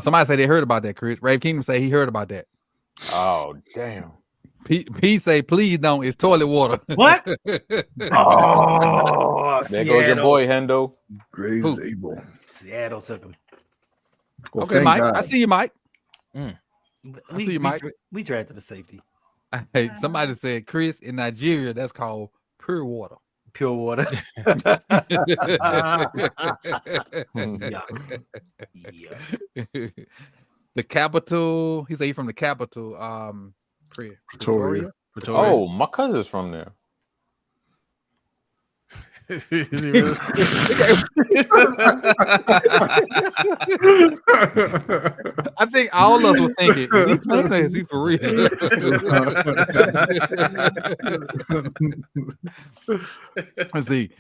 Somebody said they heard about that, Chris. Rave Kingdom say he heard about that. Oh damn. P say, please don't. It's toilet water. What? Oh, There goes your boy Hendo. Grace Abel. Seattle took him. Well, Okay, thank Mike. God. I see you, Mike. We, see you, Mike. we drafted a safety. Hey, somebody said, Chris, in Nigeria, that's called pure water. Pure water. The capital. He said he's from the capital. Pretoria. Oh, my cousin's from there. Is he really? I think all of us were thinking, is he playing or is he for real? Let's see.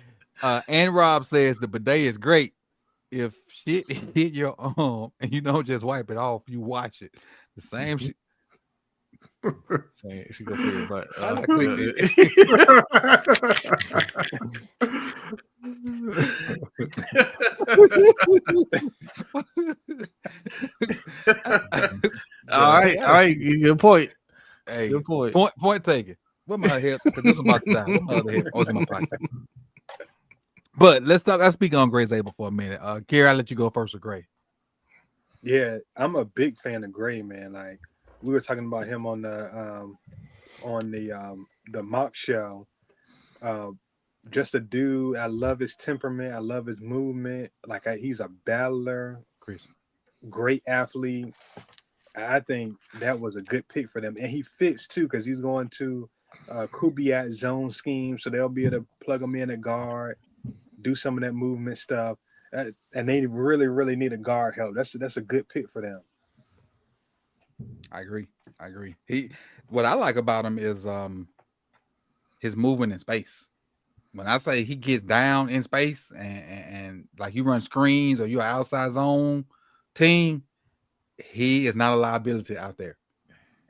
And Rob says the bidet is great. If shit hit your arm and you don't just wipe it off, you wash it. The same shit. She go for your butt. I clicked it. All right. Good point. Hey, Good point. Point taken. What my head? Because this one about to die. What my other head? Oh, it's in my pocket. But let's speak on Gray Zabel for a minute. Kerry, I'll let you go first with Gray. Yeah, I'm a big fan of Gray, man. Like we were talking about him on the mock show. Just a dude. I love his temperament. I love his movement. Like he's a battler, Chris. Great athlete. I think that was a good pick for them, and he fits too because he's going to Kubiak zone scheme, so they'll be able to plug him in at guard, do some of that movement stuff, and they really, really need a guard help. That's a good pick for them. I agree. What I like about him is his movement in space. When I say he gets down in space and like you run screens or you're an outside zone team, he is not a liability out there.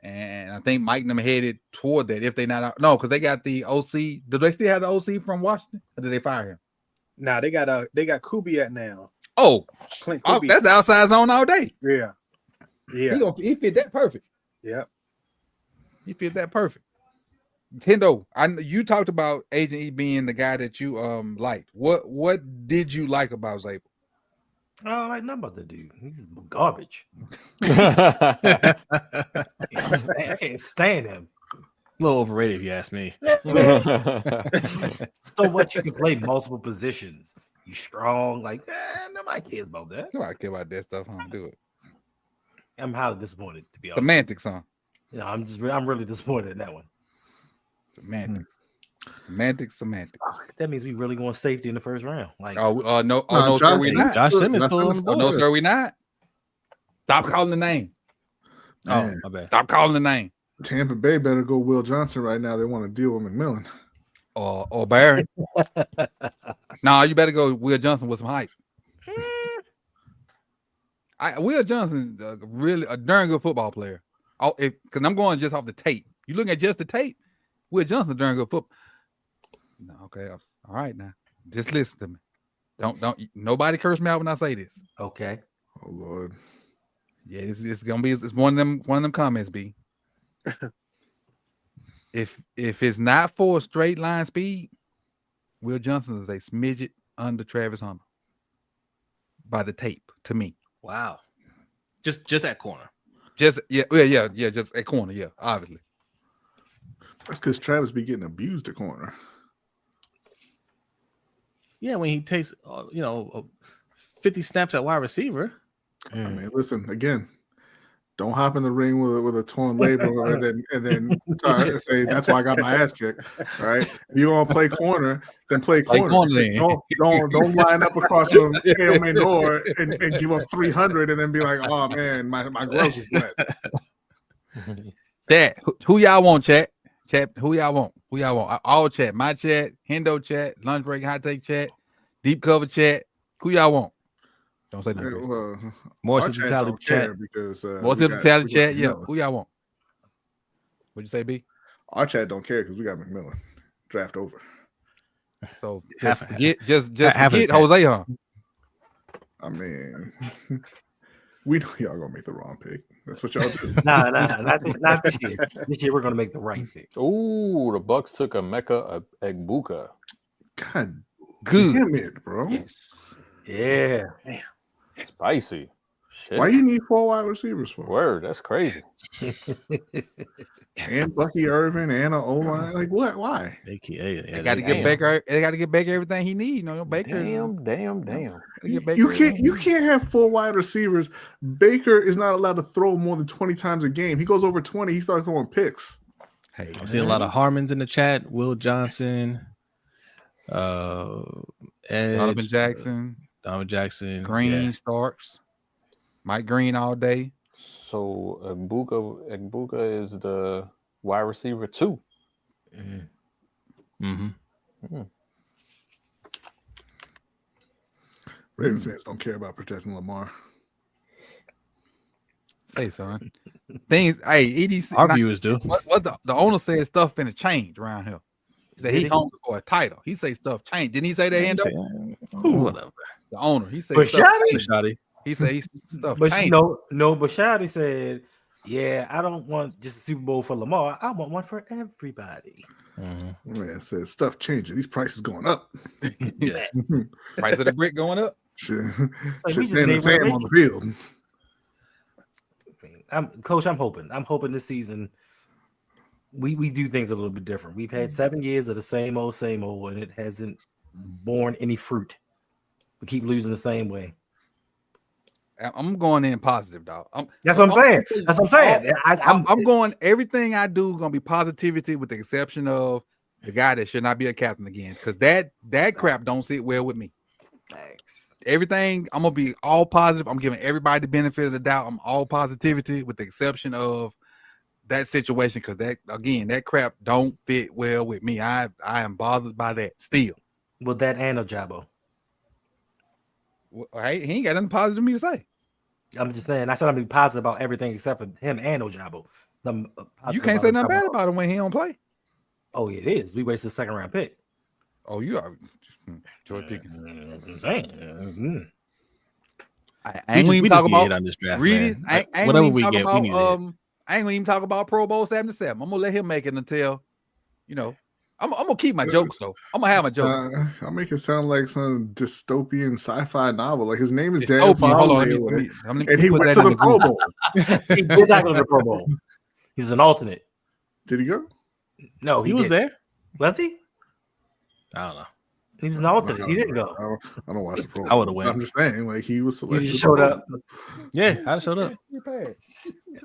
And I think Mike and them headed toward that if they not out. No, because they got the OC. Do they still have the OC from Washington? Or did they fire him? Nah, they got Kubiak now. Oh, Clint oh, Kubiak. that's the outside zone all day. Yeah. He fit that perfect. Yep. He fit that perfect. Tendo, you talked about Agent E being the guy that you liked. What did you like about Zabel? I don't like nothing about the dude. He's garbage. yeah, I can't stand him. A little overrated, if you ask me. So much you can play multiple positions. You strong, like nobody cares about that. Nobody care about that stuff. Huh? Do it. I'm highly disappointed to be honest. Semantics, huh? Yeah, I'm really disappointed in that one. Semantics. That means we really going safety in the first round. Like, No, sir, we not. Josh Simmons still on the Oh, board. no, sir, we not. Stop calling the name. Man, My bad. Stop calling the name. Tampa Bay better go Will Johnson right now. They want to deal with McMillan. Or Barry. Nah, you better go Will Johnson with some hype. Will Johnson's really a darn good football player. Oh, because I'm going just off the tape. You looking at just the tape? Will Johnson's a darn good football. No, okay, all right now. Just listen to me. Don't nobody curse me out when I say this. okay. Oh Lord. Yeah, it's gonna be it's one of them comments, B. If it's not for a straight line speed, Will Johnson is a smidget under Travis Hunter by the tape to me. Wow. Just at corner. Just just a corner, yeah, obviously. That's because Travis be getting abused at corner. Yeah, when he takes 50 snaps at wide receiver. I mean, listen again. Don't hop in the ring with a torn label and then try to say that's why I got my ass kicked. All right, if you want to play corner, then play corner. Don't line up across from Hail Manor and give up 300 and then be like, oh man, my gloves is wet. Chat, who y'all want, chat? Chat, who y'all want? Who y'all want? All chat, my chat, Hendo chat, lunch break, hot take chat, deep cover chat. Who y'all want? Don't say nothing. More our hospitality don't chat. care because More hospitality chat. Yeah, who y'all want? What'd you say, B? Our chat don't care because we got McMillan draft over. So Half- forget half of the Jose, huh? I mean, we know y'all gonna make the wrong pick. That's what y'all do. Nah, not this year. This year we're gonna make the right pick. Ooh, the Bucks took a Mecca Egbuka. God Good. damn it, bro. Yes. Yeah. Spicy. Shit. Why you need 4 wide receivers for? Word, that's crazy. And Bucky Irvin and an O-line. Like what? Why? They Got to get Baker. They got to get Baker everything he needs. You know, Baker. Damn. You can't have 4 wide receivers. Baker is not allowed to throw more than 20 times a game. He goes over 20, he starts throwing picks. Hey, I'm seeing a lot of Harmons in the chat. Will Johnson, Donovan Jackson, Green yeah. Starks, Mike Green all day. So Egbuka is the wide receiver 2. Mm-hmm. Ravens fans don't care about protecting Lamar. Say, son. Things. Hey, EDC. Our viewers do. What the owner said stuff finna change around here. He said he hungry for a title. He say stuff change. Didn't he say that? Whatever. The owner. He said Bashotti? He said stuff But changed. Bashotti said, "Yeah, I don't want just a Super Bowl for Lamar. I want one for everybody." Mm-hmm. Man says stuff changing. These prices going up. Yeah. Price of the brick going up. Shit, Like, we just staying the named same it on the field. Coach, I'm hoping this season we do things a little bit different. We've had 7 years of the same old, and it hasn't borne any fruit. We keep losing the same way. I'm going in positive, dog. That's what I'm saying. I'm going. Everything I do is gonna be positivity, with the exception of the guy that should not be a captain again, because that crap don't sit well with me. Thanks. Everything I'm gonna be all positive. I'm giving everybody the benefit of the doubt. I'm all positivity, with the exception of that situation because that crap don't fit well with me. I am bothered by that still. With that and Ojabo. Well, hey, he ain't got nothing positive to me to say. I'm just saying. I said I'm be positive about everything except for him and Ojabo. You can't say nothing bad about him when he don't play. Oh, it is. We wasted a second round pick. Oh, you are George Pickens. I'm saying. I ain't even talk about on this draft. Reedus. I ain't Whatever even we talk get, about we need it. I ain't gonna even talk about Pro Bowl 77. I'm gonna let him make it until, I'm gonna keep my jokes though. I'm gonna have my jokes. I'll make it sound like some dystopian sci-fi novel. Like his name is Daniel Hold on, Pauly, let me and he put went that to in the Pro Google. Bowl. He did not go to the Pro Bowl. He was an alternate. Did he go? No, He was didn't. there. Was he? I don't know. He was an alternate. He didn't go. I don't watch the Pro Bowl. I would've went. I'm just saying, like he was He selected. just showed up. Yeah, I showed up.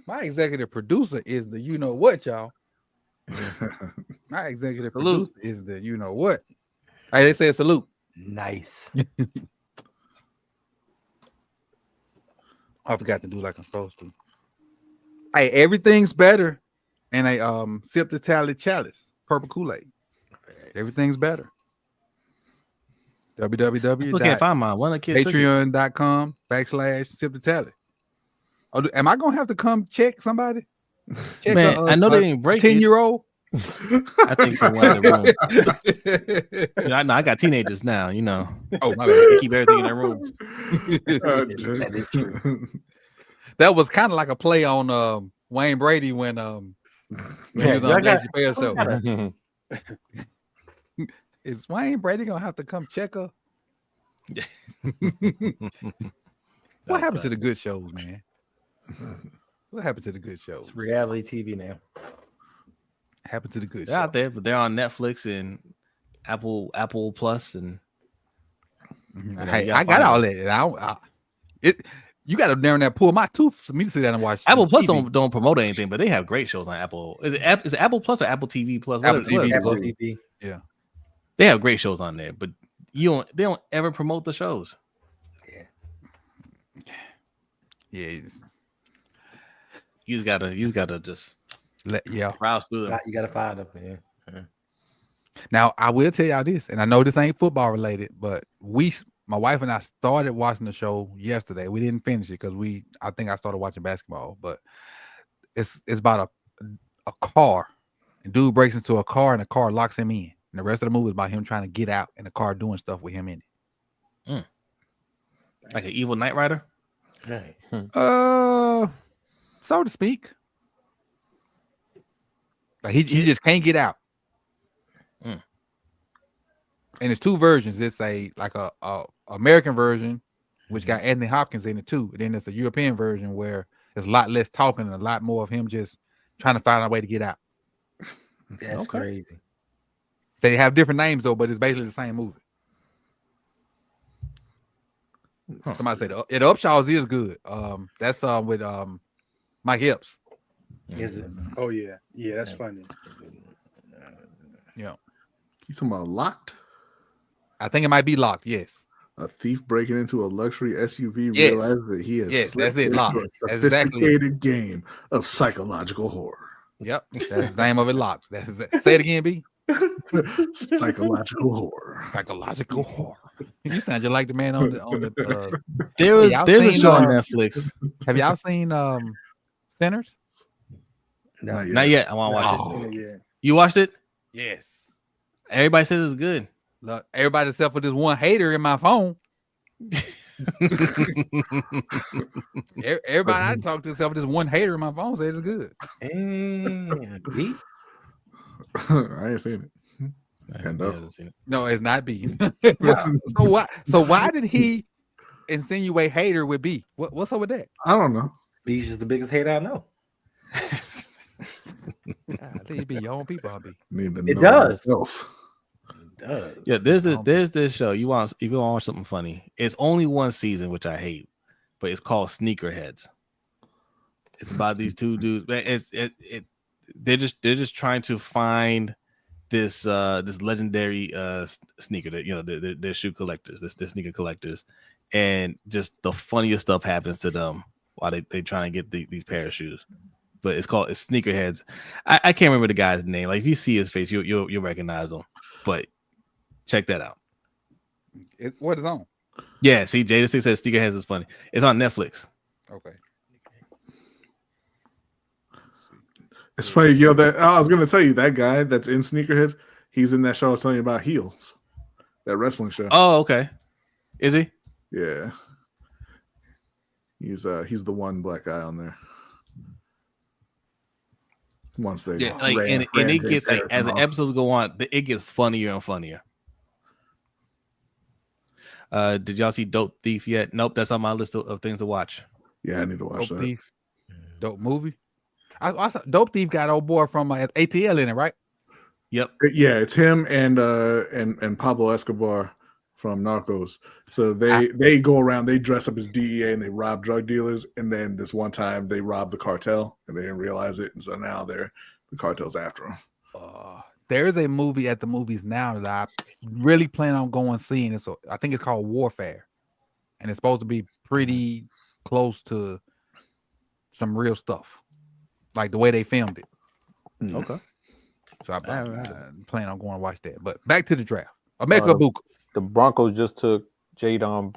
My executive producer is the you know what, y'all. My executive Salute. producer is the you know what. Hey, they said salute. Nice. I forgot to do like I'm supposed to. Hey, everything's better in a sip the tally chalice, purple Kool-Aid. Everything's better. Still can't find mine. One of the kids took it. www.patreon.com/sip the tally. Oh, am I gonna have to come check somebody? Check Man, I know they didn't break it. 10-year-old. I think someone in the room. I got teenagers now. Oh my They bad. keep everything in their rooms. That is true. That was kind of like a play on Wayne Brady when he was on Dave Chappelle's show. Is Wayne Brady gonna have to come check her? What happened to the good shows, man? What happened to the good shows? It's reality TV now. Happened to the good They're shows. out there, but they're on Netflix and Apple Plus, and Hey, I got all that. You got to narrow that pull my tooth for me to sit down and watch. Apple Plus TV. don't promote anything, but they have great shows on Apple. Is it Apple Plus or Apple TV Plus? Apple What TV is it? Apple TV. Yeah. They have great shows on there, but they don't ever promote the shows. Yeah. You just gotta just browse through them. You gotta find them, man. Now I will tell y'all this, and I know this ain't football related, but my wife and I started watching the show yesterday. We didn't finish it because I think I started watching basketball, but it's about a car. And dude breaks into a car and the car locks him in. And the rest of the movie is about him trying to get out and the car doing stuff with him in it. Like an evil Knight Rider. Right. So to speak. Like he just can't get out. And it's two versions. It's a American version, which got Anthony Hopkins in it too. And then it's a European version where it's a lot less talking and a lot more of him just trying to find a way to get out. That's crazy. They have different names though, but it's basically the same movie. Somebody said the Upshaws is good. That's with Mike Epps. Is it? Oh yeah, that's funny. Yeah, You talking about Locked? I think it might be Locked. Yes. A thief breaking into a luxury SUV Yes. realizes that he has Yes, slipped that's it, into Locked. a That's exactly sophisticated game of psychological horror. Yep, that's the name of it. Locked. That's it. Say it again, B. Psychological horror. Psychological horror. You sound just like the man on the. There's y'all a seen, show on Netflix. Have y'all seen Sinners? Not yet. Not yet. I want to watch it. Yeah. You watched it? Yes. Everybody says it's good. Look, everybody except for this one hater in my phone. Everybody I talk to except for this one hater in my phone says it's good. B? I ain't seen it. I know. haven't seen it. No, it's not B. So why did he insinuate hater with B? What's up with that? I don't know. B's just the biggest hater I know. I think it be your own people, I'll be. Need to It know does. myself. It does. Yeah, there's this show. If you want to watch something funny, it's only one season, which I hate, but it's called Sneakerheads. It's about these two dudes. They're just trying to find this legendary sneaker that they're shoe collectors, they're sneaker collectors, and just the funniest stuff happens to them while they trying to get these pair of shoes. but it's Sneakerheads. I can't remember the guy's name. Like if you see his face, you'll recognize him. But check that out. What is on? Yeah, see, Jada6 says Sneakerheads is funny. It's on Netflix. Okay. It's funny, yo. That I was gonna tell you that guy that's in Sneakerheads. He's in that show I was telling you about, Heels, that wrestling show. Oh, okay. Is he? Yeah. He's the one black guy on there. Once they and it gets like as the episodes go on, it gets funnier and funnier. Did y'all see Dope Thief yet? Nope, that's on my list of things to watch. Yeah, I need to watch Dope that. Thief. Dope movie. I saw Dope Thief got old boy from ATL in it, right? Yep. Yeah, it's him and Pablo Escobar from Narcos. So they go around, they dress up as DEA and they rob drug dealers. And then this one time they robbed the cartel and they didn't realize it. And so now the cartel's after them. There is a movie at the movies now that I really plan on going seeing. So I think it's called Warfare, and it's supposed to be pretty close to some real stuff, like the way they filmed it. Okay. So I plan on going to watch that. But back to the draft. Emeka Egbuka. The Broncos just took Jade Barron.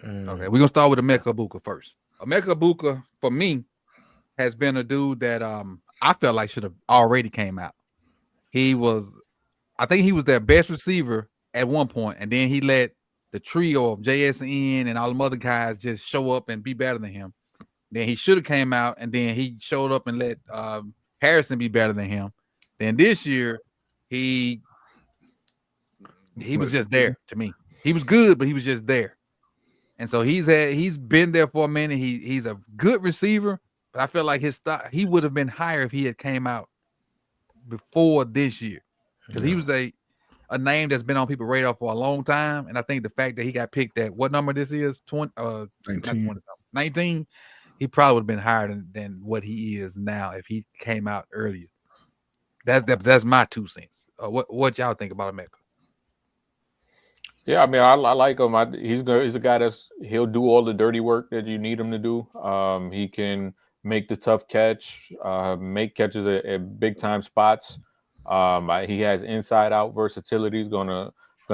Okay, we're gonna start with Emeka Egbuka first. Emeka Egbuka, for me, has been a dude that I felt like should have already came out. I think he was their best receiver at one point, and then he let the trio of JSN and all them other guys just show up and be better than him. Then he should have came out, and then he showed up and let Harrison be better than him. Then this year, he was just there to me. He was good, but he was just there. And so he's been there for a minute. He's a good receiver, but I feel like he would have been higher if he had came out before this year, because he was a name that's been on people's radar for a long time. And I think the fact that he got picked at what number this is 19, he probably would have been higher than what he is now if he came out earlier. That's my 2 cents. What y'all think about Emeka? Yeah, I mean, I like him. He's a guy he'll do all the dirty work that you need him to do. He can make the tough catch, make catches at big time spots. He has inside out versatility. He's gonna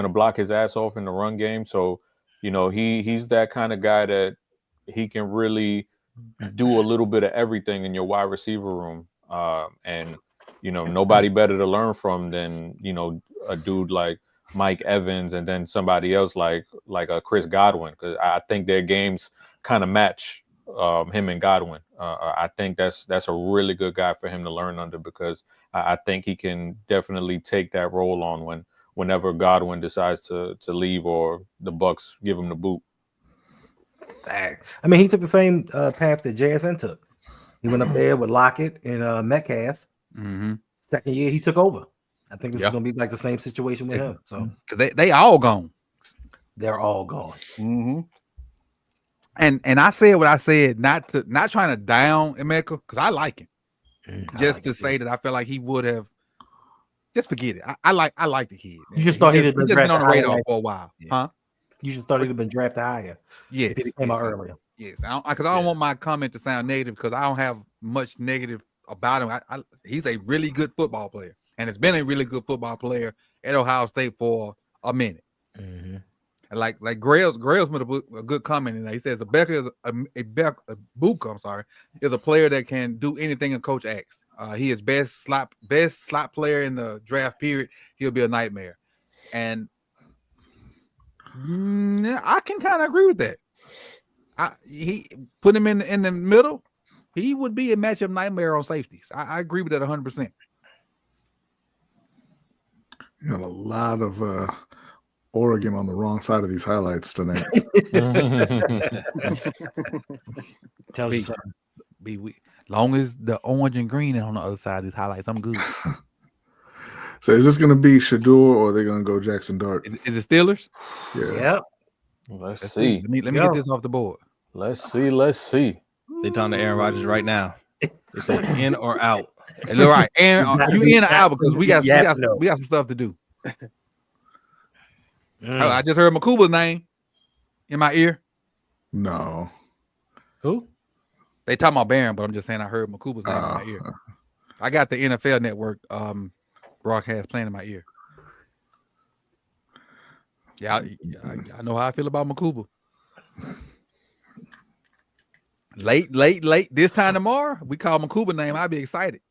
block his ass off in the run game. So, he's that kind of guy that he can really do a little bit of everything in your wide receiver room. And nobody better to learn from than a dude like Mike Evans, and then somebody else like a Chris Godwin, because I think their games kind of match him and Godwin. I think that's a really good guy for him to learn under, because I think he can definitely take that role on whenever Godwin decides to leave or the Bucs give him the boot. I mean, he took the same path that JSN took. He went up there with Lockett and Metcalf. Mm-hmm. Second year, he took over. I think this is going to be like the same situation with him. So they all gone. They're all gone. Mm-hmm. And I said what I said, not trying to down Emeka, because I like him. Just to say that I feel like he would have. Just forget it. I like the kid. You just thought he'd have been been on the radar higher. for a while, huh? You just thought he'd have been drafted higher. Yes, if he came out earlier. Yes, because I don't want my comment to sound negative, because I don't have much negative about him. He's a really good football player, and has been a really good football player at Ohio State for a minute. Mm-hmm. And like Grails made a good comment in there. He says Egbuka is a player that can do anything a coach asks. He is best slot player in the draft period. He'll be a nightmare, and I can kind of agree with that. He put him in the middle. He would be a matchup nightmare on safeties. I agree with that 100%. You got a lot of Oregon on the wrong side of these highlights tonight. Tells you something. Long as the orange and green is on the other side of these highlights, I'm good. So is this going to be Shador, or are they going to go Jackson Dart? Is it Steelers? Yeah. Yep. Let's see. Let me get this off the board. Let's see. They talking to Aaron Rodgers right now. They say in or out. All right, Aaron, you in or out, because we got some stuff to do. I just heard Makuba's name in my ear. No. Who? They talking about Barron, but I'm just saying I heard Makuba's name in my ear. I got the NFL Network broadcast playing in my ear. Yeah, I know how I feel about Makuba. Late. This time tomorrow, we call Makuba name. I'll be excited.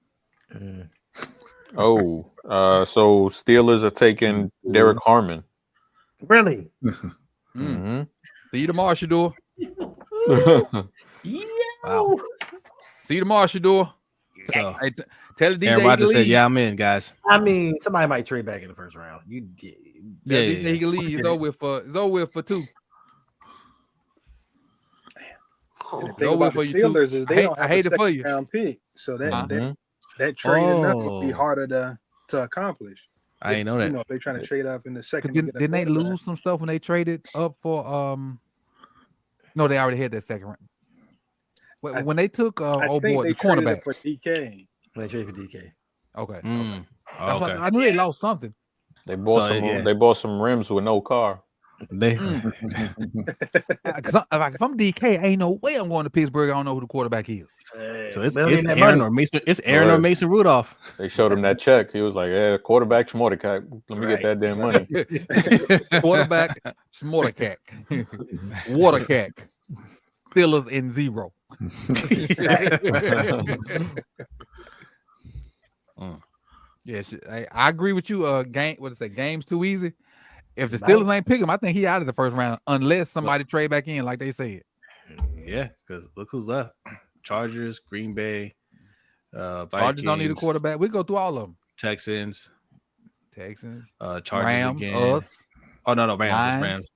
So Steelers are taking Derek Harmon. Really? Mm-hmm. See you tomorrow, Shador. Wow. See you tomorrow, Shador. So, Hey, tell the DJ Aaron he can Rodgers said, leave. "Yeah, I'm in, guys." I mean, somebody might trade back in the first round. You did. Tell DJ he can leave. It's over with for 2. And the thing about the Steelers is they don't have a second round pick, so that trading up would be harder to accomplish. I ain't know that. You know, if they're trying to trade up in the second. Didn't they lose some stuff when they traded up for No, they already had that second round. When they took the cornerback for DK. When they traded for DK. Okay. Okay. I knew they lost something. They bought some rims with no car. They Because if I'm DK, ain't no way I'm going to Pittsburgh. I don't know who the quarterback is. so it's Aaron or Mason. It's Aaron or Mason Rudolph. They showed him that check. He was like, "Yeah, quarterback Schmordercat. Let me get that damn money." Quarterback, Smordercat, Watercat, Steelers in 0. Yes, I agree with you. Game's too easy. If the Steelers ain't pick him, I think he out of the first round unless somebody trade back in, like they said. Yeah, because look who's left: Chargers, Green Bay, Chargers don't need a quarterback. We go through all of them. Texans, Chargers Rams, again. us. Oh no, Rams.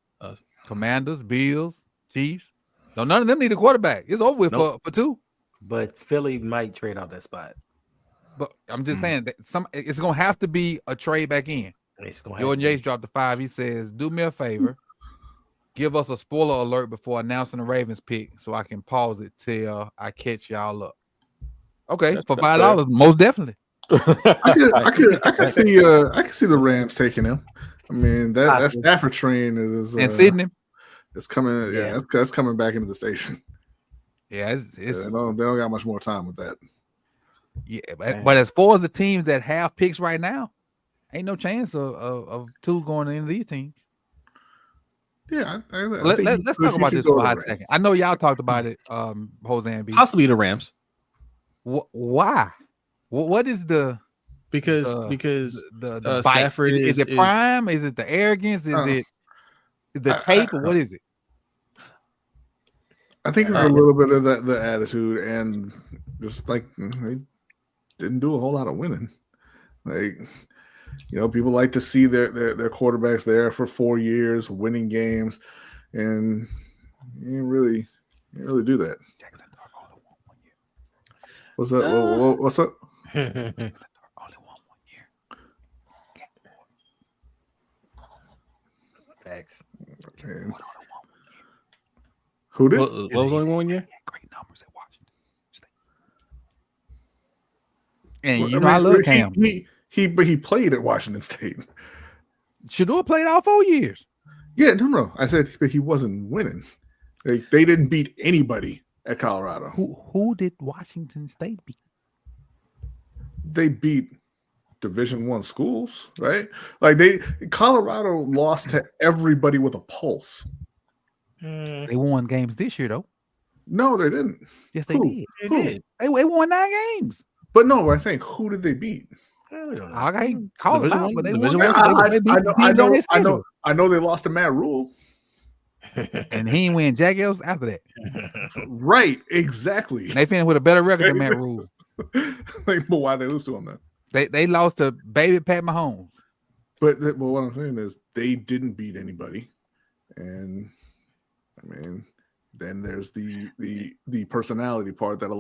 Commanders, Bills, Chiefs. No, none of them need a quarterback. It's over with for 2. But Philly might trade out that spot. But I'm just saying that it's gonna have to be a trade back in. Jordan Yates dropped the 5. He says, "Do me a favor, give us a spoiler alert before announcing the Ravens pick, so I can pause it till I catch y'all up." Okay, for $5, most definitely. I can see the Rams taking him. I mean that Stafford train is and Sydney. It's coming. Yeah, that's coming back into the station. Yeah, they don't got much more time with that. Yeah, but as far as the teams that have picks right now, ain't no chance of 2 going into these teams. Yeah, let's talk about this for a hot second. I know y'all talked about it, Jose and B. Possibly the Rams. Why? What is the because the Stafford is it prime? Is it the arrogance? Is it the tape? Or what is it? I think it's a little bit of the attitude and just like they didn't do a whole lot of winning. Like, people like to see their quarterbacks there for 4 years, winning games, and you didn't really do that. What's up? What's up? Only won 1 year. Facts. Man. Who did? What was only 1 year? Great numbers at Washington State. And I love Cam. He played at Washington State. Shador played all 4 years. Yeah, no. I said he wasn't winning. They didn't beat anybody at Colorado. Who did Washington State beat? They beat Division I schools, right? Like Colorado lost to everybody with a pulse. They won games this year, though. No, they didn't. Yes, they did. They did. They won 9 games. But no, I'm saying, who did they beat? I can't call it out, but they won. I know they lost to Matt Rule. And he ain't win jack else after that. Right, exactly. They finished with a better record than Matt Rule. But why they lose to him then? They lost to baby Pat Mahomes. But what I'm saying is they didn't beat anybody, and I mean, then there's the personality part that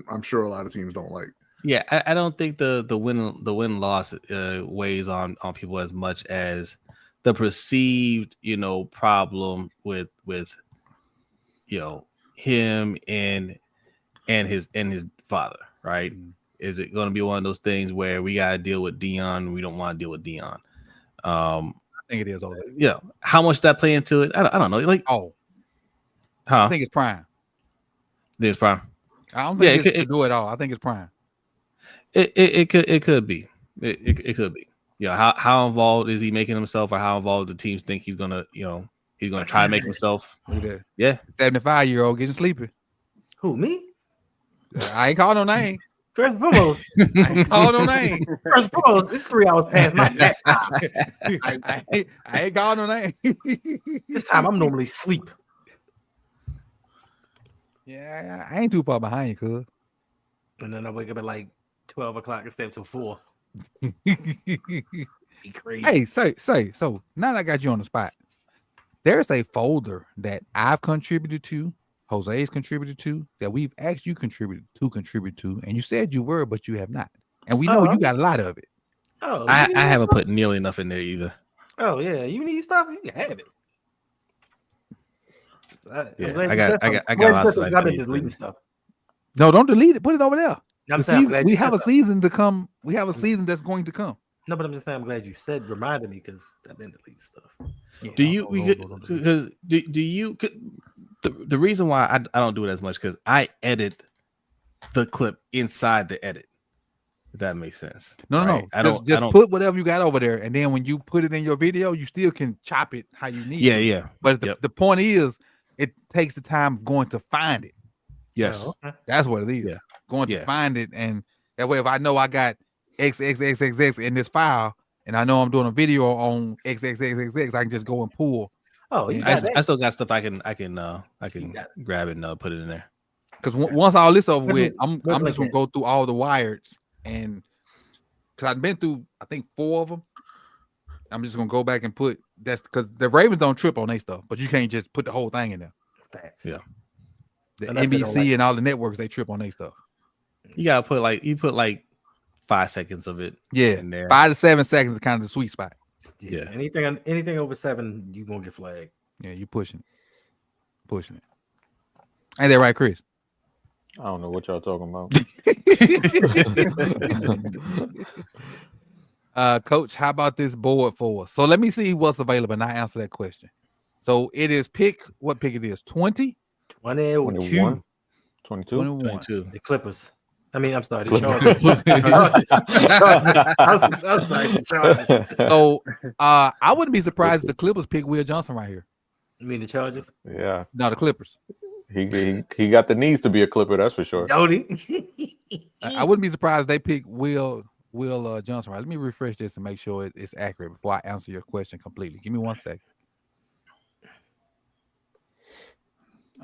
I'm sure a lot of teams don't like. Yeah, I don't think the win loss weighs on people as much as the perceived problem with him and his father, right? Mm-hmm. Is it going to be one of those things where we got to deal with Dion? We don't want to deal with Dion. I think it is. Yeah. How much that play into it? I don't know. Like, I think it's prime. It's prime. I don't think it's to do it all. I think it's prime. It could be. It could be. Yeah. How involved is he making himself, or how involved the teams think he's gonna try to make himself? Look at that. Yeah. 75-year-old getting sleepy. Who, me? I ain't calling no name. First and foremost, I ain't calling no name. first and foremost, it's 3 hours past my bedtime. I ain't calling no name. This time I'm normally asleep. Yeah, I ain't too far behind you, cuz. And then I wake up at like 12 o'clock and stay up till 4. Be crazy. Hey, say, so now that I got you on the spot, there's a folder that I've contributed to, Jose's contributed to, that we've asked you contribute to, and you said you were, but you have not. And we know you got a lot of it. Oh, I haven't put nearly enough in there either. Oh yeah, you need stuff, you can have it. I got lots of I've been deleting stuff. No, don't delete it. Put it over there. I'm The saying, I'm season, glad we you have said a that. season to come. We have a season that's going to come. No, but I'm just saying, I'm glad you reminded me because I've been deleting stuff. Yeah, Do you? Because do you? The reason why I don't do it as much because I edit the clip inside the edit. If that makes sense. No. I don't. Just put whatever you got over there, and then when you put it in your video, you still can chop it how you need. Yeah. But the point is, it takes the time going to find it. Yes. Oh, okay. That's what it is. Yeah. Going to find it, and that way, if I know I got XXXXX in this file, and I know I'm doing a video on XXXXX, I can just go and pull. Oh, you I got that. still got stuff I can grab it and put it in there. Because once all this over What with, do- I'm what just like gonna go through all the wires, and because I've been through, I think 4 of them. I'm just gonna go back and put that's because the Ravens don't trip on their stuff, but you can't just put the whole thing in there. Facts. Yeah. The Unless they don't NBC like and all the networks, they trip on their stuff. You gotta put like 5 seconds of it. Yeah, in there. 5 to 7 seconds is kind of the sweet spot. Yeah. Anything over 7, you gonna get flagged. Yeah, you pushing it. Ain't that right, Chris? I don't know what y'all talking about. Coach, how about this board for us? So let me see what's available, and I answer that question. So it is what pick it is? 20? 21. 22. 22. The Clippers. I mean, I'm sorry, the Clippers. Chargers. I'm sorry, the Chargers. So I wouldn't be surprised if the Clippers pick Will Johnson right here. You mean the Chargers? Yeah, No, the Clippers. he got the needs to be a Clipper, that's for sure. Jody. I wouldn't be surprised if they pick Will Johnson right. Let me refresh this and make sure it's accurate before I answer your question completely. Give me 1 second.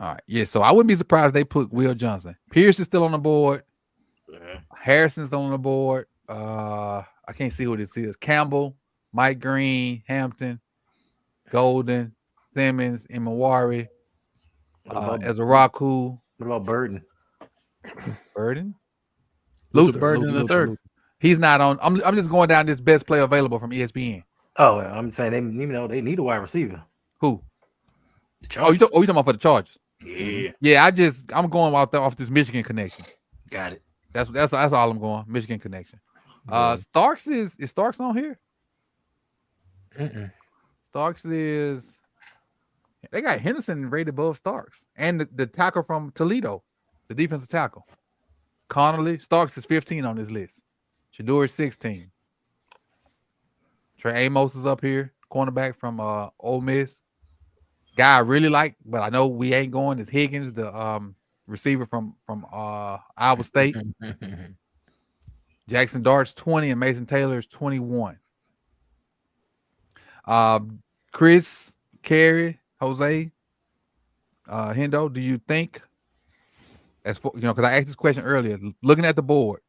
All right. Yeah, so I wouldn't be surprised if they put Will Johnson. Pierce is still on the board. Harrison's on the board. I can't see who this is. Campbell, Mike Green, Hampton, Golden, Simmons, Imawari, Ezraku. What about Burden? Burden? Luther Burden in the third. He's not on. I'm just going down this best player available from ESPN. Oh, I'm saying they need a wide receiver. Who? The Oh, you talking about for the Chargers? Yeah. Yeah, I'm going off this Michigan connection. Got it. That's all I'm going. Michigan connection. Starks is Starks on here? Mm-mm. Starks is. They got Henderson rated above Starks, and the tackle from Toledo, the defensive tackle, Connolly. Starks is 15 on this list. Shador is 16. Trey Amos is up here, cornerback from Ole Miss. Guy I really like, but I know we ain't going is Higgins, the receiver from Iowa State. Jackson Dart's 20 and Mason Taylor's 21. Chris, Carey, Jose, Hendo, do you think, because I asked this question earlier, looking at the board,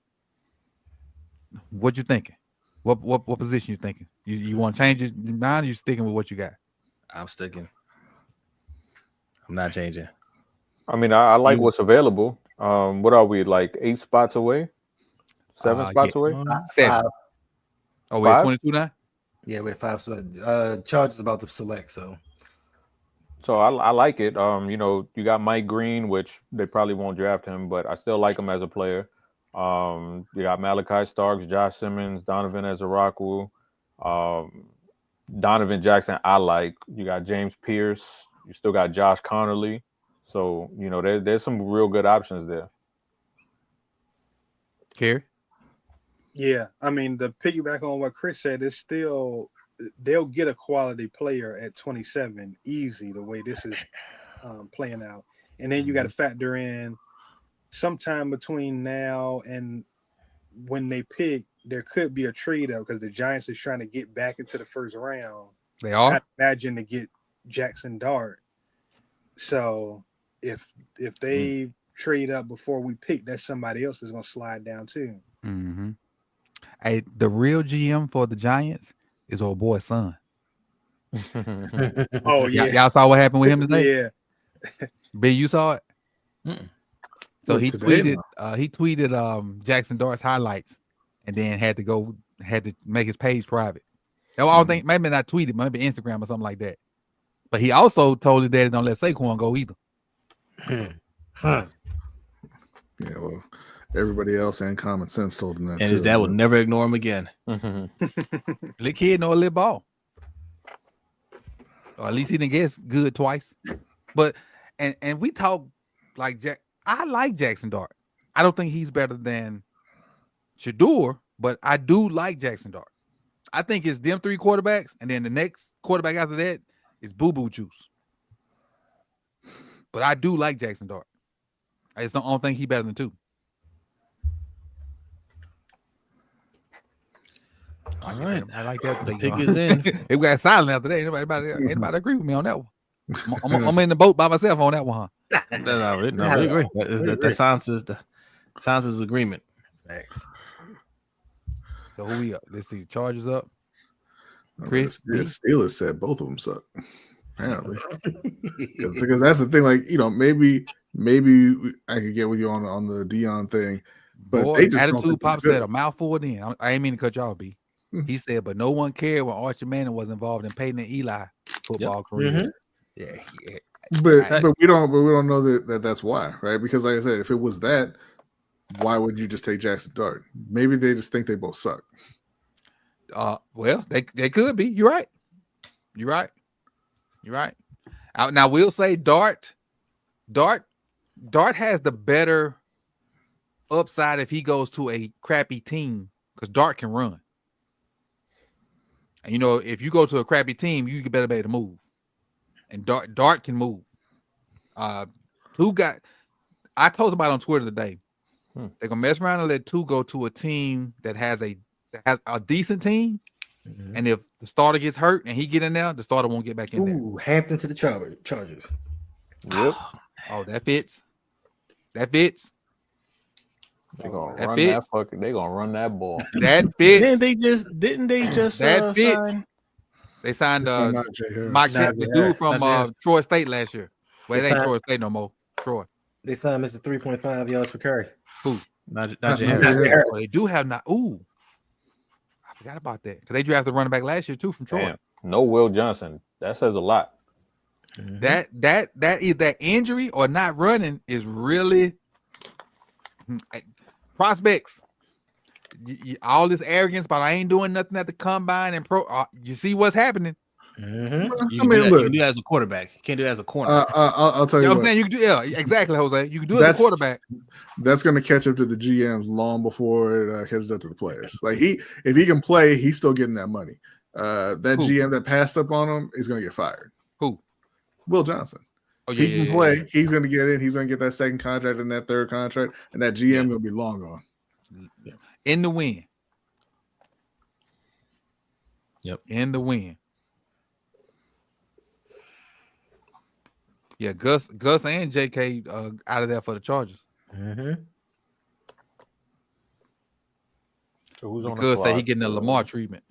what you thinking? What position you thinking? You want to change your mind, or you sticking with what you got? I'm sticking. I'm not changing. I mean, I like what's available. What are we, like 8 spots away? 7 spots away? 7. Oh, we're 22 now? Yeah, we're 5 spots. Chargers about to select, so I like it. You got Mike Green, which they probably won't draft him, but I still like him as a player. You got Malachi Starks, Josh Simmons, Donovan Ezraku, Donovan Jackson. I like. You got James Pierce. You still got Josh Connerly. So there's some real good options there. Kerry. Yeah, I mean, to piggyback on what Chris said, it's still they'll get a quality player at 27 easy the way this is playing out, and then you got to factor in sometime between now and when they pick, there could be a trade out because the Giants is trying to get back into the first round. They are. I imagine to get Jackson Dart. So if they trade up before we pick, that's somebody else is going to slide down too. Mm-hmm. Hey, the real GM for the Giants is old boy's son. Oh yeah, y'all saw what happened with him today. Yeah, B, you saw it. So What, he today? tweeted Jackson Dart's highlights, and then had to make his page private. I don't think, maybe not tweeted, maybe Instagram or something like that. But he also told his daddy don't let Saquon go either. Yeah, well, everybody else and common sense told him that. And too, his dad will but- never ignore him again. Little kid know a little ball. Or at least he didn't get good twice. But and we talk like I like Jackson Dart. I don't think he's better than Shador, but I do like Jackson Dart. I think it's them three quarterbacks, and then the next quarterback after that is Boo Boo Juice. But I do like Jackson Dart. I just don't think he's better than two. All right. I like that. The pick is in. It got silent after that. Anybody agree with me on that one? I'm in the boat by myself on that one. Huh? No, we agree. That sounds as agreement. Thanks. So who we up? Let's see. Chargers up. I mean, Chris, the Steelers said both of them suck. Apparently, because that's the thing. Like, maybe I could get with you on the Dion thing, but Boy, they just don't attitude think pop it's good. said a mouthful. Then I ain't mean to cut y'all. B. He said, but no one cared when Archie Manning was involved in Peyton and Eli football career. Yeah. But we don't know that's why, right? Because like I said, if it was that, why would you just take Jackson Dart? Maybe they just think they both suck. Well, they could be. You're right. Now we'll say Dart has the better upside if he goes to a crappy team because Dart can run. And if you go to a crappy team, you better be able to move. And Dart can move. I told somebody on Twitter today. They're gonna mess around and let two go to a team that has a decent team. And if the starter gets hurt and he get in there, the starter won't get back in there. Ooh, Hampton to the Chargers. Yep. Oh, that fits. That fits. They're gonna That run fits. They're gonna run that ball. That fits. Didn't they just That fits. sign? They signed Not Jay Harris. Mike, Not the Jay dude Harris. from Not Jay Harris. Troy State last year. Well, it They ain't signed- Troy State no more. Troy. They signed Mr. 3.5 yards per carry. Not Jay Not Harris. Jay Harris. Oh, they do have not. Ooh, I forgot about that because they drafted a running back last year too from Troy. Damn. No Will Johnson. That says a lot. That is that injury or not running is really prospects. All this arrogance about I ain't doing nothing at the combine and pro. You see what's happening. You I can, mean, you look, can do that as a quarterback. You can't do that as a corner. I'll tell You you know what I'm what. saying? You can do, yeah, exactly, Jose. You can do it as a quarterback. That's going to catch up to the GMs long before it catches up to the players. Like if he can play, he's still getting that money. That Who? GM that passed up on him is going to get fired. Who? Will Johnson. Oh If yeah, he can play, he's going to get in. He's going to get that second contract and that third contract, and that GM going to be long gone. In the win. Yep. In the win. Yeah, Gus and JK out of there for the Chargers. So who's on the Because say he clock? getting the Lamar treatment.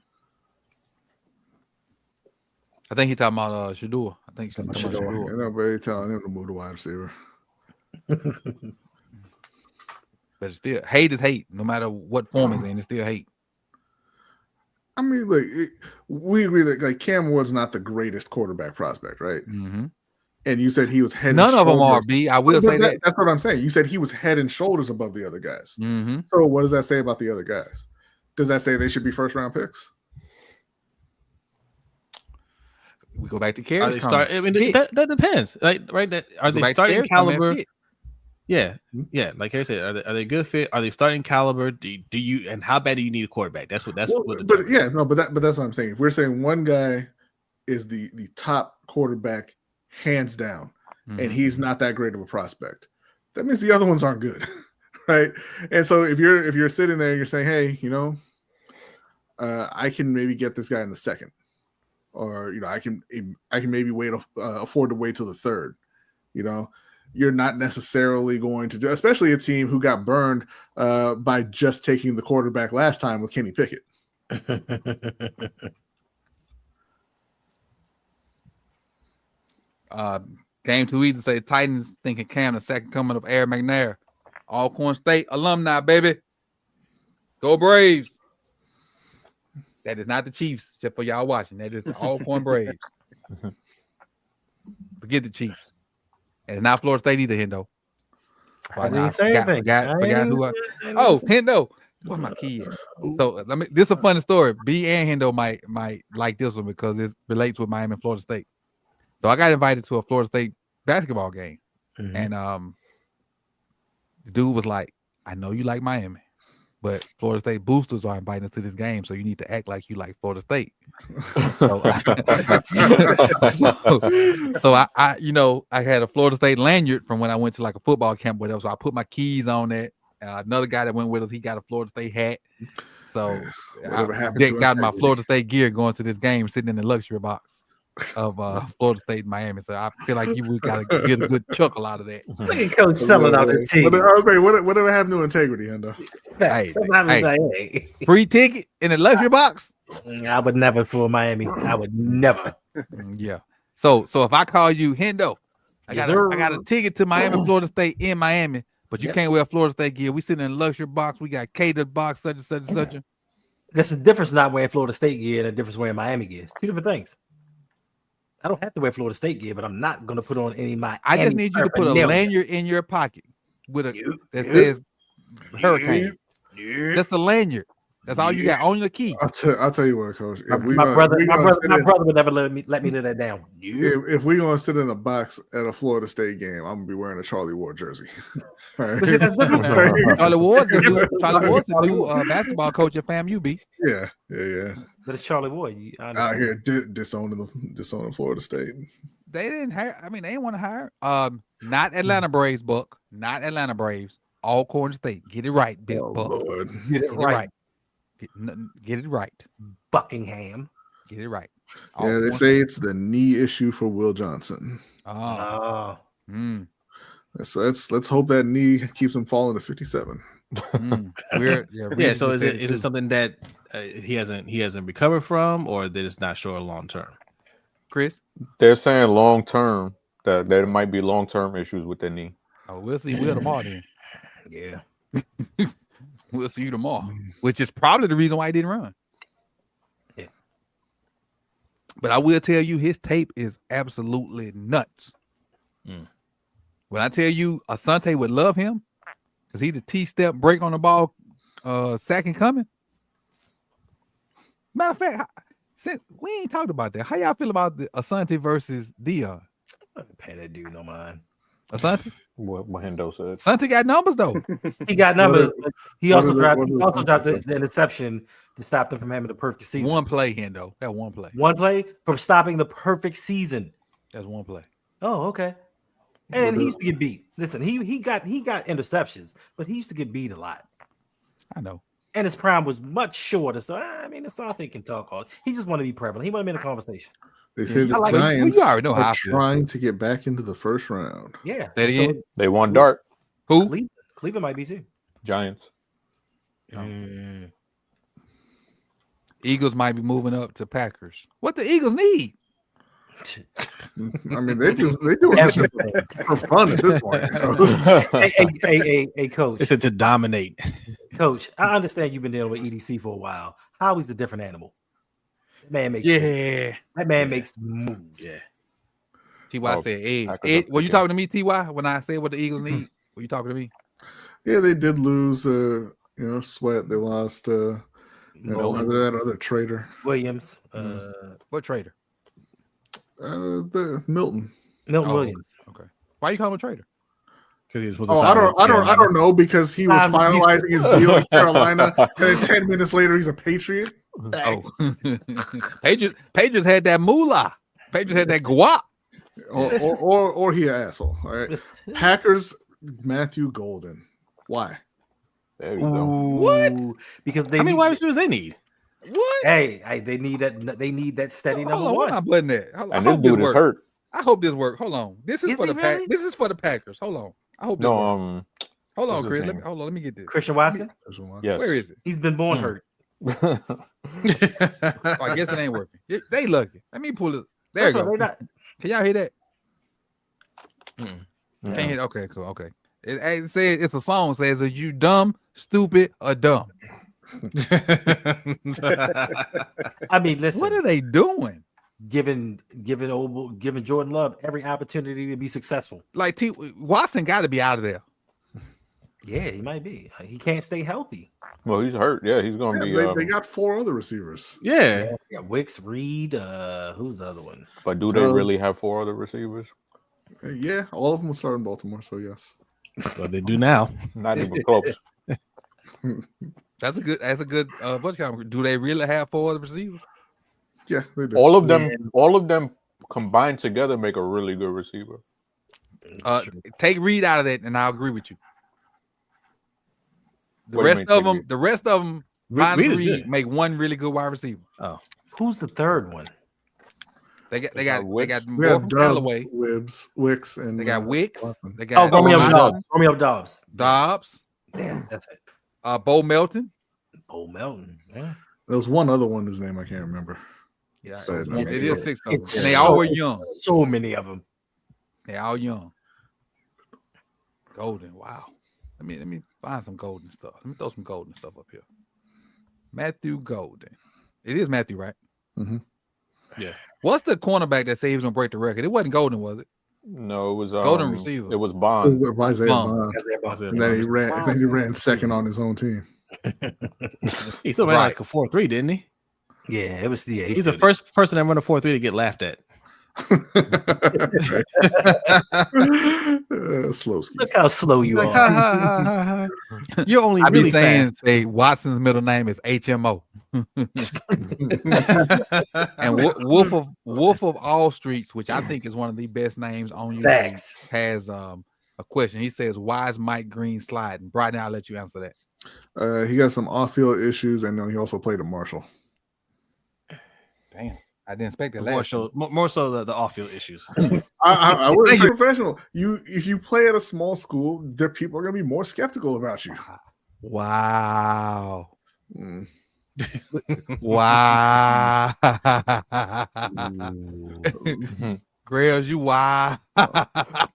I think he talking about Shador. I think he's talking about Shador. Nobody telling him to move the wide receiver. But it's still hate is hate, no matter what form it's in. It's still hate. I mean, look, we agree that like Cam Ward's not the greatest quarterback prospect, right? Mm-hmm. And you said he was head. None and of them are. shoulders- B. I will say that. That's what I'm saying. You said he was head and shoulders above the other guys. Mm-hmm. So what does that say about the other guys? Does that say they should be first round picks? We go back to Are Kerry's they start? I mean, comment. that depends, right? That are Go they back to starting Kerry's comment, caliber? Pitt. Yeah, yeah. Like I said, are they good fit? Are they starting caliber? Do you and how bad do you need a quarterback? That's what But that's what I'm saying. If we're saying one guy is the top quarterback hands down, and he's not that great of a prospect, that means the other ones aren't good, right? And so if you're sitting there and you're saying, hey, I can maybe get this guy in the second, or I can maybe afford to wait till the third, you're not necessarily going to do, especially a team who got burned by just taking the quarterback last time with Kenny Pickett. Game too easy to say Titans thinking Cam the second coming of Aaron McNair. Alcorn State alumni, baby. Go Braves. That is not the Chiefs, except for y'all watching. That is the Alcorn Braves. Forget the Chiefs. And it's not Florida State either, Hendo. I didn't say anything. Hendo. What's my key? So this is a funny story. B and Hendo might like this one because it relates with Miami and Florida State. So I got invited to a Florida State basketball game. And the dude was like, I know you like Miami, but Florida State boosters are inviting us to this game, so you need to act like you like Florida State. So I had a Florida State lanyard from when I went to like a football camp, whatever. So I put my keys on it. Another guy that went with us, he got a Florida State hat. So I got my Florida State gear going to this game, sitting in the luxury box of Florida State and Miami. So I feel like we gotta get a good chuckle out of that. Look at Coach selling out the team. I was saying, whatever happened to integrity, Hendo? Hey, free ticket in the luxury box. I would never for Miami. I would never. Yeah. So if I call you Hendo, I got a ticket to Miami, Florida State in Miami, but you can't wear Florida State gear. We sitting in a luxury box. We got catered box, such and such and such. There's a difference not wearing Florida State gear and a difference wearing Miami gear. It's two different things. I don't have to wear Florida State gear, but I'm not going to put on any Miami. I just need you to put a lanyard in your pocket with that says Hurricane. Just a lanyard. That's all you got on your key. I'll tell you what, Coach. My brother would never let me let that down. If we're gonna sit in a box at a Florida State game, I'm gonna be wearing a Charlie Ward jersey. Right. Charlie Ward's the new basketball coach at FAMU. B. Yeah. But it's Charlie Ward. Out here disowning Florida State. They didn't hire. I mean, they didn't want to hire. Not Atlanta Braves, Buck. Not Atlanta Braves. Alcorn State. Get it right, Buck. Lord. Get it right. Get it right. Buckingham. Get it right. Yeah, they say it's the knee issue for Will Johnson. Let's hope that knee keeps him falling to 57. So is it something that he hasn't recovered from, or that it's not sure long term? Chris, they're saying long term that there might be long term issues with the knee. Oh, we'll see Will tomorrow then. Yeah. We'll see you tomorrow, which is probably the reason why he didn't run. Yeah. But I will tell you, his tape is absolutely nuts. When I tell you Asante would love him, because he's the T-step break on the ball, second coming. Matter of fact, since we ain't talked about that, how y'all feel about the Asante versus Dion? I'm not pay that dude no mind. Asante? What Hendo said. Asante got numbers though. He got numbers. He also dropped the interception to stop them from having the perfect season. One play, Hendo. That one play. One play from stopping the perfect season. That's one play. Oh, okay. And he used to get beat. Listen, he got interceptions, but he used to get beat a lot. I know. And his prime was much shorter. So I mean, Asante can talk all. He just want to be prevalent. He want to be in a conversation. They say the Giants are trying to get back into the first round. Yeah. They won Dart. Who? Cleveland might be too. Giants. Eagles might be moving up to Packers. What the Eagles need? I mean, they do everything for fun at this point. Hey, Coach. It's to dominate. Coach, I understand you've been dealing with EDC for a while. Howie's a different animal. That man makes moves. Yeah. T.Y. said, were you talking to me, T.Y., when I said what the Eagles need? Were you talking to me? Yeah, they did lose, Sweat. They lost, that other trader. Williams. What trader? The Milton Williams. Okay. Why you calling him a trader? Because he was supposed to Oh, sign with I Carolina. don't know because he was He's- finalizing his deal in Carolina, and then 10 minutes later he's a Patriot. Oh, Patriots had that moolah. Patriots had that guap. Or he an asshole. All right. Packers, Matthew Golden. Why? There you go. What? Because they How many need- wide receivers they need? What? Hey, they need that. They need that steady Hold number on, where one. my button at? I And this hope this dude is works. hurt. I hope this works. Hold on. This is Is for he the pack. really? This is for the Packers. Hold on. I hope this No, works. Hold on, what's his Chris. name? Let me get this. Christian Watson. yes. Where is it? He's been born hurt. Oh, I guess it ain't working. They lucky. Let me pull it. There you That's go. why they not- Can y'all hear that? Yeah. Can't hear. Okay, cool. Okay. It says it's a song. It says, "Are you dumb, stupid, or dumb?" I mean, listen. What are they doing? Giving Jordan Love every opportunity to be successful. Like Watson got to be out of there. Yeah, he might be. He can't stay healthy. Well, he's hurt. Yeah, he's going to be. They got 4 other receivers. Yeah. Yeah, Wicks, Reed. Who's the other one? But do they really have 4 other receivers? Yeah, all of them will start in Baltimore. So yes. So they do now. Not even close. That's a good. What's kind? Do they really have 4 other receivers? Yeah, they do. All of them combined together make a really good receiver. Take Reed out of that, and I'll agree with you. The What do you rest mean, of take them, Reed? the rest of them, Reed minus is Reed, good. make one really good wide receiver. Who's the third one? They got Wicks. more We have from Dub, Callaway. Wicks, and They got Wicks. Watson. They got Romeo Watson, Dobbs. Dobbs, Damn, that's it. Bo Melton. Oh, Melton. Yeah. There was one other one whose name I can't remember. Yeah, Sad, it man. is 6 of them, and It's they all were so- young. So many of them. They all young. Golden. Wow. Let me find some golden stuff. Let me throw some golden stuff up here. Matthew Golden. It is Matthew, right? Mhm. Yeah. What's the cornerback that said he was gonna break the record? It wasn't Golden, was it? No, it was Golden receiver. It was It Bond. was Isaiah Bond. Bond. And then he ran second on his own team. He still ran Right. like a 4.3, didn't he? Yeah, it was. Yeah, He's the first person that run a 4.3 to get laughed at. Slow ski. Look how slow you Like, ha, are. ha, ha, ha, ha. You're only I be really saying, fast. say Watson's middle name is HMO. And Wolf of All Streets, which I think is one of the best names on YouTube, Facts. has a question. He says, "Why is Mike Green sliding?" Brian, I'll let you answer that. He got some off-field issues, and then he also played at Marshall. Damn, I didn't expect that. More so the off-field issues. I was professional. If you play at a small school, there people are going to be more skeptical about you. Wow. Mm. Wow. Grails, you wow.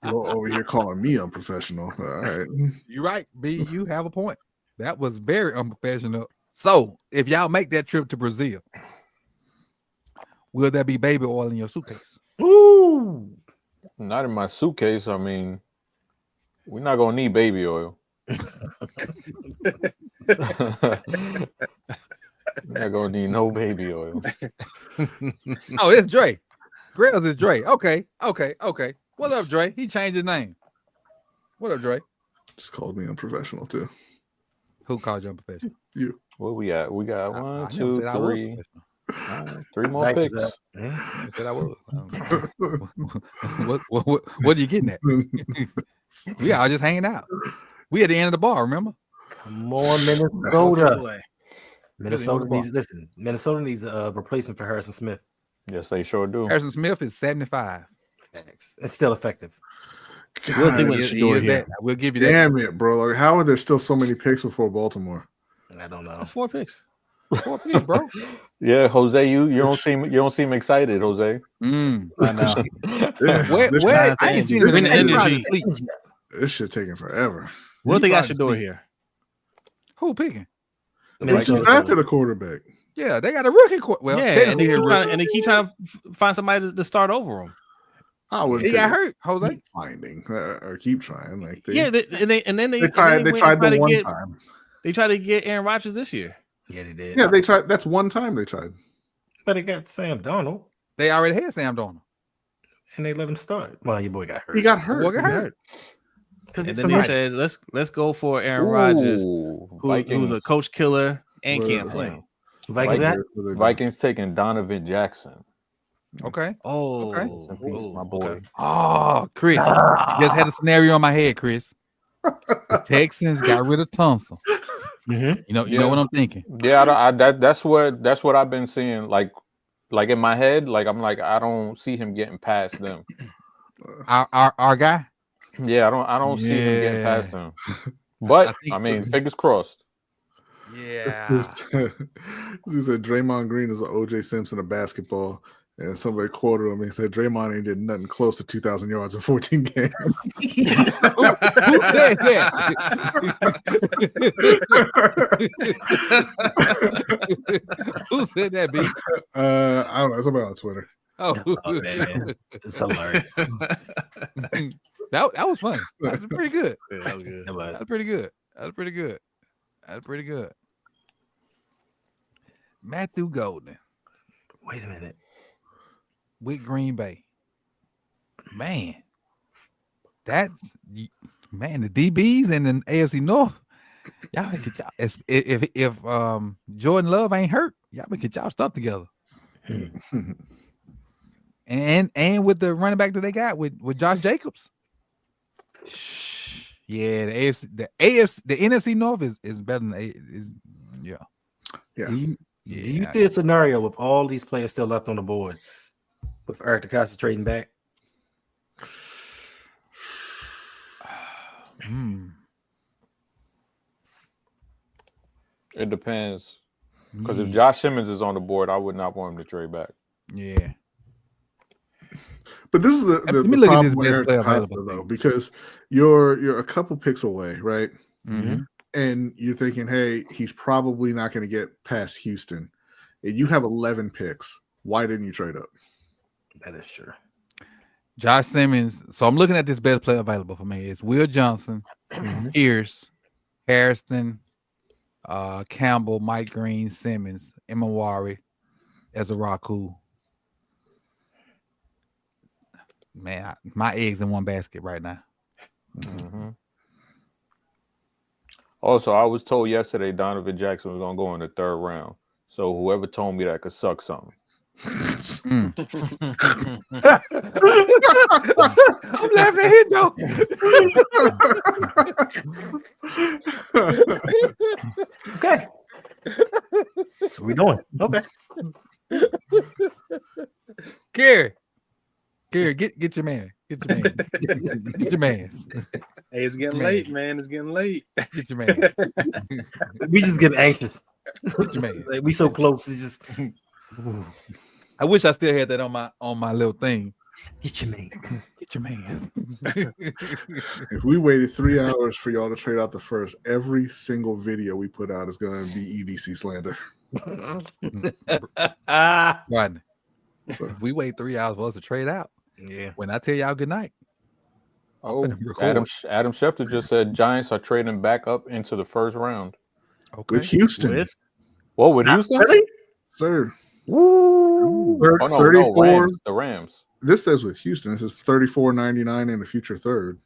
You're over here calling me unprofessional. All right. You're right, B. You have a point. That was very unprofessional. So, if y'all make that trip to Brazil, will there be baby oil in your suitcase? Ooh. Not in my suitcase. I mean, we're not gonna need baby oil. We're not gonna need no baby oil. Oh, it's Dre. Grails is Dre. Okay. What up, Dre? He changed his name. What up, Dre? Just called me unprofessional too. Who called you unprofessional? You. Where we at? We got I one, never two, said I was three. professional. All right, 3 more Thank you, picks. sir. I never said I was. What are you getting at? We all just hanging out. We at the end of the bar, remember? More Minnesota. Away. Minnesota needs a replacement for Harrison Smith. Yes, they sure do. Harrison Smith is 75. Facts. It's still effective. We'll see God, what He Shador is here. that. We'll give you that. damn it, bro. Like, how are there still so many picks before Baltimore? I don't know. That's 4 picks. 4 picks, bro. Yeah, Jose, you don't seem excited, Jose. Mm. I know. Where? I ain't seen him in the Energy. probably sleep. This shit taking forever. What if they got probably Shador sleep. here? Who picking? They just drafted a quarterback. Yeah, they got a rookie. Well, Yeah, and technically they, a keep rookie. trying, and they keep trying to find somebody to start over him. I would He got hurt, Jose. keep finding or keep trying. Like they, Yeah, and then they went tried and the to one get, time. They tried to get Aaron Rodgers this year. Yeah, they did. Yeah, they tried. That's one time they tried. But they got Sam Donald They already had Sam Darnold. and they let him start. Well, your boy got hurt. He got hurt. Boy got hurt. Because And it's then he said, "Let's go for Aaron Rodgers, who's a coach killer and can't play." Vikings taking Donovan Jackson. Okay. My boy. Okay. Oh, Chris. I just had a scenario in my head, Chris. The Texans got rid of Tunsil. Mm-hmm. You know what I'm thinking. Yeah, that's what I've been seeing. Like in my head, like I'm like I don't see him getting past them. Our guy. Yeah, I don't see him getting past them. But I mean, fingers crossed. Yeah. He said Draymond Green is an O.J. Simpson of basketball, and somebody quoted him and said Draymond ain't did nothing close to 2,000 yards in 14 games. Who said that? Who said that, B? I don't know. Somebody on Twitter. Oh, man. It's hilarious. That was funny. That was pretty good. Yeah, that was good. That's pretty good. That's pretty good. That's pretty good. Matthew Golden. Wait a minute. With Green Bay. Man. That's the DBs and the AFC North. Y'all can get y'all if Jordan Love ain't hurt, y'all can get y'all stuff together. and with the running back that they got with Josh Jacobs. Yeah, the NFC North is better than yeah. Do you see a scenario with all these players still left on the board with Eric DeCosta trading back? It depends. Because if Josh Simmons is on the board, I would not want him to trade back. Yeah. But this is the look at problem this with Eric DeCosta, though, because you're a couple picks away, right? Mm-hmm. And you're thinking, hey, he's probably not going to get past Houston. And you have 11 picks. Why didn't you trade up? That is true. Josh Simmons. So I'm looking at this best player available for me. It's Will Johnson, Pierce, Harrison, Campbell, Mike Green, Simmons, Imawari, Ezaraku. Man, my eggs in one basket right now. Mm-hmm. Also, I was told yesterday Donovan Jackson was going to go in the 3rd round. So whoever told me that could suck something. I'm laughing at him, though. Okay. So we doing. Okay. Gary, get your man. Get your man. Get your man. Hey, it's getting late, man. It's getting late. Get your man. We just get anxious. Get your man. Like, we so close. It's just. I wish I still had that on my little thing. Get your man. Get your man. If we waited 3 hours for y'all to trade out the first, every single video we put out is going to be EDC slander. Rodney. So if we wait 3 hours for us to trade out. Yeah. When I tell y'all good night. Oh, Adam Schefter just said Giants are trading back up into the 1st round. Okay. With Houston. With Houston? Really? Sir. Woo. 34. The Rams. This says with Houston. This is $34.99 in the future 3rd.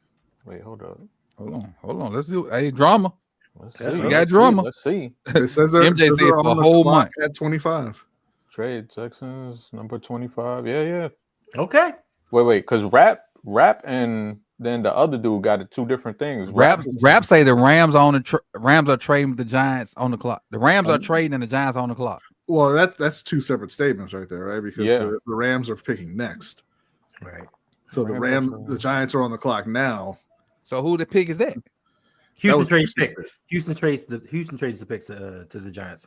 Wait, hold on. Hold on. Let's do drama. Let's see. We got drama. Let's see. It says they're, MJ said for a whole month at 25. Trade Texans number 25. Yeah. Okay. Wait, because Rap and then the other dude got it 2 different things. Rap say the Rams Rams are trading with the Giants on the clock. The Rams are trading and the Giants on the clock. Well, that's 2 separate statements right there, right? Because the Rams are picking next. Right. So the Giants are on the clock now. So who the pick is that? Houston trades pick. Houston trades the picks to the Giants.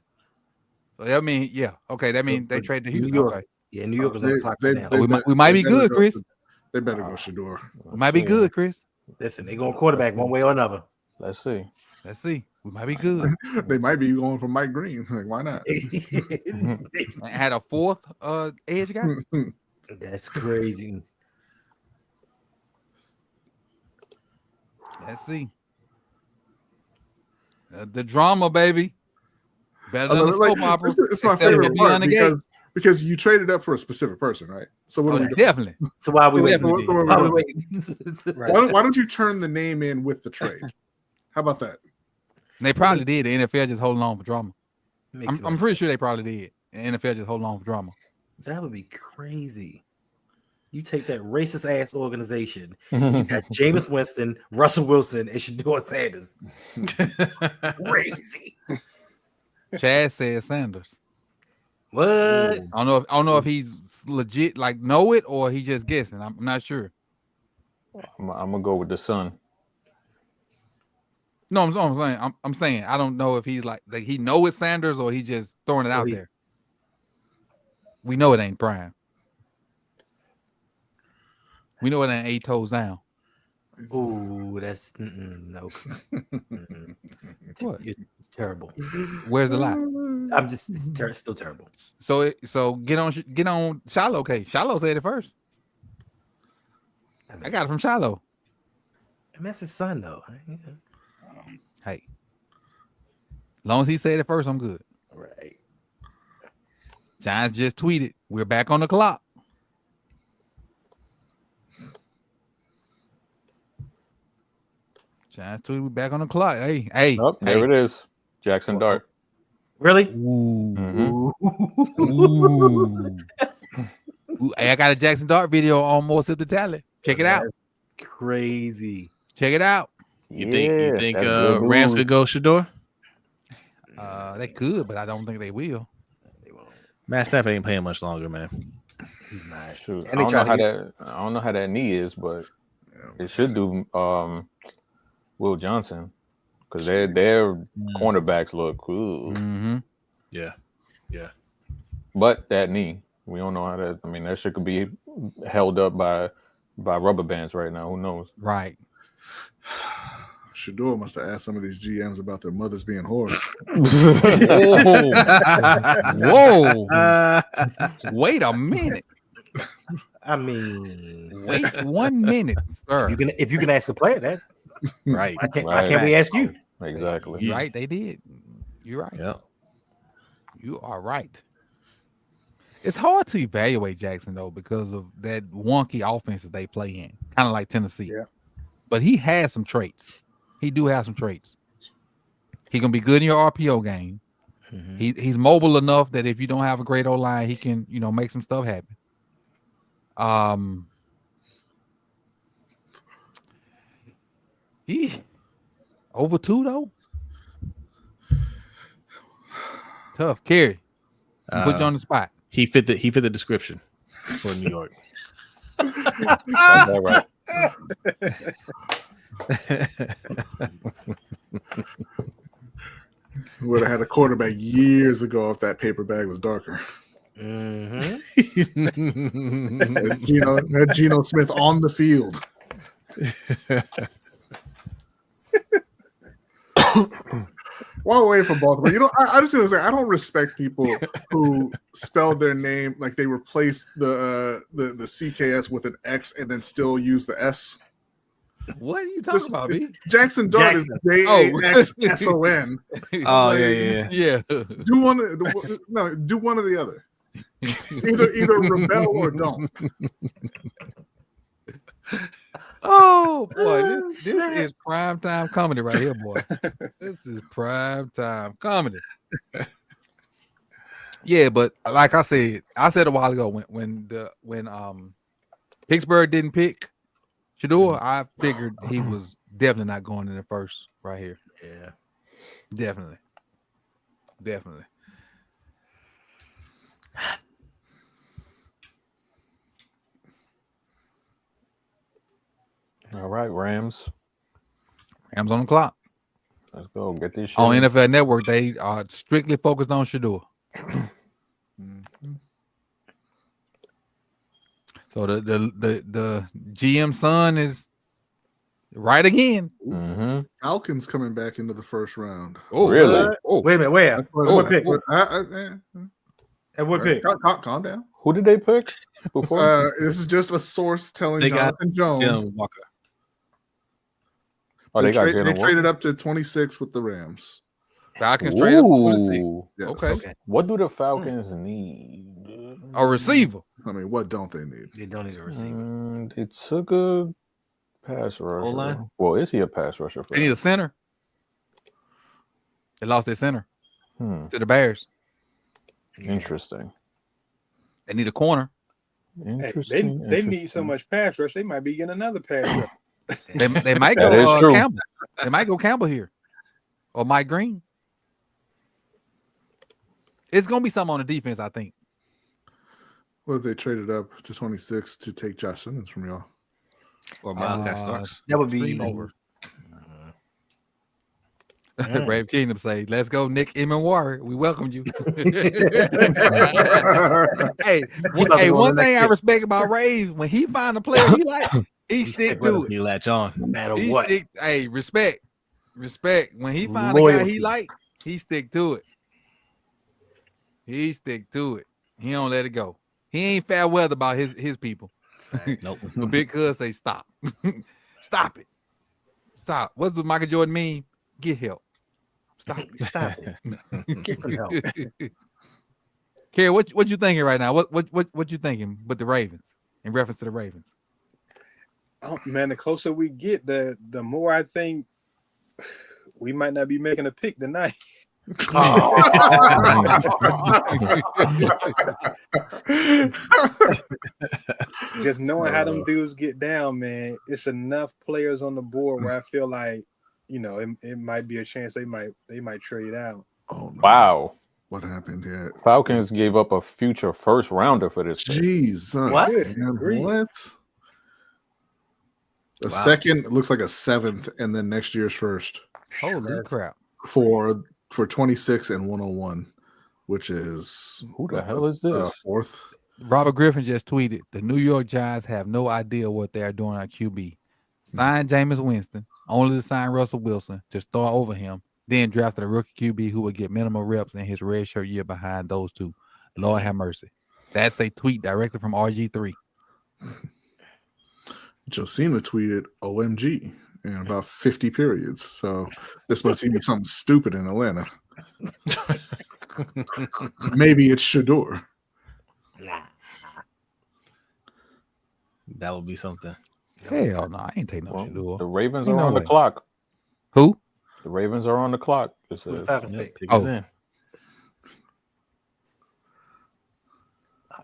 So that mean, yeah. Okay, that means they trade to Houston. New York. Okay. Yeah, New York is on the clock now. We might be good, Chris. They better go Shador. We might be good, Chris. Listen, they going quarterback one way or another. Let's see. We might be good. They might be going for Mike Green. Like, why not? I had a 4th edge guy. That's crazy. Let's see. The drama, baby. Better than the soap opera. It's my favorite part because you traded up for a specific person, right? So what Oh, are we doing? definitely. So why we waiting? definitely So what Why are we we doing? waiting? Right. Why don't you turn the name in with the trade? How about that? They probably did. The NFL just holding on for drama. Makes I'm pretty sure they probably did. The NFL just holding on for drama. That would be crazy. You take that racist ass organization. You got Jameis Winston, Russell Wilson, and Shador Sanders. Crazy. Chad said Sanders. What? I don't know if he's legit like know it or he just guessing. I'm not sure. I'm gonna go with the Sun. No, I'm saying I'm saying I don't know if he's like he know it's Sanders or he just throwing it out there. We know it ain't Prime. We know it ain't 8 toes down. Oh, that's no. What? You're terrible. Where's the lie? I'm just still terrible. So get on Shiloh. Okay, Shiloh said it first. I got it from Shiloh. And that's his son, though. Hey, long as he said it first, I'm good. Right. Giants just tweeted, "We're back on the clock." Giants tweeted, "We're back on the clock." Hey. Oh, there it is. Jackson Dart. Really? Ooh. Mhm. Ooh. Ooh. Hey, I got a Jackson Dart video on More Sip the Tally. Check it out. Crazy. Check it out. You think that's good Rams news. could go Shador? They could, but I don't think they will. They won't. Matt Stafford ain't playing much longer, man. He's not. Shoot, And I they don't know tried how to I don't know how that knee is, but it should do Will Johnson because their cornerbacks look cool. Mm-hmm. Yeah. But that knee, we don't know how that. I mean, that shit could be held up by rubber bands right now. Who knows? Right. Shador must have asked some of these GMs about their mothers being whores. Whoa. Wait a minute. I mean, Wait 1 minute, sir. if you can ask a player that, Right. why can't we ask you? Exactly. You're right, they did. You're right. Yeah. You are right. It's hard to evaluate Jackson though because of that wonky offense that they play in, kind of like Tennessee. Yeah. But he has some traits. He do have some traits. He gonna be good in your RPO game. Mhm. He's mobile enough that if you don't have a great O line, he can make some stuff happen. He over 2 though. Tough, Kerry. Put you on the spot. He fit the description for New York. That's all right. Would have had a quarterback years ago if that paper bag was darker. Mhm. Had Geno Smith on the field. While away from Baltimore, I just gonna say I don't respect people who spelled their name like they replaced the CKS with an X and then still use the S. What are you talking about, B? Jackson Dart is JAXSON. Oh yeah. Yeah. Do one or the other. Either rebel or don't. Oh boy, this is prime time comedy right here, boy. This is prime time comedy. Yeah, but like I said a while ago when Pittsburgh didn't pick Shador, I figured he was definitely not going in the first right here. Yeah. Definitely. All right, Rams. Rams on the clock. Let's go get this shit. On NFL Network, they are strictly focused on Shador. So the GM son is right again. Mm-hmm. Falcons coming back into the first round. Oh, Really? Oh, Wait a minute. Where? What pick? At what pick? Calm down. Who did they pick before? This is just a source telling They got Jonathan Jones. Jim Walker. They got They Jalen traded up to 26 with the Rams. Falcons trade up to 26. Ooh. Yes. Okay. What do the Falcons need? A receiver. I mean, what don't they need? They don't need a receiver. They took a pass rusher. O-line? Well, is he a pass rusher? They need a center. They lost their center Hmm. to the Bears. Interesting. They need a corner. Hey, Interesting. they need so much pass rush. They might be getting another pass rush. They might That is go true. Campbell. They might go Campbell here, or Mike Green. It's gonna be something on the defense, I think. What if they traded up to 26 to take Josh Simmons from y'all? Or Malachi Starks. That would be Stream over. Mm. Brave Kingdom say, "Let's go, Nick Emenwari. We welcome you." One thing I respect about Ray, when he find a player he like, he stick to it. He latch on. no matter He what. stick. Hey, respect. When he find a guy Loyalty. he like, he stick to it. He stick to it. He don't let it go. He ain't fair weather about his people. Nope. But Big Cuz say stop. Stop it. Stop. What's the Michael Jordan mean? Get help. Stop it. Stop it. Get some help. Kerry, what you thinking right now? What you thinking with the Ravens in reference to the Ravens? Oh man, the closer we get, the more I think we might not be making a pick tonight. Just knowing how them dudes get down, man, it's enough players on the board where I feel like, it might be a chance they might trade out. Oh, no. Wow. What happened here? Falcons gave up a future first rounder for this pick. Jesus. What? Man, Agreed. what? A Wow. second looks like a seventh, and then next year's first Holy crap. for 26 and 101, which is Who the hell is this? fourth. Robert Griffin just tweeted, the New York Giants have no idea what they are doing at QB. Sign Jameis Winston, only to sign Russell Wilson to start over him, then drafted a rookie QB who would get minimal reps in his redshirt year behind those two. Lord have mercy. That's a tweet directly from RG3. Josina tweeted OMG in about 50 periods. So this must be something stupid in Atlanta. Maybe it's Shador. That would be something. Hell no, I ain't taking no Well, Shador. the Ravens Ain't are no on way. the clock. Who? The Ravens are on the clock. It Who the says. Falcons Yep, pick? pick us Oh. in.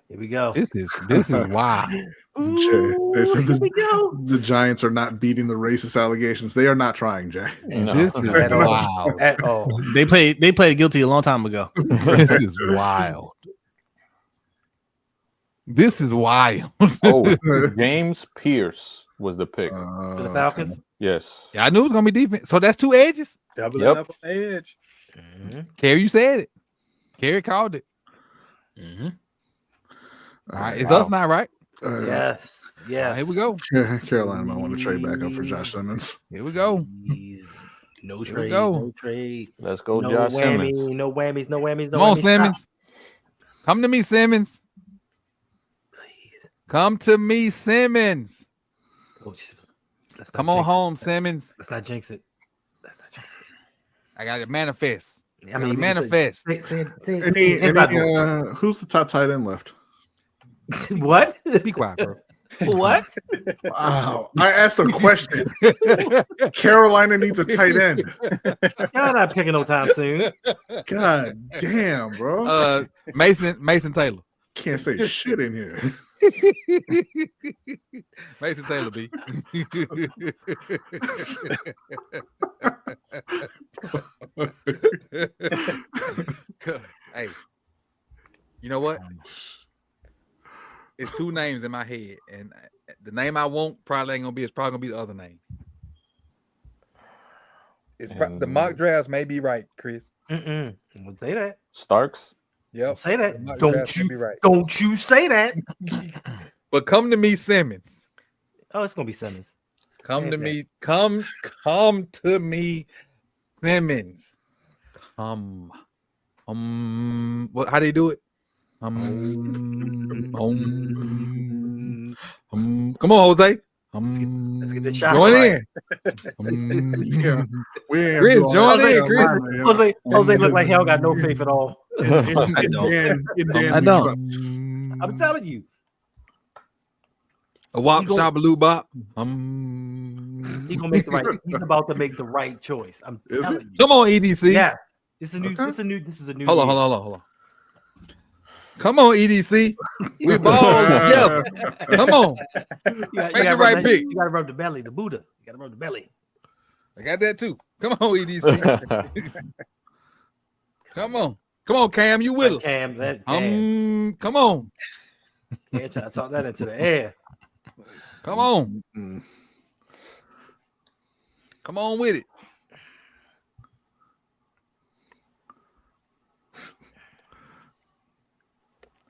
Here we go. This is wild. Jay, they said the Giants are not beating the racist allegations. They are not trying, Jay. No. This is At all. wild. At all. They played guilty a long time ago. This is wild. This is wild. Oh, James Pierce was the pick. For the Falcons. Yes. Yeah, I knew it was gonna be defense. So that's two edges. Doubling Yep. up on the edge. Kerry, you said it. Kerry called it. Mm-hmm. All right, it's Wow. us now, right? Yes. All Yes. right, here we go. Carolina might want to trade back up for Josh Simmons. Here we go. Please. No we trade. go. No trade. Let's go, No Josh whammy. Simmons. No whammies. No whammies. No Come on, whammies. Simmons. Come to me, Simmons. Come to me, Simmons. Stop. Oh, shit. Let's not Come on jinx it. home, Simmons. Let's not jinx it. Let's not jinx I got to manifest. it. Gotta manifest. Who's the top tight end left? What? Be quiet, bro. What? Wow. I asked a question. Carolina needs a tight end. Y'all not picking no time soon. God damn, bro. Mason Taylor. Can't say shit in here. Mason Taylor, B. Hey, you know what? It's two names in my head, and the name I want probably ain't gonna be. It's probably gonna be the other name. The mock drafts may be right, Chris. Mm-mm. Don't say that. Starks. Yep. Don't say that. Mock Don't drafts may you? be right. Don't you say that? But come to me, Simmons. Oh, it's gonna be Simmons. Come Yeah, to man. me. Come to me, Simmons. Come. What? How do you do it? Come on, Jose. Let's get this shot Join right. in. Yeah. We ain't Chris, doing all join that. in, Chris. Jose look like he don't got no faith at all. In I don't. Dan, I don't. I'm telling you. A wop, He gonna- shabaloo bop. He's gonna make the right. He's about to make the right choice. I'm Is telling you. Come on, EDC. Yeah, this is a new. Okay. This is a new. Hold on, year. hold on. Come on, EDC. We ball together. Come on. You Make the right rub pick. You gotta rub the belly, the Buddha. You gotta rub the belly. I got that too. Come on, EDC. Come on, Cam. You with us? Cam, Cam. Come on. Yeah, try to talk that into the air. Come on. Mm. Come on with it.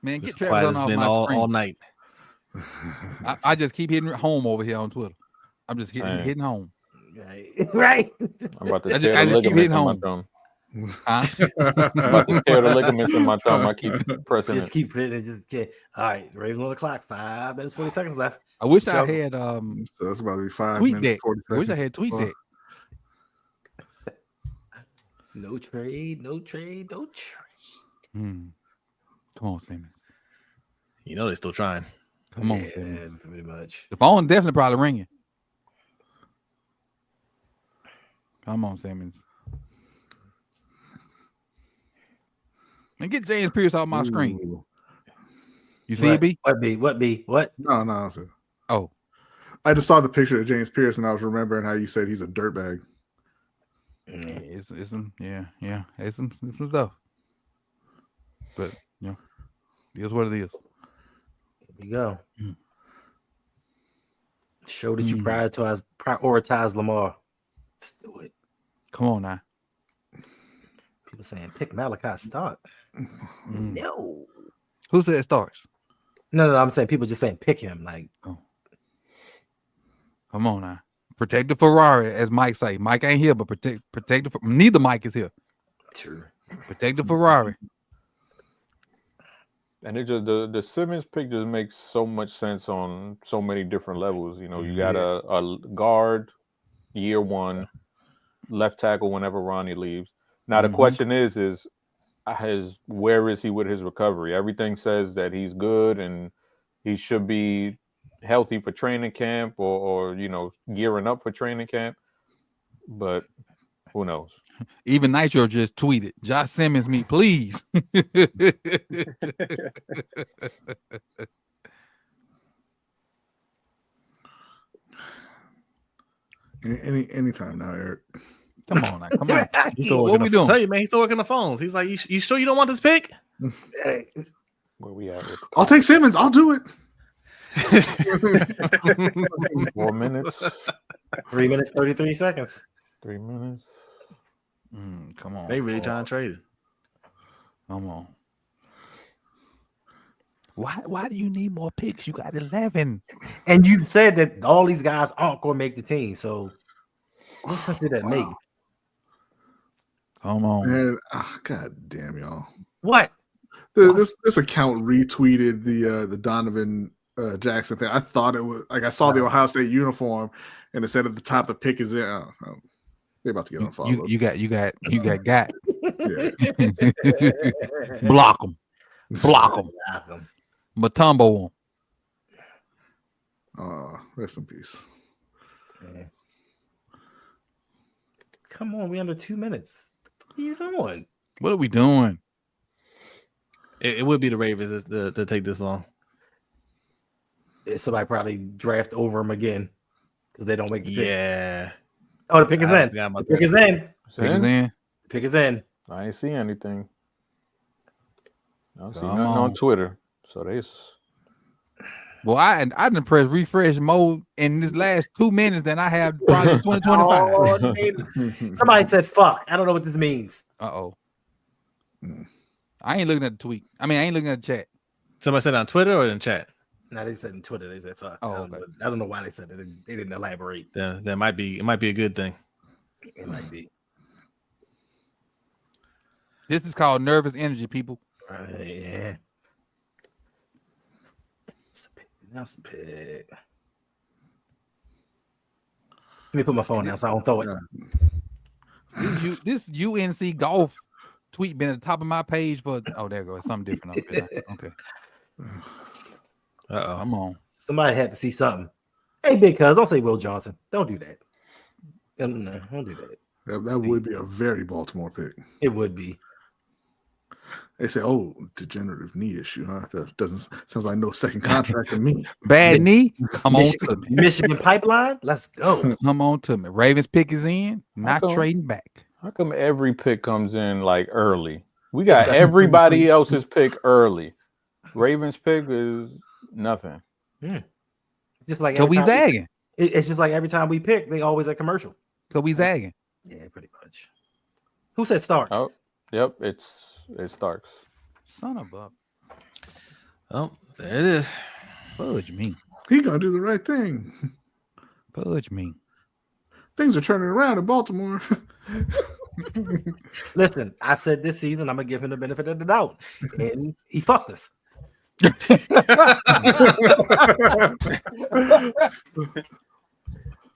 Man, This get Travis quiet Hunter has off been my all screen. night. I just keep hitting home over here on Twitter. I'm just Man. hitting home. Right. I'm about to I tear just the keep ligaments hitting in my home. thumb. Huh? I'm about to tear the ligaments in my thumb. I keep pressing Just it. keep it. Just get. All right, the Ravens on the clock. 5 minutes, 40 seconds left. I wish I Joe. had So that's about to be 5 Tweet minutes. Deck. 40 I wish I seconds. had Tweet Deck. No trade. No trade. No trade. Come on, Simmons. You know they're still trying. Come on, Yeah, Simmons. pretty much. The phone definitely probably ringing. Come on, Simmons. And get James Pierce off my screen. Ooh. You see it, B? What B? What? No. Sir. Oh, I just saw the picture of James Pierce and I was remembering how you said he's a dirtbag. yeah, it's some it's some stuff. But you know, it is what it is. Here we go. Mm. Show that you prioritize Lamar. Let's do it. Come on now. People saying pick Malachi start. Mm. No. Who said it starts? No. I'm saying people just saying pick him. Like, Come on now. Protect the Ferrari, as Mike say. Mike ain't here, but protect the. Neither Mike is here. true. Protect the Ferrari. And it just the Simmons pick just makes so much sense on so many different levels. You know, you got a guard year one, left tackle whenever Ronnie leaves. Now the question is where is he with his recovery? Everything says that he's good and he should be healthy for training camp or you know, gearing up for training camp. But who knows? Even Nitro just tweeted, Josh Simmons me, please. Anytime now, Eric. Come on now. Come on. He's still What working we I doing? tell you, man, he's still working the phones. He's like, you sure you don't want this pick? Where we at? With I'll take Simmons. I'll do it. 4 minutes, 3 minutes, 33 seconds. 3 minutes. Come on. They really trying to trade it. Come on. Why do you need more picks? You got 11. And you said that all these guys aren't going to make the team. So what's something that make? Come on. Man, God damn y'all. What? This account retweeted the Donovan Jackson thing. I thought it was like I saw the Ohio State uniform and it said at the top the pick is in. They're about to get on follow. You got. Yeah. Block them. Matumbo them. Rest in peace. Yeah. Come on, we under 2 minutes. What are you doing? What are we doing? It would be the Ravens to take this long. Somebody probably draft over him again because they don't make the pick. Yeah. Oh, the pick is in. The pick is in. Pick is in. The pick is in. I ain't see anything. I don't see Come nothing on. on Twitter. So they Well, I didn't press refresh mode in this last 2 minutes than I have probably in 2025. Oh, baby. Somebody said fuck. I don't know what this means. Uh-oh. I ain't looking at the tweet. I mean, I ain't looking at the chat. Somebody said on Twitter or in chat? No, they said in Twitter. They said fuck. Oh, I don't know why they said it. They didn't elaborate. Then it might be a good thing. It might be. This is called nervous energy, people. Yeah. That's the pick. Let me put my phone down so I don't throw it. This UNC golf tweet been at the top of my page for. Oh, there goes something different up there. Okay. Uh-oh. Come on. Somebody had to see something. Hey, big cuz, don't say Will Johnson. Don't do that. No, don't do that. That would be a very Baltimore pick. It would be. They say, "Oh, degenerative knee issue, huh?" That doesn't sounds like no second contract to me. Bad knee. Come on Michigan, to me. Michigan pipeline. Let's go. Come on to me. Ravens pick is in. Not come? trading back. How come every pick comes in like early? We got everybody else's pick early. Ravens pick is nothing. Just like Cause we zagging. It's just like every time we pick, they always a commercial. Cause we zagging. Yeah, pretty much. Who said Starks? Oh, yep, it Starks. Son of a Oh, there it is. fudge me. He gonna do the right thing. Fudge me. Things are turning around in Baltimore. Listen, I said this season I'm gonna give him the benefit of the doubt, and he fucked us.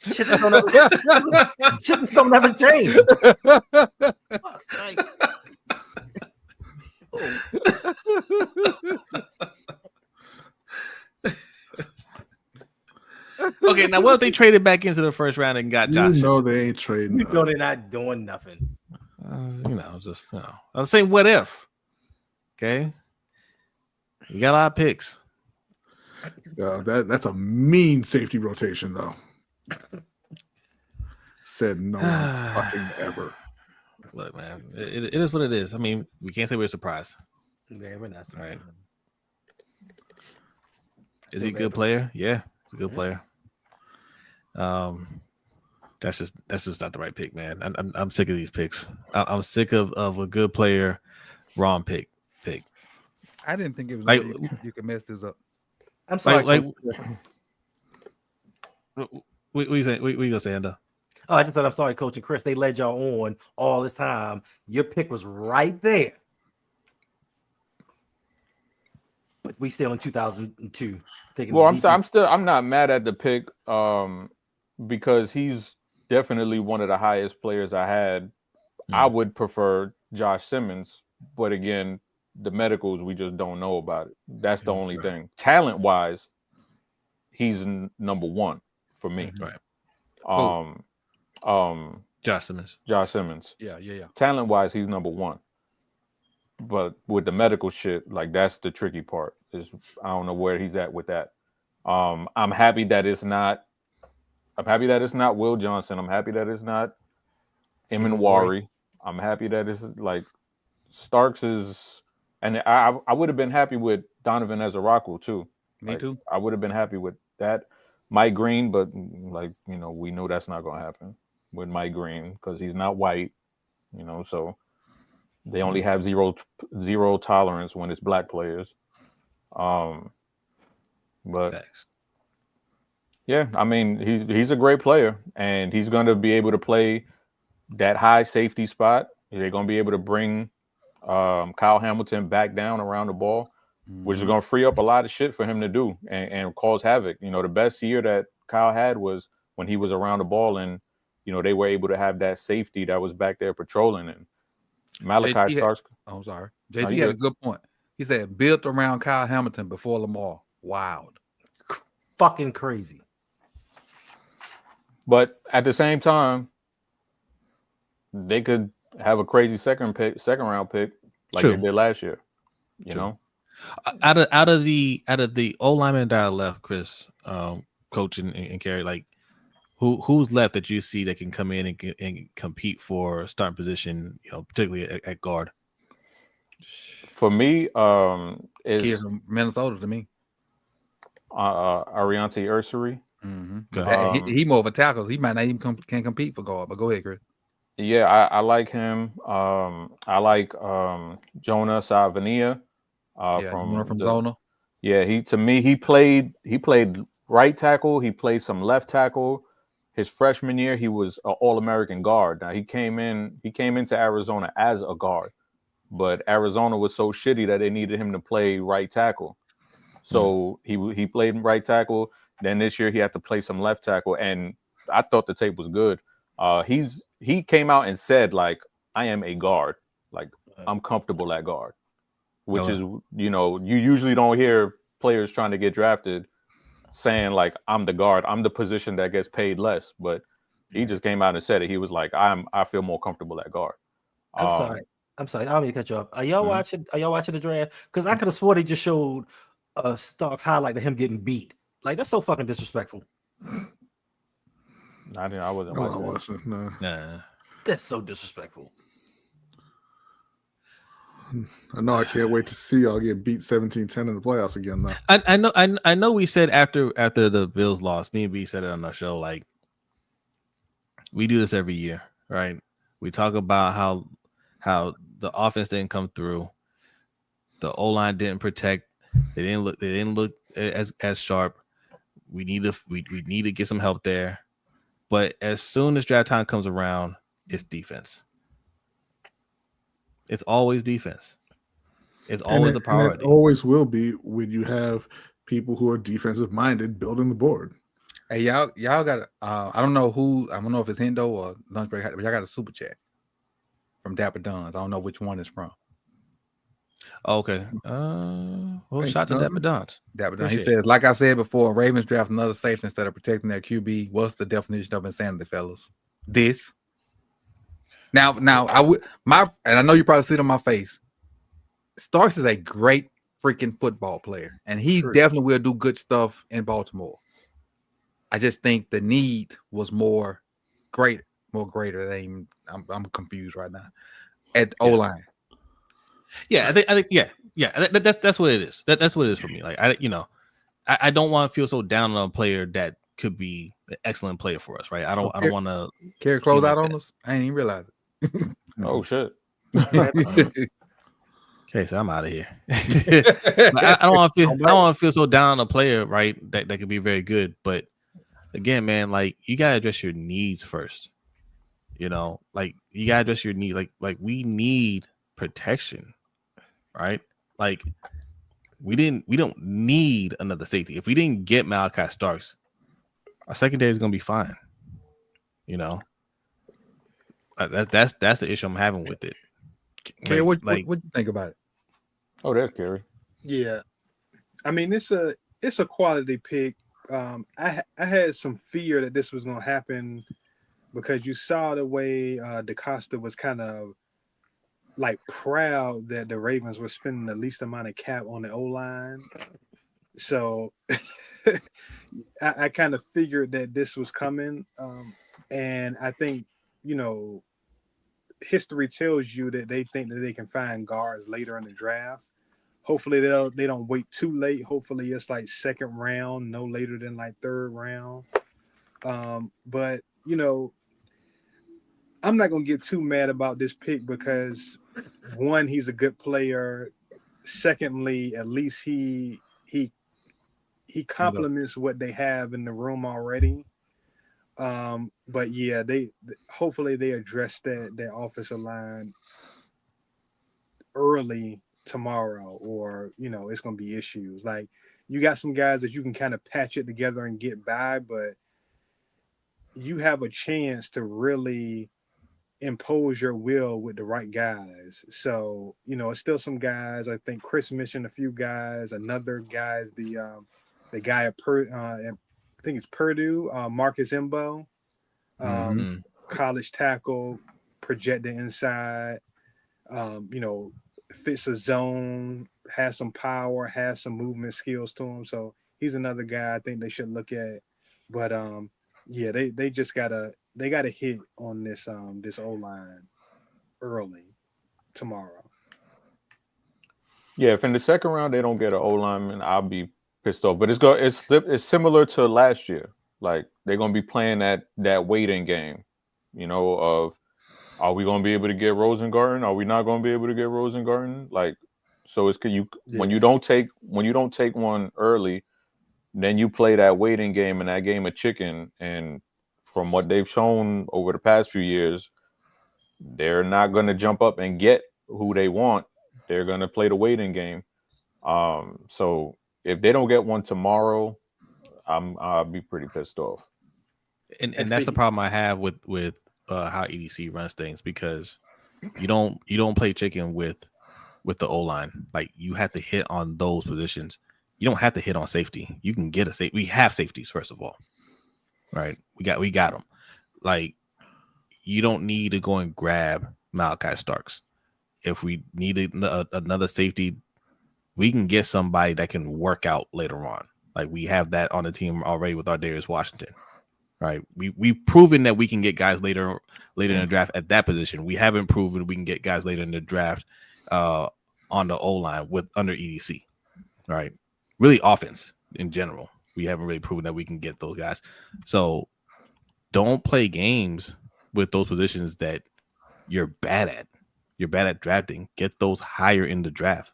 Shit don't ever change. Okay, now what if they traded back into the first round and got Josh? They ain't trading. You know they're not doing nothing. I was saying, what if? Okay, you got a lot of picks. That's a mean safety rotation, though. Said no one fucking ever. Look, man, it is what it is. I mean, we can't say we're surprised. Yeah, we're not. All right. Is he a good player? Yeah, he's a good player. That's just not the right pick, man. I'm sick of these picks. I'm sick of a good player, wrong pick. I didn't think it was Like- you could mess this up. I'm sorry. Like, Coach. what you saying? What you gonna say, Endo? Oh, I just said I'm sorry, Coach and Chris. They led y'all on all this time. Your pick was right there. But we still in 2002. Well, I'm not mad at the pick because he's definitely one of the highest players I had. I would prefer Josh Simmons, but again, the medicals we just don't know about it. That's the only thing. Talent wise, he's number one for me. Right. Josh Simmons. Josh Simmons. Yeah. Talent wise, he's number one. But with the medical shit, like that's the tricky part. Is I don't know where he's at with that. I'm happy that it's not Will Johnson. I'm happy that it's not Emanwari. I'm happy that it's like Starks is, and I would have been happy with Donovan Ezeraku too. Me too. I would have been happy with that. Mike Green, but like we know that's not going to happen with Mike Green because he's not white. So they only have zero tolerance when it's black players. But Thanks. yeah, I mean he's a great player, and he's going to be able to play that high safety spot. They're going to be able to bring Kyle Hamilton back down around the ball, which is going to free up a lot of shit for him to do and cause havoc. The best year that Kyle had was when he was around the ball, and they were able to have that safety that was back there patrolling. And Malachi Starks. I'm sorry. JT had a good point. He said built around Kyle Hamilton before Lamar. Wild. fucking crazy. But at the same time, they could have a crazy second round pick like True. they did last year. You True. know, out of the O lineman that are left, Chris, coach and Kerry, like who's left that you see that can come in and compete for starting position, particularly at guard? for me, Kid is from Minnesota to me. Ariante Ursary. Mm-hmm. He more of a tackle. He might not even can compete for guard. But go ahead, Chris. Yeah, I like him. I like Jonah Savania from Zona. Yeah, he played right tackle. He played some left tackle. His freshman year, he was an All-American guard. Now he came into Arizona as a guard, but Arizona was so shitty that they needed him to play right tackle. So he played right tackle. Then this year he had to play some left tackle, and I thought the tape was good. He came out and said, like, I am a guard. Like, I'm comfortable at guard. which is, you know, you usually don't hear players trying to get drafted saying like, I'm the guard, I'm the position that gets paid less. But he just came out and said it. He was like, I feel more comfortable at guard. I'm sorry. I don't mean to cut you off. Are y'all watching the draft? Because I could have swore they just showed Starks highlight of him getting beat. Like, that's so fucking disrespectful. I wasn't watching. No. Nah. That's so disrespectful. I know. I can't wait to see y'all get beat 17-10 in the playoffs again, though. I know. We said after the Bills lost, me and B said it on our show. Like, we do this every year, right? We talk about how the offense didn't come through, the O-line didn't protect, they didn't look as sharp. We need to get some help there. But as soon as draft time comes around, it's defense. It's always defense. It's always the priority. It always will be when you have people who are defensive minded building the board. Hey, y'all got I don't know if it's Hendo or Lunch Break, but y'all got a super chat from Dapper Duns. I don't know which one it's from. Okay. Well, shout to Dapper Duns. Dapper Duns. He says, like I said before, Ravens draft another safety instead of protecting their QB. What's the definition of insanity, fellas? This. Now and I know you probably see it on my face. Starks is a great freaking football player, and he definitely will do good stuff in Baltimore. I just think the need was more greater than I'm confused right now at O-line. Yeah, I think that's what it is. That's what it is for me. Like, I don't want to feel so down on a player that could be an excellent player for us, right? I don't want to carry close out on us. I ain't even realize it. Oh shit. Okay, so I'm out of here. I don't want to feel so down on a player, right? That could be very good, but again, man, like, you gotta address your needs first. You know, like, you gotta address your needs. Like we need protection, right? Like, we don't need another safety. If we didn't get Malachi Starks, our secondary is gonna be fine. You know, that's the issue I'm having with it. Kerry, what do you think about it? Oh, there's Kerry. Yeah, I mean, it's a quality pick. I had some fear that this was going to happen because you saw the way DaCosta was kind of like proud that the Ravens were spending the least amount of cap on the O-line. So I kind of figured that this was coming. And I think, history tells you that they think that they can find guards later in the draft. Hopefully they don't wait too late. Hopefully it's like second round, no later than like third round. But I'm not gonna get too mad about this pick because one, he's a good player. Secondly, at least he complements what they have in the room already. But yeah, they hopefully they address that offensive line early tomorrow, or it's gonna be issues. Like, you got some guys that you can kind of patch it together and get by, but you have a chance to really impose your will with the right guys. So it's still some guys. I think Chris mentioned a few guys. Another guy's the guy at I think it's Purdue, Marcus Imbo, college tackle, projected inside, fits a zone, has some power, has some movement skills to him. So he's another guy I think they should look at. But yeah, they just gotta hit on this O-line early tomorrow. Yeah, if in the second round they don't get an O-lineman, I'll be pissed off. But it's similar to last year. Like, they're gonna be playing that waiting game, of, are we gonna be able to get Rosengarten? Are we not gonna be able to get Rosengarten? Like, so when you don't take one early, then you play that waiting game and that game of chicken. And from what they've shown over the past few years, they're not gonna jump up and get who they want. They're gonna play the waiting game. So if they don't get one tomorrow, I'll be pretty pissed off. And that's the problem I have with how EDC runs things, because you don't play chicken with with the O-line. Like you have to hit on those positions. You don't have to hit on safety. You can get a safety. We have safeties, first of all. Right? We got them. Like you don't need to go and grab Malachi Starks. If we need another safety, we can get somebody that can work out later on. Like we have that on the team already with our Darius Washington. Right. We've proven that we can get guys later in the draft at that position. We haven't proven we can get guys later in the draft on the O-line with under EDC. Right. Really offense in general. We haven't really proven that we can get those guys. So don't play games with those positions that you're bad at. You're bad at drafting. Get those higher in the draft.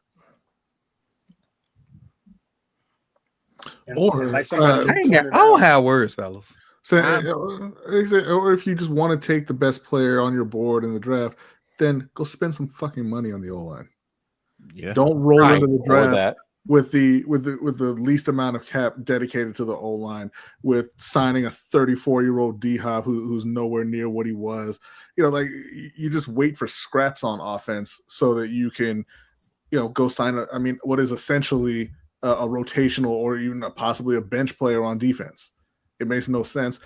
Or like somebody I don't have words, fellas. So, or if you just want to take the best player on your board in the draft, then go spend some fucking money on the O-line. Yeah. Don't roll into the Or draft that. with the least amount of cap dedicated to the O-line, with signing a 34-year-old D-Hop who's nowhere near what he was. Like you just wait for scraps on offense so that you can, go sign what is essentially a rotational or even possibly a bench player on defense. It makes no sense.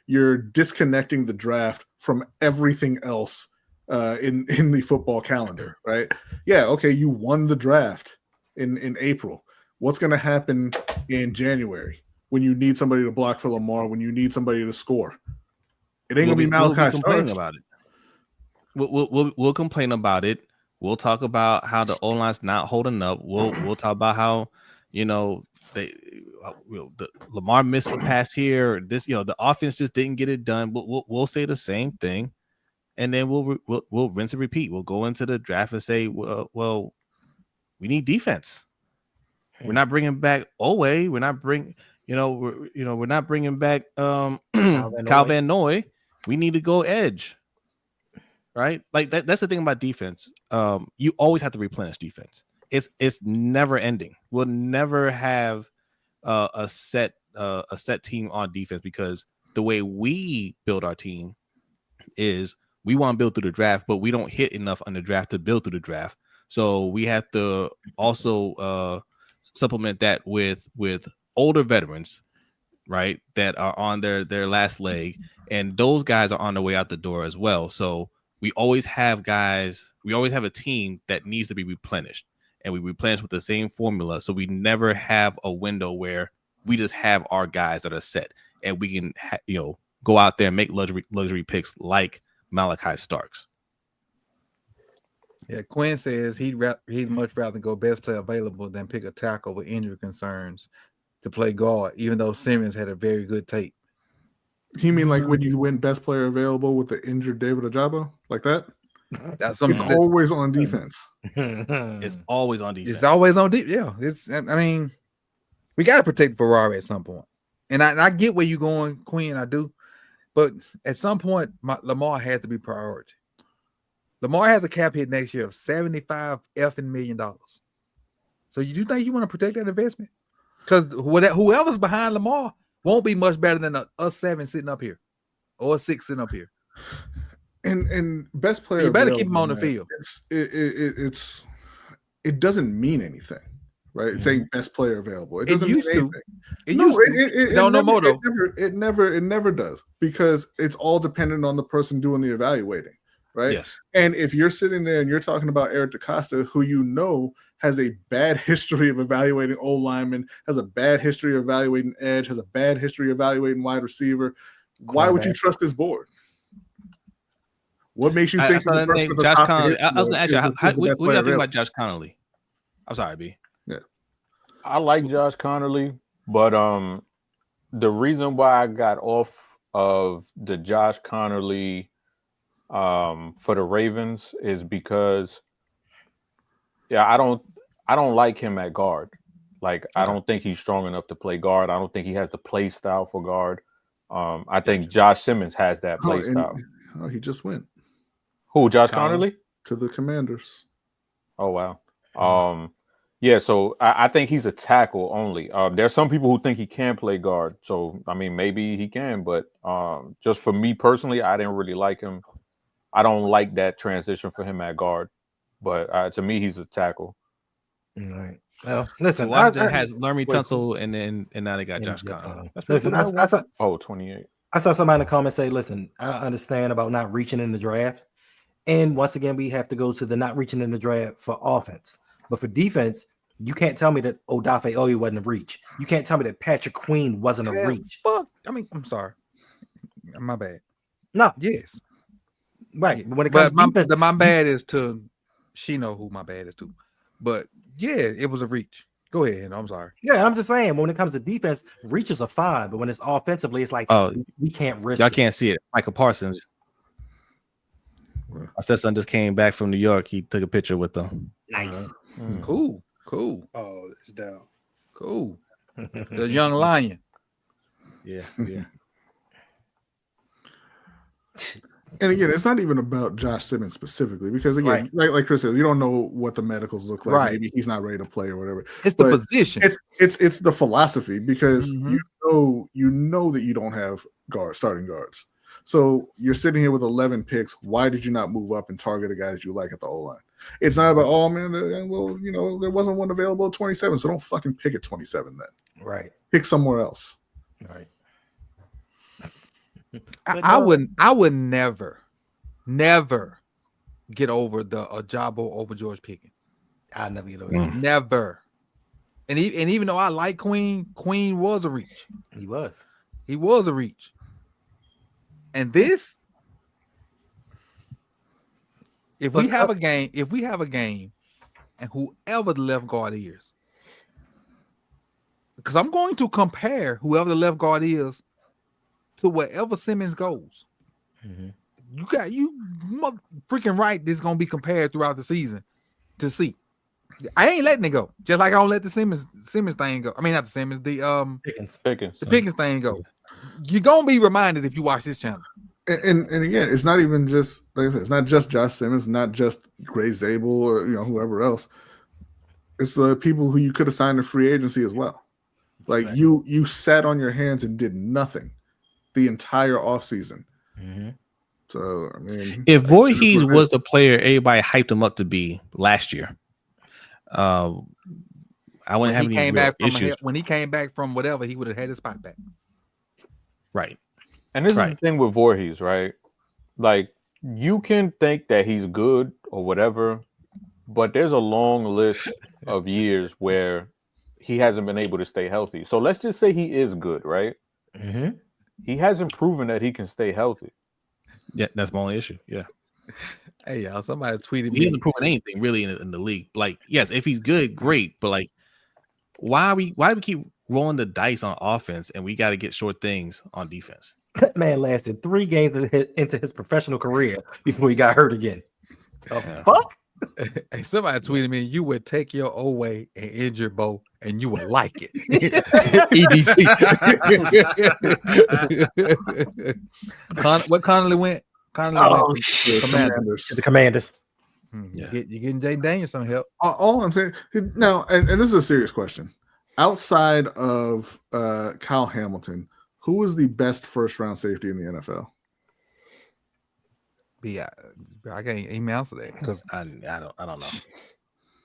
You're disconnecting the draft from everything else in the football calendar, right? Yeah, okay, you won the draft in April. What's going to happen in January when you need somebody to block for Lamar, when you need somebody to score? It ain't going to be Malachi Starks. About it. We'll complain about it. We'll talk about how the O-line's not holding up. We'll talk about how the Lamar missed a pass here. This, the offense just didn't get it done. We'll say the same thing, and then we'll rinse and repeat. We'll go into the draft and say, well, we need defense. We're not bringing back Owe. We're not bringing back Kyle Van Noy. We need to go edge, right? Like that's the thing about defense. You always have to replenish defense. It's never ending. We'll never have a set team on defense, because the way we build our team is we want to build through the draft, but we don't hit enough on the draft to build through the draft. So we have to also supplement that with older veterans, right, that are on their last leg, and those guys are on their way out the door as well. So we always have guys. We always have a team that needs to be replenished. And we replenish with the same formula, so we never have a window where we just have our guys that are set, and we can go out there and make luxury picks like Malachi Starks. Yeah, Quinn says he'd much rather go best player available than pick a tackle with injury concerns to play guard, even though Simmons had a very good tape. You mean like when you win best player available with the injured David Ojabo, like that? That's something it's always on defense. It's always on defense. It's always on defense. Yeah, we got to protect Ferrari at some point. And I get where you're going, Quinn. I do, but at some point, Lamar has to be priority. Lamar has a cap hit next year of $75 million. So you do think you want to protect that investment? Because whoever's behind Lamar won't be much better than us 7 sitting up here, or 6 sitting up here. And best player, you better keep him on the field. It doesn't mean anything, right? It's saying best player available. It doesn't used mean anything. It never does, because it's all dependent on the person doing the evaluating, right? Yes. And if you're sitting there and you're talking about Eric DeCosta, who has a bad history of evaluating O linemen, has a bad history of evaluating edge, has a bad history of evaluating wide receiver, why would you trust this board? What makes you think Josh Connolly? I was going to ask you, what do you think about Josh Connolly? I'm sorry, B. Yeah, I like Josh Connolly, but the reason why I got off of the Josh Connolly for the Ravens is because, I don't like him at guard. Like, I don't think he's strong enough to play guard. I don't think he has the play style for guard. I think Josh Simmons has that play style. He just went. Who, Josh Connolly? To the Commanders. Oh, wow. So I think he's a tackle only. There's some people who think he can play guard. So, maybe he can. But just for me personally, I didn't really like him. I don't like that transition for him at guard. But to me, he's a tackle. All right. Well, listen, So Washington has Laremy Tunsil, and now they got Josh Collins. Listen, Oh, 28. I saw somebody in the comments say, listen, I understand about not reaching in the draft. And once again, we have to go to the not reaching in the draft for offense. But for defense, you can't tell me that Odafe Oye wasn't a reach. You can't tell me that Patrick Queen wasn't a reach. Fuck. I mean, I'm sorry. My bad. No. Yes. Right. But when it comes to defense, my bad is to she know who my bad is to. But yeah, it was a reach. Go ahead. I'm sorry. Yeah, I'm just saying when it comes to defense, reaches are fine, but when it's offensively, it's like we can't risk. Y'all can't see it. Michael Parsons. My stepson just came back from New York. He took a picture with them. Nice. Cool. Oh, it's down. Cool. The young lion. Yeah. And again, it's not even about Josh Simmons specifically, because again, like Chris said, you don't know what the medicals look like. Right. Maybe he's not ready to play or whatever. It's the position. It's the philosophy, because you know that you don't have starting guards. So you're sitting here with 11 picks. Why did you not move up and target the guys you like at the O-line? It's not about, oh man, well, there wasn't one available at 27, so don't fucking pick at 27 then. Right. Pick somewhere else. Right. I would never get over the Ajabo over George Pickens. I'll never get over it. Never. And even though I like Queen was a reach. He was a reach. And this, if we have a game, and whoever the left guard is, because I'm going to compare whoever the left guard is to wherever Simmons goes. You freaking right. This is gonna be compared throughout the season to see. I ain't letting it go. Just like I don't let the Simmons thing go. I mean, not the Simmons, the Pickens thing go. You're gonna be reminded if you watch this channel. And again, it's not even just, like I said, it's not just Josh Simmons, not just Gray Zabel or whoever else. It's the people who you could have signed to free agency as well. Like you sat on your hands and did nothing the entire offseason. So I mean, if Voorhees was the player everybody hyped him up to be last year, I wouldn't have any real issues. When he came back from whatever, he would have had his spot back. Right. And this is the thing with Voorhees, right? Like, you can think that he's good or whatever, but there's a long list of years where he hasn't been able to stay healthy. So let's just say he is good, right? He hasn't proven that he can stay healthy. Yeah, that's my only issue. Yeah. Hey, y'all, somebody tweeted me. He hasn't proven anything really in the league. Like, yes, if he's good, great. But like, why do we keep rolling the dice on offense and we got to get short things on defense? That man lasted 3 games into his professional career before he got hurt again. Fuck? Hey, somebody tweeted me, you would take your Oway and injure Bo and you would like it. EDC. What Connolly went? Connolly went to the Commanders. You're getting Jay Daniels some help. All I'm saying now, and this is a serious question. Outside of Kyle Hamilton, who is the best first-round safety in the NFL? Yeah, I can't even answer that because I don't know.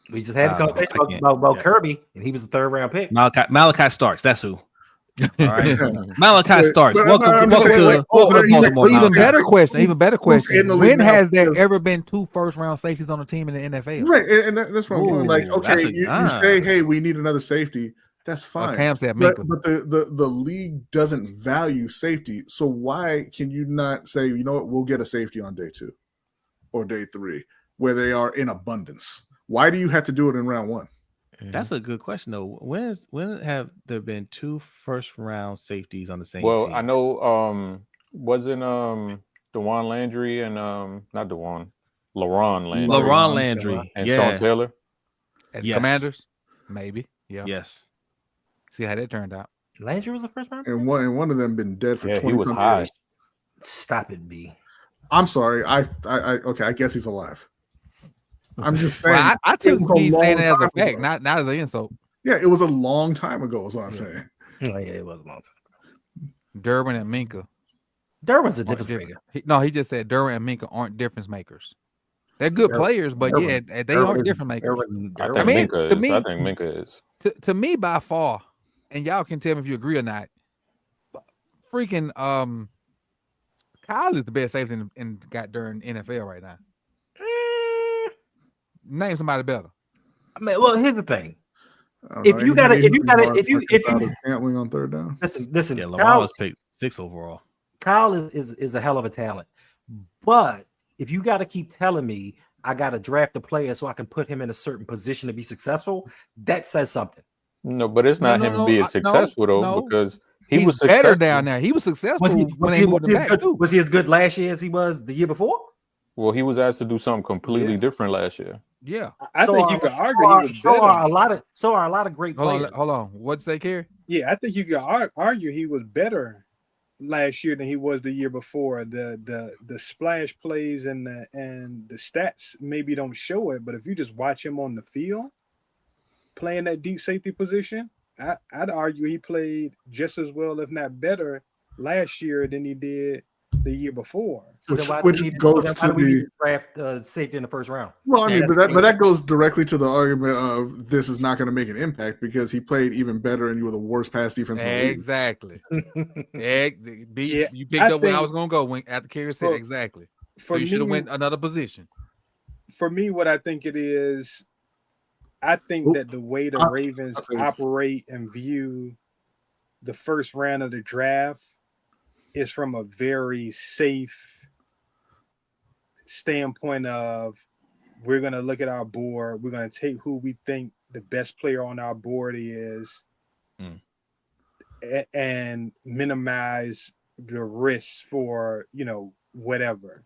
We just had a conversation about Kirby, and he was the 3rd-round pick. Malachi Starks, that's who. All right, Malachi Starks. Welcome to Baltimore. Even better question. When has there ever been 2 first-round safeties on a team in the NFL? Right, and that's what I'm going. Like, okay, you say, hey, we need another safety. That's fine. Cam said but the league doesn't value safety. So why can you not say, you know what, we'll get a safety on day 2 or day 3 where they are in abundance? Why do you have to do it in round 1? That's a good question though. When have there been 2 first-round safeties on the same team? Well, I know wasn't DeJuan Landry and not DeJuan, LaRon Landry and Sean Taylor and Commanders? Maybe. Yeah. Yes. See how that turned out. Landry was the first round, and one of them been dead for 20 he was high. years. Stop it, B. I'm sorry. I guess he's alive. I'm just saying. Well, I took he's saying it as a fact, not as an insult. Yeah, it was a long time ago. Is what I'm saying. Oh, yeah, it was a long time. Durbin and Minkah. Durbin's a difference maker. He just said Durbin and Minkah aren't difference makers. They're good players, but yeah, they aren't different makers. I I mean, to me, I think Minka is. To me, by far, and y'all can tell me if you agree or not. Freaking Kyle is the best safety in during NFL right now. Name somebody better. I mean, well, here's the thing. If you Scantling on third down. Listen. Yeah, Lamar was picked 6 overall. Kyle is a hell of a talent, but if you got to keep telling me I got to draft a player so I can put him in a certain position to be successful, that says something. No, but it's not him being successful because he was better successful. down there. He was successful. Was he as good last year as he was the year before? Well, he was asked to do something completely different last year. Yeah, I think you could argue he was better. So are a lot of great players. Hold on. What'd you say, Kerry? Yeah, I think you could argue he was better last year than he was the year before. The splash plays and the stats maybe don't show it, but if you just watch him on the field playing that deep safety position, I'd argue he played just as well, if not better, last year than he did the year before. So which goes to the draft safety in the first round. Well, I mean, but that goes directly to the argument of this is not going to make an impact because he played even better and you were the worst pass defense. Exactly. You picked up where I was going to go after Kerry said exactly. So you should have went another position. For me, what I think it is, I think that the way the Ravens operate and view the first round of the draft is from a very safe standpoint of we're going to look at our board. We're going to take who we think the best player on our board is and minimize the risks for, whatever.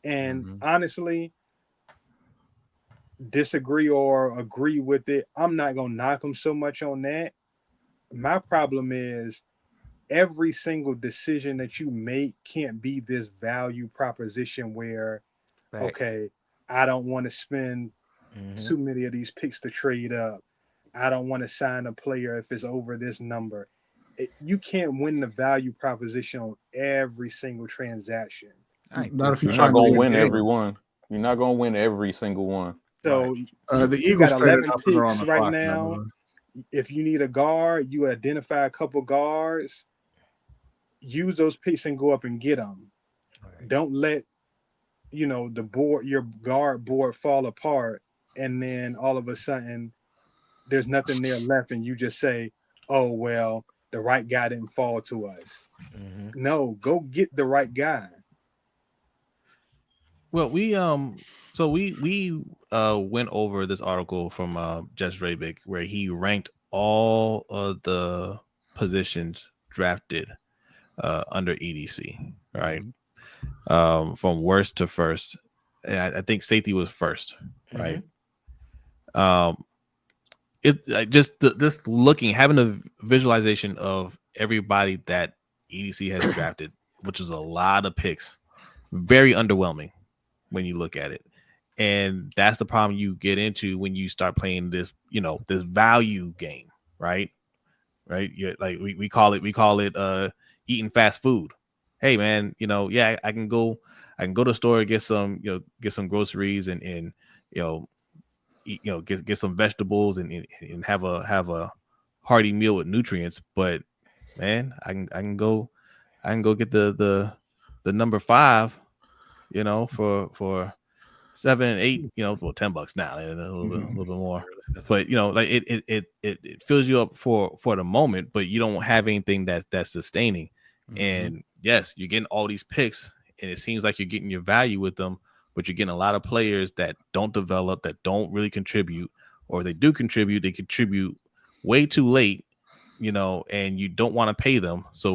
And honestly, disagree or agree with it, I'm not going to knock them so much on that. My problem is every single decision that you make can't be this value proposition where, okay, I don't want to spend too many of these picks to trade up. I don't want to sign a player if it's over this number. You can't win the value proposition on every single transaction. Not if you're not going to win every one. You're not going to win every single one. So the Eagles got 11 picks right now. If you need a guard, you identify a couple guards. Use those picks and go up and get them. Right. Don't let your guard board fall apart, and then all of a sudden there's nothing there left, and you just say, "Oh well, the right guy didn't fall to us." No, go get the right guy. Well, we went over this article from Jess Rabick where he ranked all of the positions drafted under EDC, right? From worst to first. And I think safety was first, right? Just looking, having a visualization of everybody that EDC has drafted, which is a lot of picks, very underwhelming when you look at it. And that's the problem you get into when you start playing this, this value game, right? You're, like we call it eating fast food. Hey man, I can go to the store, get some groceries and get some vegetables and have a hearty meal with nutrients. But man, I can go get the number 5, for $7, $8, well, $10 now, a little bit more. But it fills you up for the moment, but you don't have anything that's sustaining. And yes, you're getting all these picks, and it seems like you're getting your value with them, but you're getting a lot of players that don't develop, that don't really contribute, or they do contribute, they contribute way too late, and you don't want to pay them. So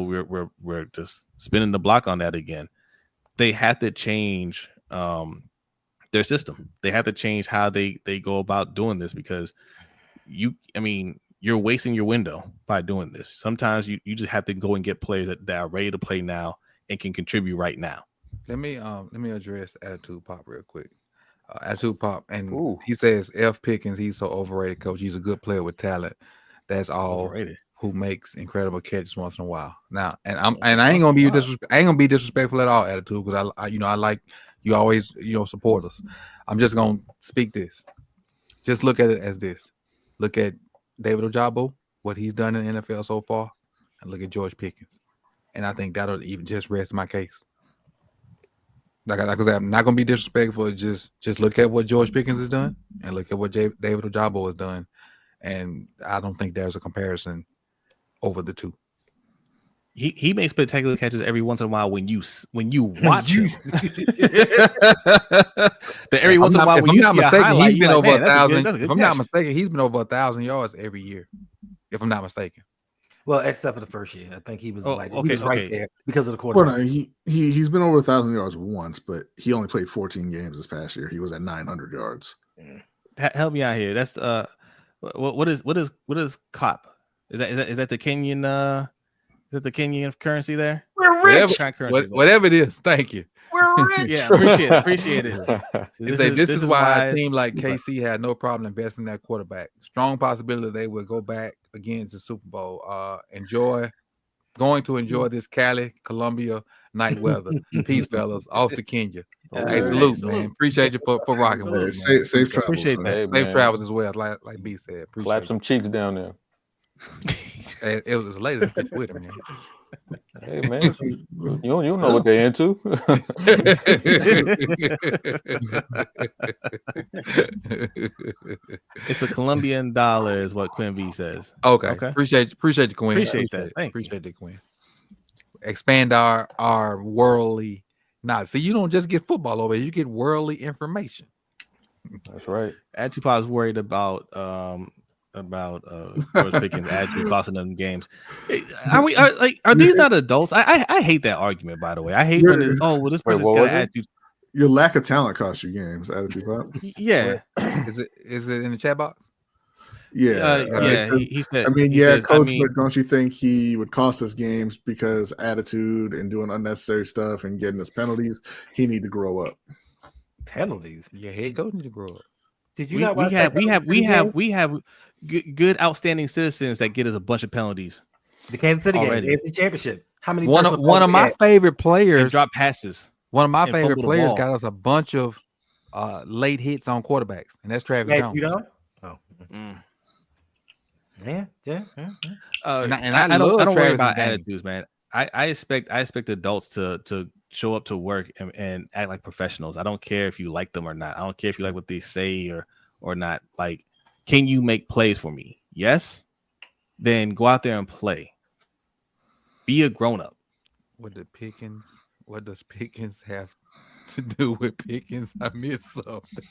we're just spinning the block on that again. They have to change their system. They have to change how they go about doing this, because you're wasting your window by doing this. Sometimes you just have to go and get players that are ready to play now and can contribute right now. Let me address Attitude Pop real quick. Attitude Pop, and he says F. Pickens, he's so overrated, coach. He's a good player with talent. That's all. Overrated. Who makes incredible catches once in a while. Now, I ain't gonna be disrespectful at all, Attitude, because I like You always, support us. I'm just gonna speak this. Just look at it as this. Look at David Ojabo, what he's done in the NFL so far, and look at George Pickens. And I think that'll even just rest my case. Like I said, I'm not gonna be disrespectful. Just look at what George Pickens has done, and look at what David Ojabo has done, and I don't think there's a comparison over the two. He makes spectacular catches every once in a while when you watch him. That every once in a while when you see a highlight, he's been over 1,000. If I'm not mistaken, he's been over 1,000 yards every year. If I'm not mistaken. Well, except for the first year, I think he was right there because of the Well, quarterback. no, he's been over 1,000 yards once, but he only played 14 games this past year. He was at 900 yards. Help me out here. That's what is COP? Is that the Kenyan? Is that the Kenyan currency there? We're rich. Whatever it is, thank you. We're rich. Yeah, appreciate it. This is why a team like KC had no problem investing in that quarterback. Strong possibility they would go back again to the Super Bowl. Going to enjoy this Cali, Columbia night weather. Peace, fellas. Off to Kenya. Hey, salute, man. Appreciate you for rocking with us. Safe travels. Appreciate that. Safe travels as well, like B said. Clap some cheeks down there. It was a lady that with him, man. Hey man, you know what they're into. It's the Colombian dollar, is what Quinn V says. Okay. Appreciate you, Quinn. Appreciate that. Appreciate it, Quinn. Expand our worldly knowledge. See, you don't just get football over here; you get worldly information. That's right. Antipas worried about George Pickens actually costing them games. Are these not adults? I hate that argument, by the way. I hate when this person's gonna add you. Your lack of talent costs you games, Attitude Pop. Yeah. Is it in the chat box? Yeah. He said. I mean, coach, but don't you think he would cost us games because attitude and doing unnecessary stuff and getting us penalties? He need to grow up. Penalties. Yeah, head coach need to grow up. Did you not watch we have good outstanding citizens that get us a bunch of penalties. The Kansas City already. game, AFC Championship. How many? One of my favorite players drop passes. One of my favorite players got us a bunch of late hits on quarterbacks, and that's Travis Jones. You know? Oh. Yeah. I don't worry about attitudes, man. I expect adults to show up to work and act like professionals. I don't care if you like them or not. I don't care if you like what they say or not. Like, can you make plays for me? Yes. Then go out there and play. Be a grown up. What does Pickens have to do with Pickens? I missed something.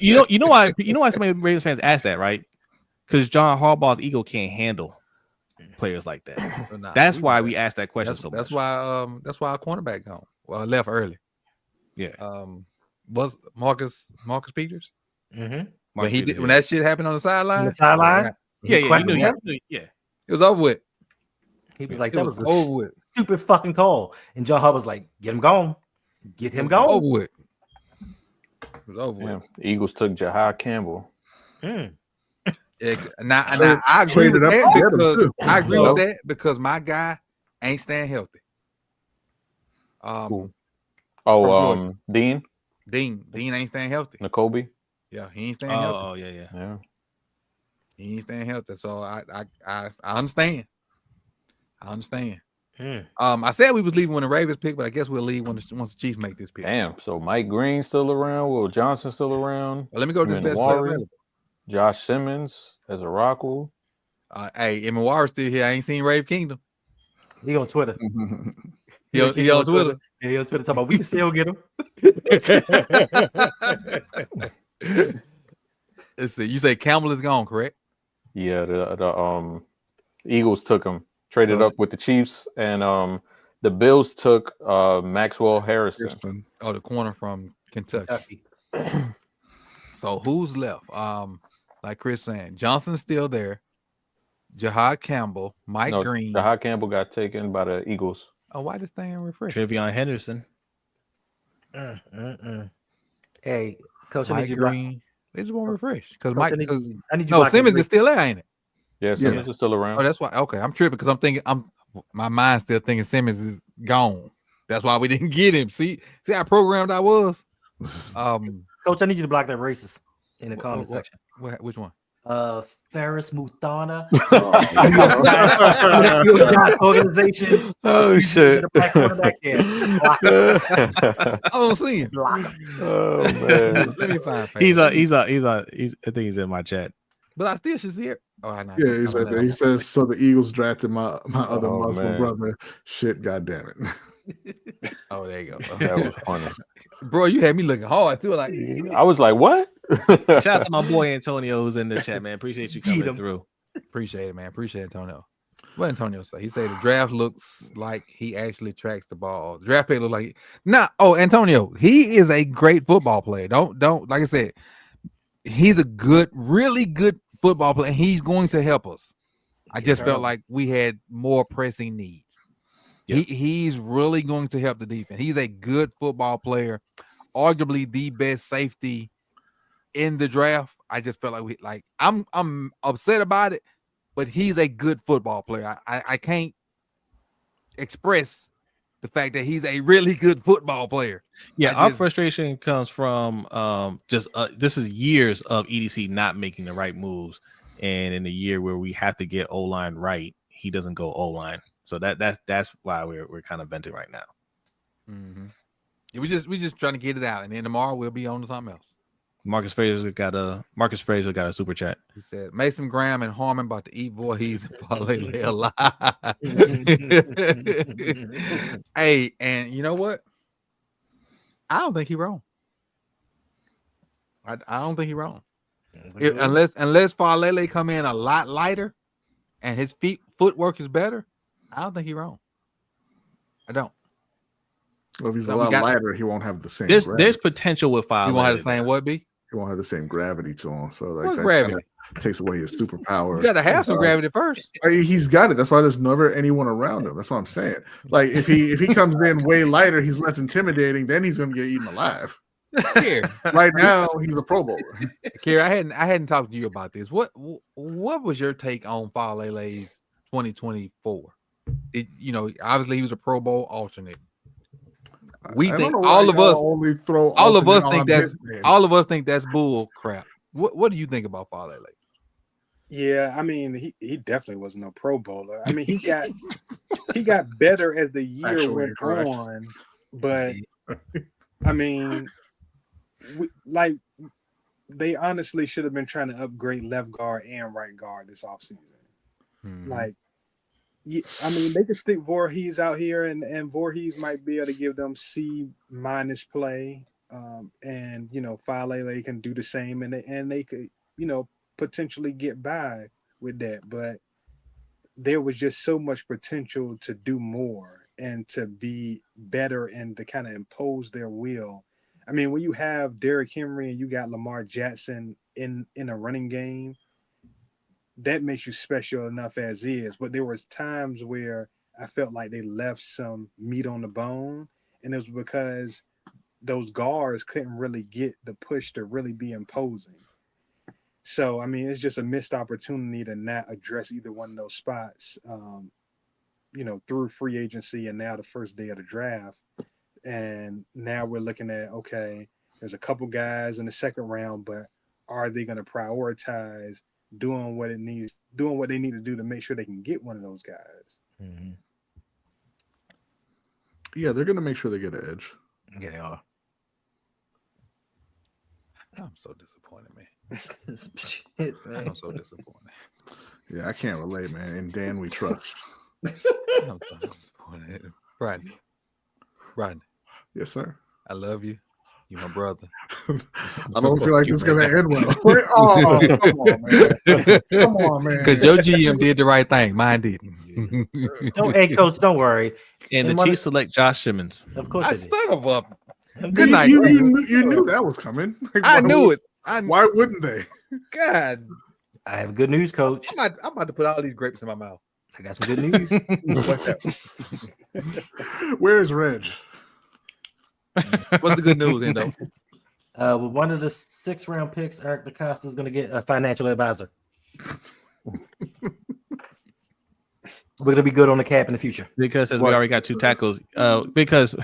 you know why so many Ravens fans ask that, right? Because John Harbaugh's ego can't handle players like that. That's why we asked that question so much. That's why our cornerback gone. Well, left early. Yeah. Was Marcus Peters? Mm-hmm. When that shit happened on the sideline. Yeah. It was over with. He was like, that was a stupid fucking call. And John Harbaugh was like, get him gone. Get him gone. Over with. It was over with. Eagles took Jahai Campbell. Now I agree with that because my guy ain't staying healthy. Dean ain't staying healthy. Nakobe. Yeah, he ain't staying healthy. Oh yeah. He ain't staying healthy. So I understand. I said we was leaving when the Ravens pick, but I guess we'll leave once the Chiefs make this pick. Damn. So Mike Green still around. Will Johnson still around? Well, let me go to this best player available. Josh Simmons as a Rockwell. Hey, Imawari still here. I ain't seen Rave Kingdom. He on Twitter. He on Twitter. Yeah, he on Twitter talking about we can still get him. Let's see. You say Campbell is gone, correct? Yeah, the Eagles took him, traded up with the Chiefs, and the Bills took Maxwell Harrison. Oh, the corner from Kentucky. So who's left? Like Chris saying, Johnson's still there. Jahai Campbell, Green. Jahai Campbell got taken by the Eagles. Oh, why this thing refresh? Trevion Henderson. Hey, Coach, Mike Green. They just won't refresh because Coach, Simmons is still there, ain't it? Yeah, Simmons is still around. Oh, that's why. Okay, I'm tripping because I'm thinking my mind's still thinking Simmons is gone. That's why we didn't get him. See how programmed I was. Coach, I need you to block that racist in the comment section. Which one? Ferris Mutana. Oh, Organization. Oh shit! I don't see him. Oh man! Let me find. He's I think he's in my chat. But I still should see it. Oh, I know. Yeah, he's right there. He says, "So the Eagles drafted my other Oh, Muslim man. brother." Shit, goddamn it. Oh, there you go. That was funny. Bro, you had me looking hard too. Like, I was like, "What?" Shout out to my boy Antonio who's in the chat, man. Appreciate you coming through. appreciate it, man. Appreciate Antonio. What Antonio say? He said the draft looks like he actually tracks the ball. The draft pick look like Antonio. He is a great football player. Don't like I said, he's a really good football player. He's going to help us. I just felt like we had more pressing needs. Yep. He's really going to help the defense. He's a good football player, arguably the best safety in the draft. I just felt like I'm upset about it, but he's a good football player. I can't express the fact that he's a really good football player. Yeah, our frustration comes from this is years of EDC not making the right moves, and in a year where we have to get O-line right, he doesn't go O-line. So that's why we're kind of venting right now. Mm-hmm. Yeah, we just trying to get it out, and then tomorrow we'll be on to something else. Marcus Fraser got a super chat. He said Mason Graham and Harmon about to eat Voorhees and Parlay alive. Hey, and you know what? I don't think he's wrong. I don't think he's wrong. Unless Parlay come in a lot lighter and his footwork is better, I don't think he's wrong. I don't. Well, if he's a lot lighter, he won't have the same. There's potential with Parlay. He won't have the same what be? He won't have the same gravity to him. So like that gravity takes away his superpower. You got to have some gravity first. He's got it. That's why there's never anyone around him. That's what I'm saying. Like if he comes in way lighter, he's less intimidating. Then he's going to get eaten alive. Here, right now, he's a Pro Bowler. Kier, I hadn't talked to you about this. What was your take on Faalele's 2024? Obviously he was a Pro Bowl alternate. We think all of us think that's bull crap. What do you think about Faalele? Yeah, I mean, he definitely was no Pro Bowler. I mean, he got better as the year went on, but I mean, they honestly should have been trying to upgrade left guard and right guard this offseason. Like, I mean, they could stick Voorhees out here, and Voorhees might be able to give them C- play, and Faalele can do the same, and they could potentially get by with that. But there was just so much potential to do more and to be better and to kind of impose their will. I mean, when you have Derrick Henry and you got Lamar Jackson in a running game, that makes you special enough as is. But there was times where I felt like they left some meat on the bone, and it was because those guards couldn't really get the push to really be imposing. So, I mean, it's just a missed opportunity to not address either one of those spots, through free agency and now the first day of the draft. And now we're looking at, okay, there's a couple guys in the second round, but are they going to prioritize doing what they need to do to make sure they can get one of those guys? Mm-hmm. Yeah, they're going to make sure they get an edge. Yeah, they are. I'm so disappointed, man. I'm so disappointed. Yeah, I can't relate, man. In Dan, we trust. I'm so disappointed. Rodney. Yes, sir. I love you. You're my brother. I don't feel like this is going to end well. Oh, come on, man. Come on, man. Because your GM did the right thing. Mine didn't. Hey, Coach, don't worry. And the Chiefs select Josh Simmons. Of course, I son of a. Good night. You knew that was coming. Like, I knew it. Why wouldn't they? God. I have good news, Coach. I'm about to put all these grapes in my mouth. I got some good news. Where's Reg? What's the good news, Endo? With one of the 6th-round picks, Eric DaCosta is going to get a financial advisor. We're gonna be good on the cap in the future because we already got 2 tackles. Because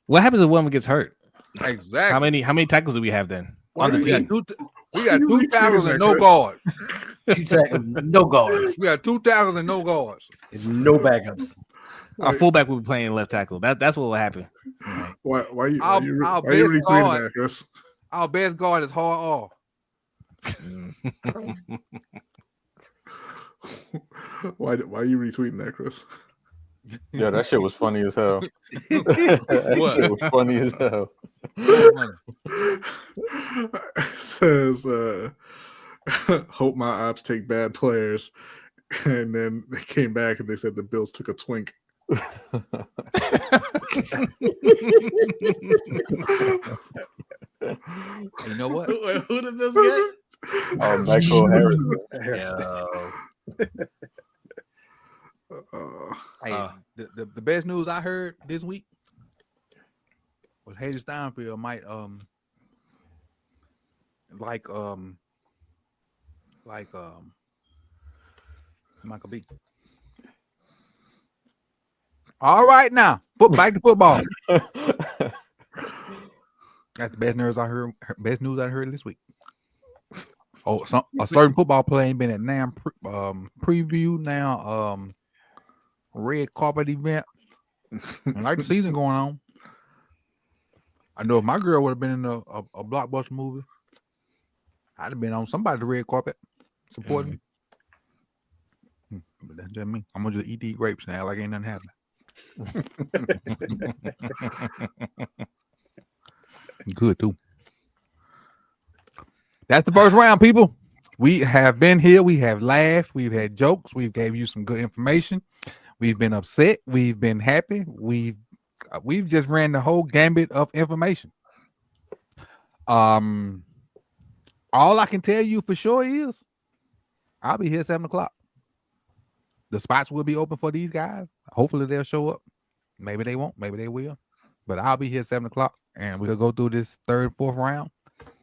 what happens if one gets hurt? Exactly. How many tackles do we have then on the team? We got 2 tackles and no guards. 2 tackles, no guards. We got 2 tackles and no guards. There's no backups. Our fullback will be playing left tackle. That's what will happen. Why are you Our retweeting guard- that, Chris? Our best guard is hard off. Why are you retweeting that, Chris? Yeah, that shit was funny as hell. That shit was funny as hell. Says, hope my ops take bad players. And then they came back and they said the Bills took a twink. You know what? Who did this get? Oh, Michael Harris. Hey, the best news I heard this week was Haley Steinfeld might Michael B. All right, now back to football. That's the best news I heard. Best news I heard this week. Oh, a certain football player ain't been at NAM preview now. Red carpet event. And like the season going on. I know if my girl would have been in a blockbuster movie, I'd have been on somebody's red carpet supporting. But that's just me. I'm gonna just eat grapes now, like ain't nothing happening. Good too. That's the first round, people. We have been here. We have laughed. We've had jokes. We've gave you some good information. We've been upset. We've been happy. We've just ran the whole gambit of information. All I can tell you for sure is I'll be here 7:00. The spots will be open for these guys. Hopefully they'll show up. Maybe they won't. Maybe they will. But I'll be here 7:00, and we'll go through this 3rd, 4th round.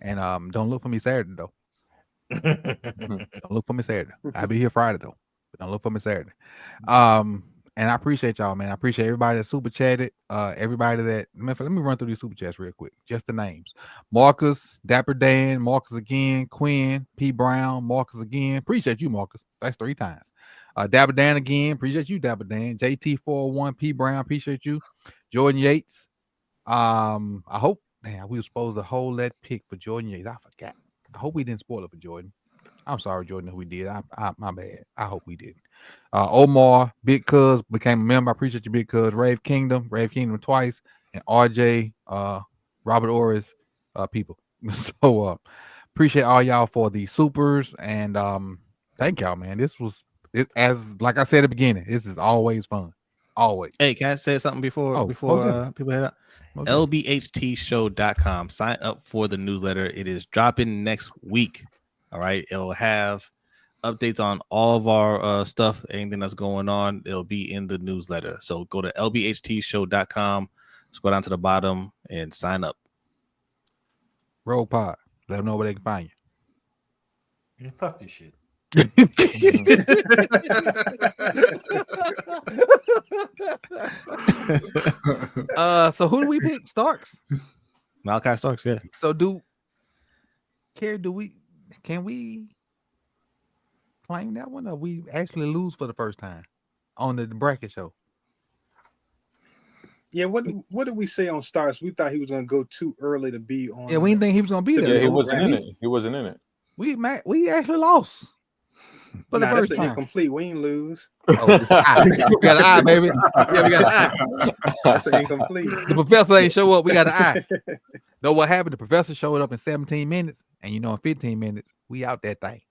And don't look for me Saturday though. Don't look for me Saturday. I'll be here Friday though. But don't look for me Saturday. And I appreciate y'all, man. I appreciate everybody that super chatted. Everybody that let me run through these super chats real quick. Just the names: Marcus, Dapper Dan, Marcus again, Quinn, P. Brown, Marcus again. Appreciate you, Marcus. That's 3 times. Dapper Dan again. Appreciate you, Dapper Dan. JT401, P. Brown. Appreciate you. Jordan Yates. I hope. Damn, we were supposed to hold that pick for Jordan Yates. I forgot. I hope we didn't spoil it for Jordan. I'm sorry, Jordan, if we did. My bad. I hope we didn't. Omar, Big Cuz became a member. I appreciate you, Big Cuz. Rave Kingdom twice, and RJ, Robert Orris, people. So appreciate all y'all for the supers, and thank y'all, man. This was as like I said at the beginning. This is always fun. Always. Hey, can I say something before people head out? Okay. LBHTshow.com. Sign up for the newsletter. It is dropping next week. All right. It'll have updates on all of our stuff, anything that's going on. It'll be in the newsletter. So go to LBHTshow.com, scroll down to the bottom, and sign up. Rogue Pod. Let them know where they can find you. Fuck this shit. So who do we pick? Starks. Malachi Starks, yeah. So can we claim that one, or we actually lose for the first time on the bracket show? Yeah, what did we say on Starks? We thought he was gonna go too early to be on. Yeah, we didn't think he was gonna be there. Yeah, he wasn't in it. He wasn't in it. We actually lost. For the first time. Incomplete. We ain't lose. Oh, we got an eye, baby. Yeah, we got an eye. That's incomplete. The professor ain't show up. We got an eye. Know what happened? The professor showed up in 17 minutes, and in 15 minutes, we out that thing.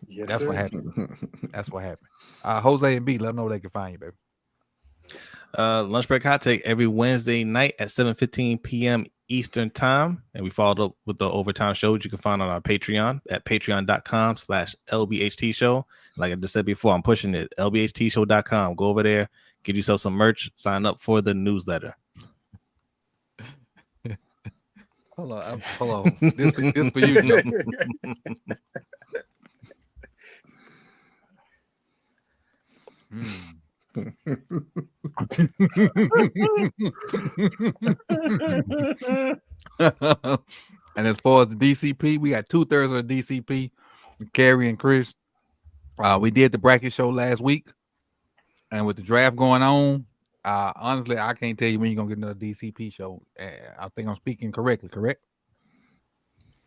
Yes, that's sir. what happened. That's what happened. Jose and B, let them know where they can find you, baby. Lunch Break Hot Take every Wednesday night at 7:15 p.m. Eastern time, and we followed up with the overtime shows you can find on our Patreon at patreon.com/LBHT show. Like I just said before, I'm pushing it. LBHTshow.com. Go over there, get yourself some merch, sign up for the newsletter. Hold on. This for you, Joe. And as far as the DCP, we got 2/3 of the DCP, Carrie and Chris. We did the bracket show last week, and with the draft going on, honestly, I can't tell you when you're gonna get another DCP show. I think I'm speaking correctly, correct?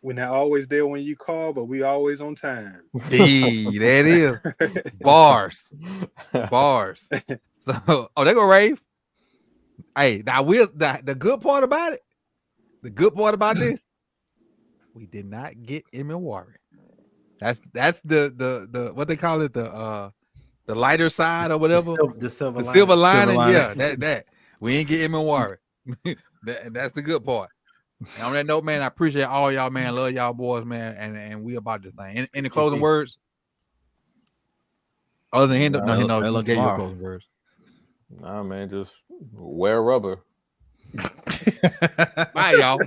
We're not always there when you call, but we always on time. Hey, that is bars. So, they go rave. Hey, now the good part about it. The good part about this, we did not get Emma Warren. That's the what they call it, the lighter side or whatever. The silver lining. lining. Yeah, that we ain't get Emma Warren. That's the good part. And on that note, man, I appreciate all y'all, man. Love y'all boys, man, and we about this thing. In the closing words, other than him, no, gave your closing words. Nah, man, just wear rubber. Bye, y'all.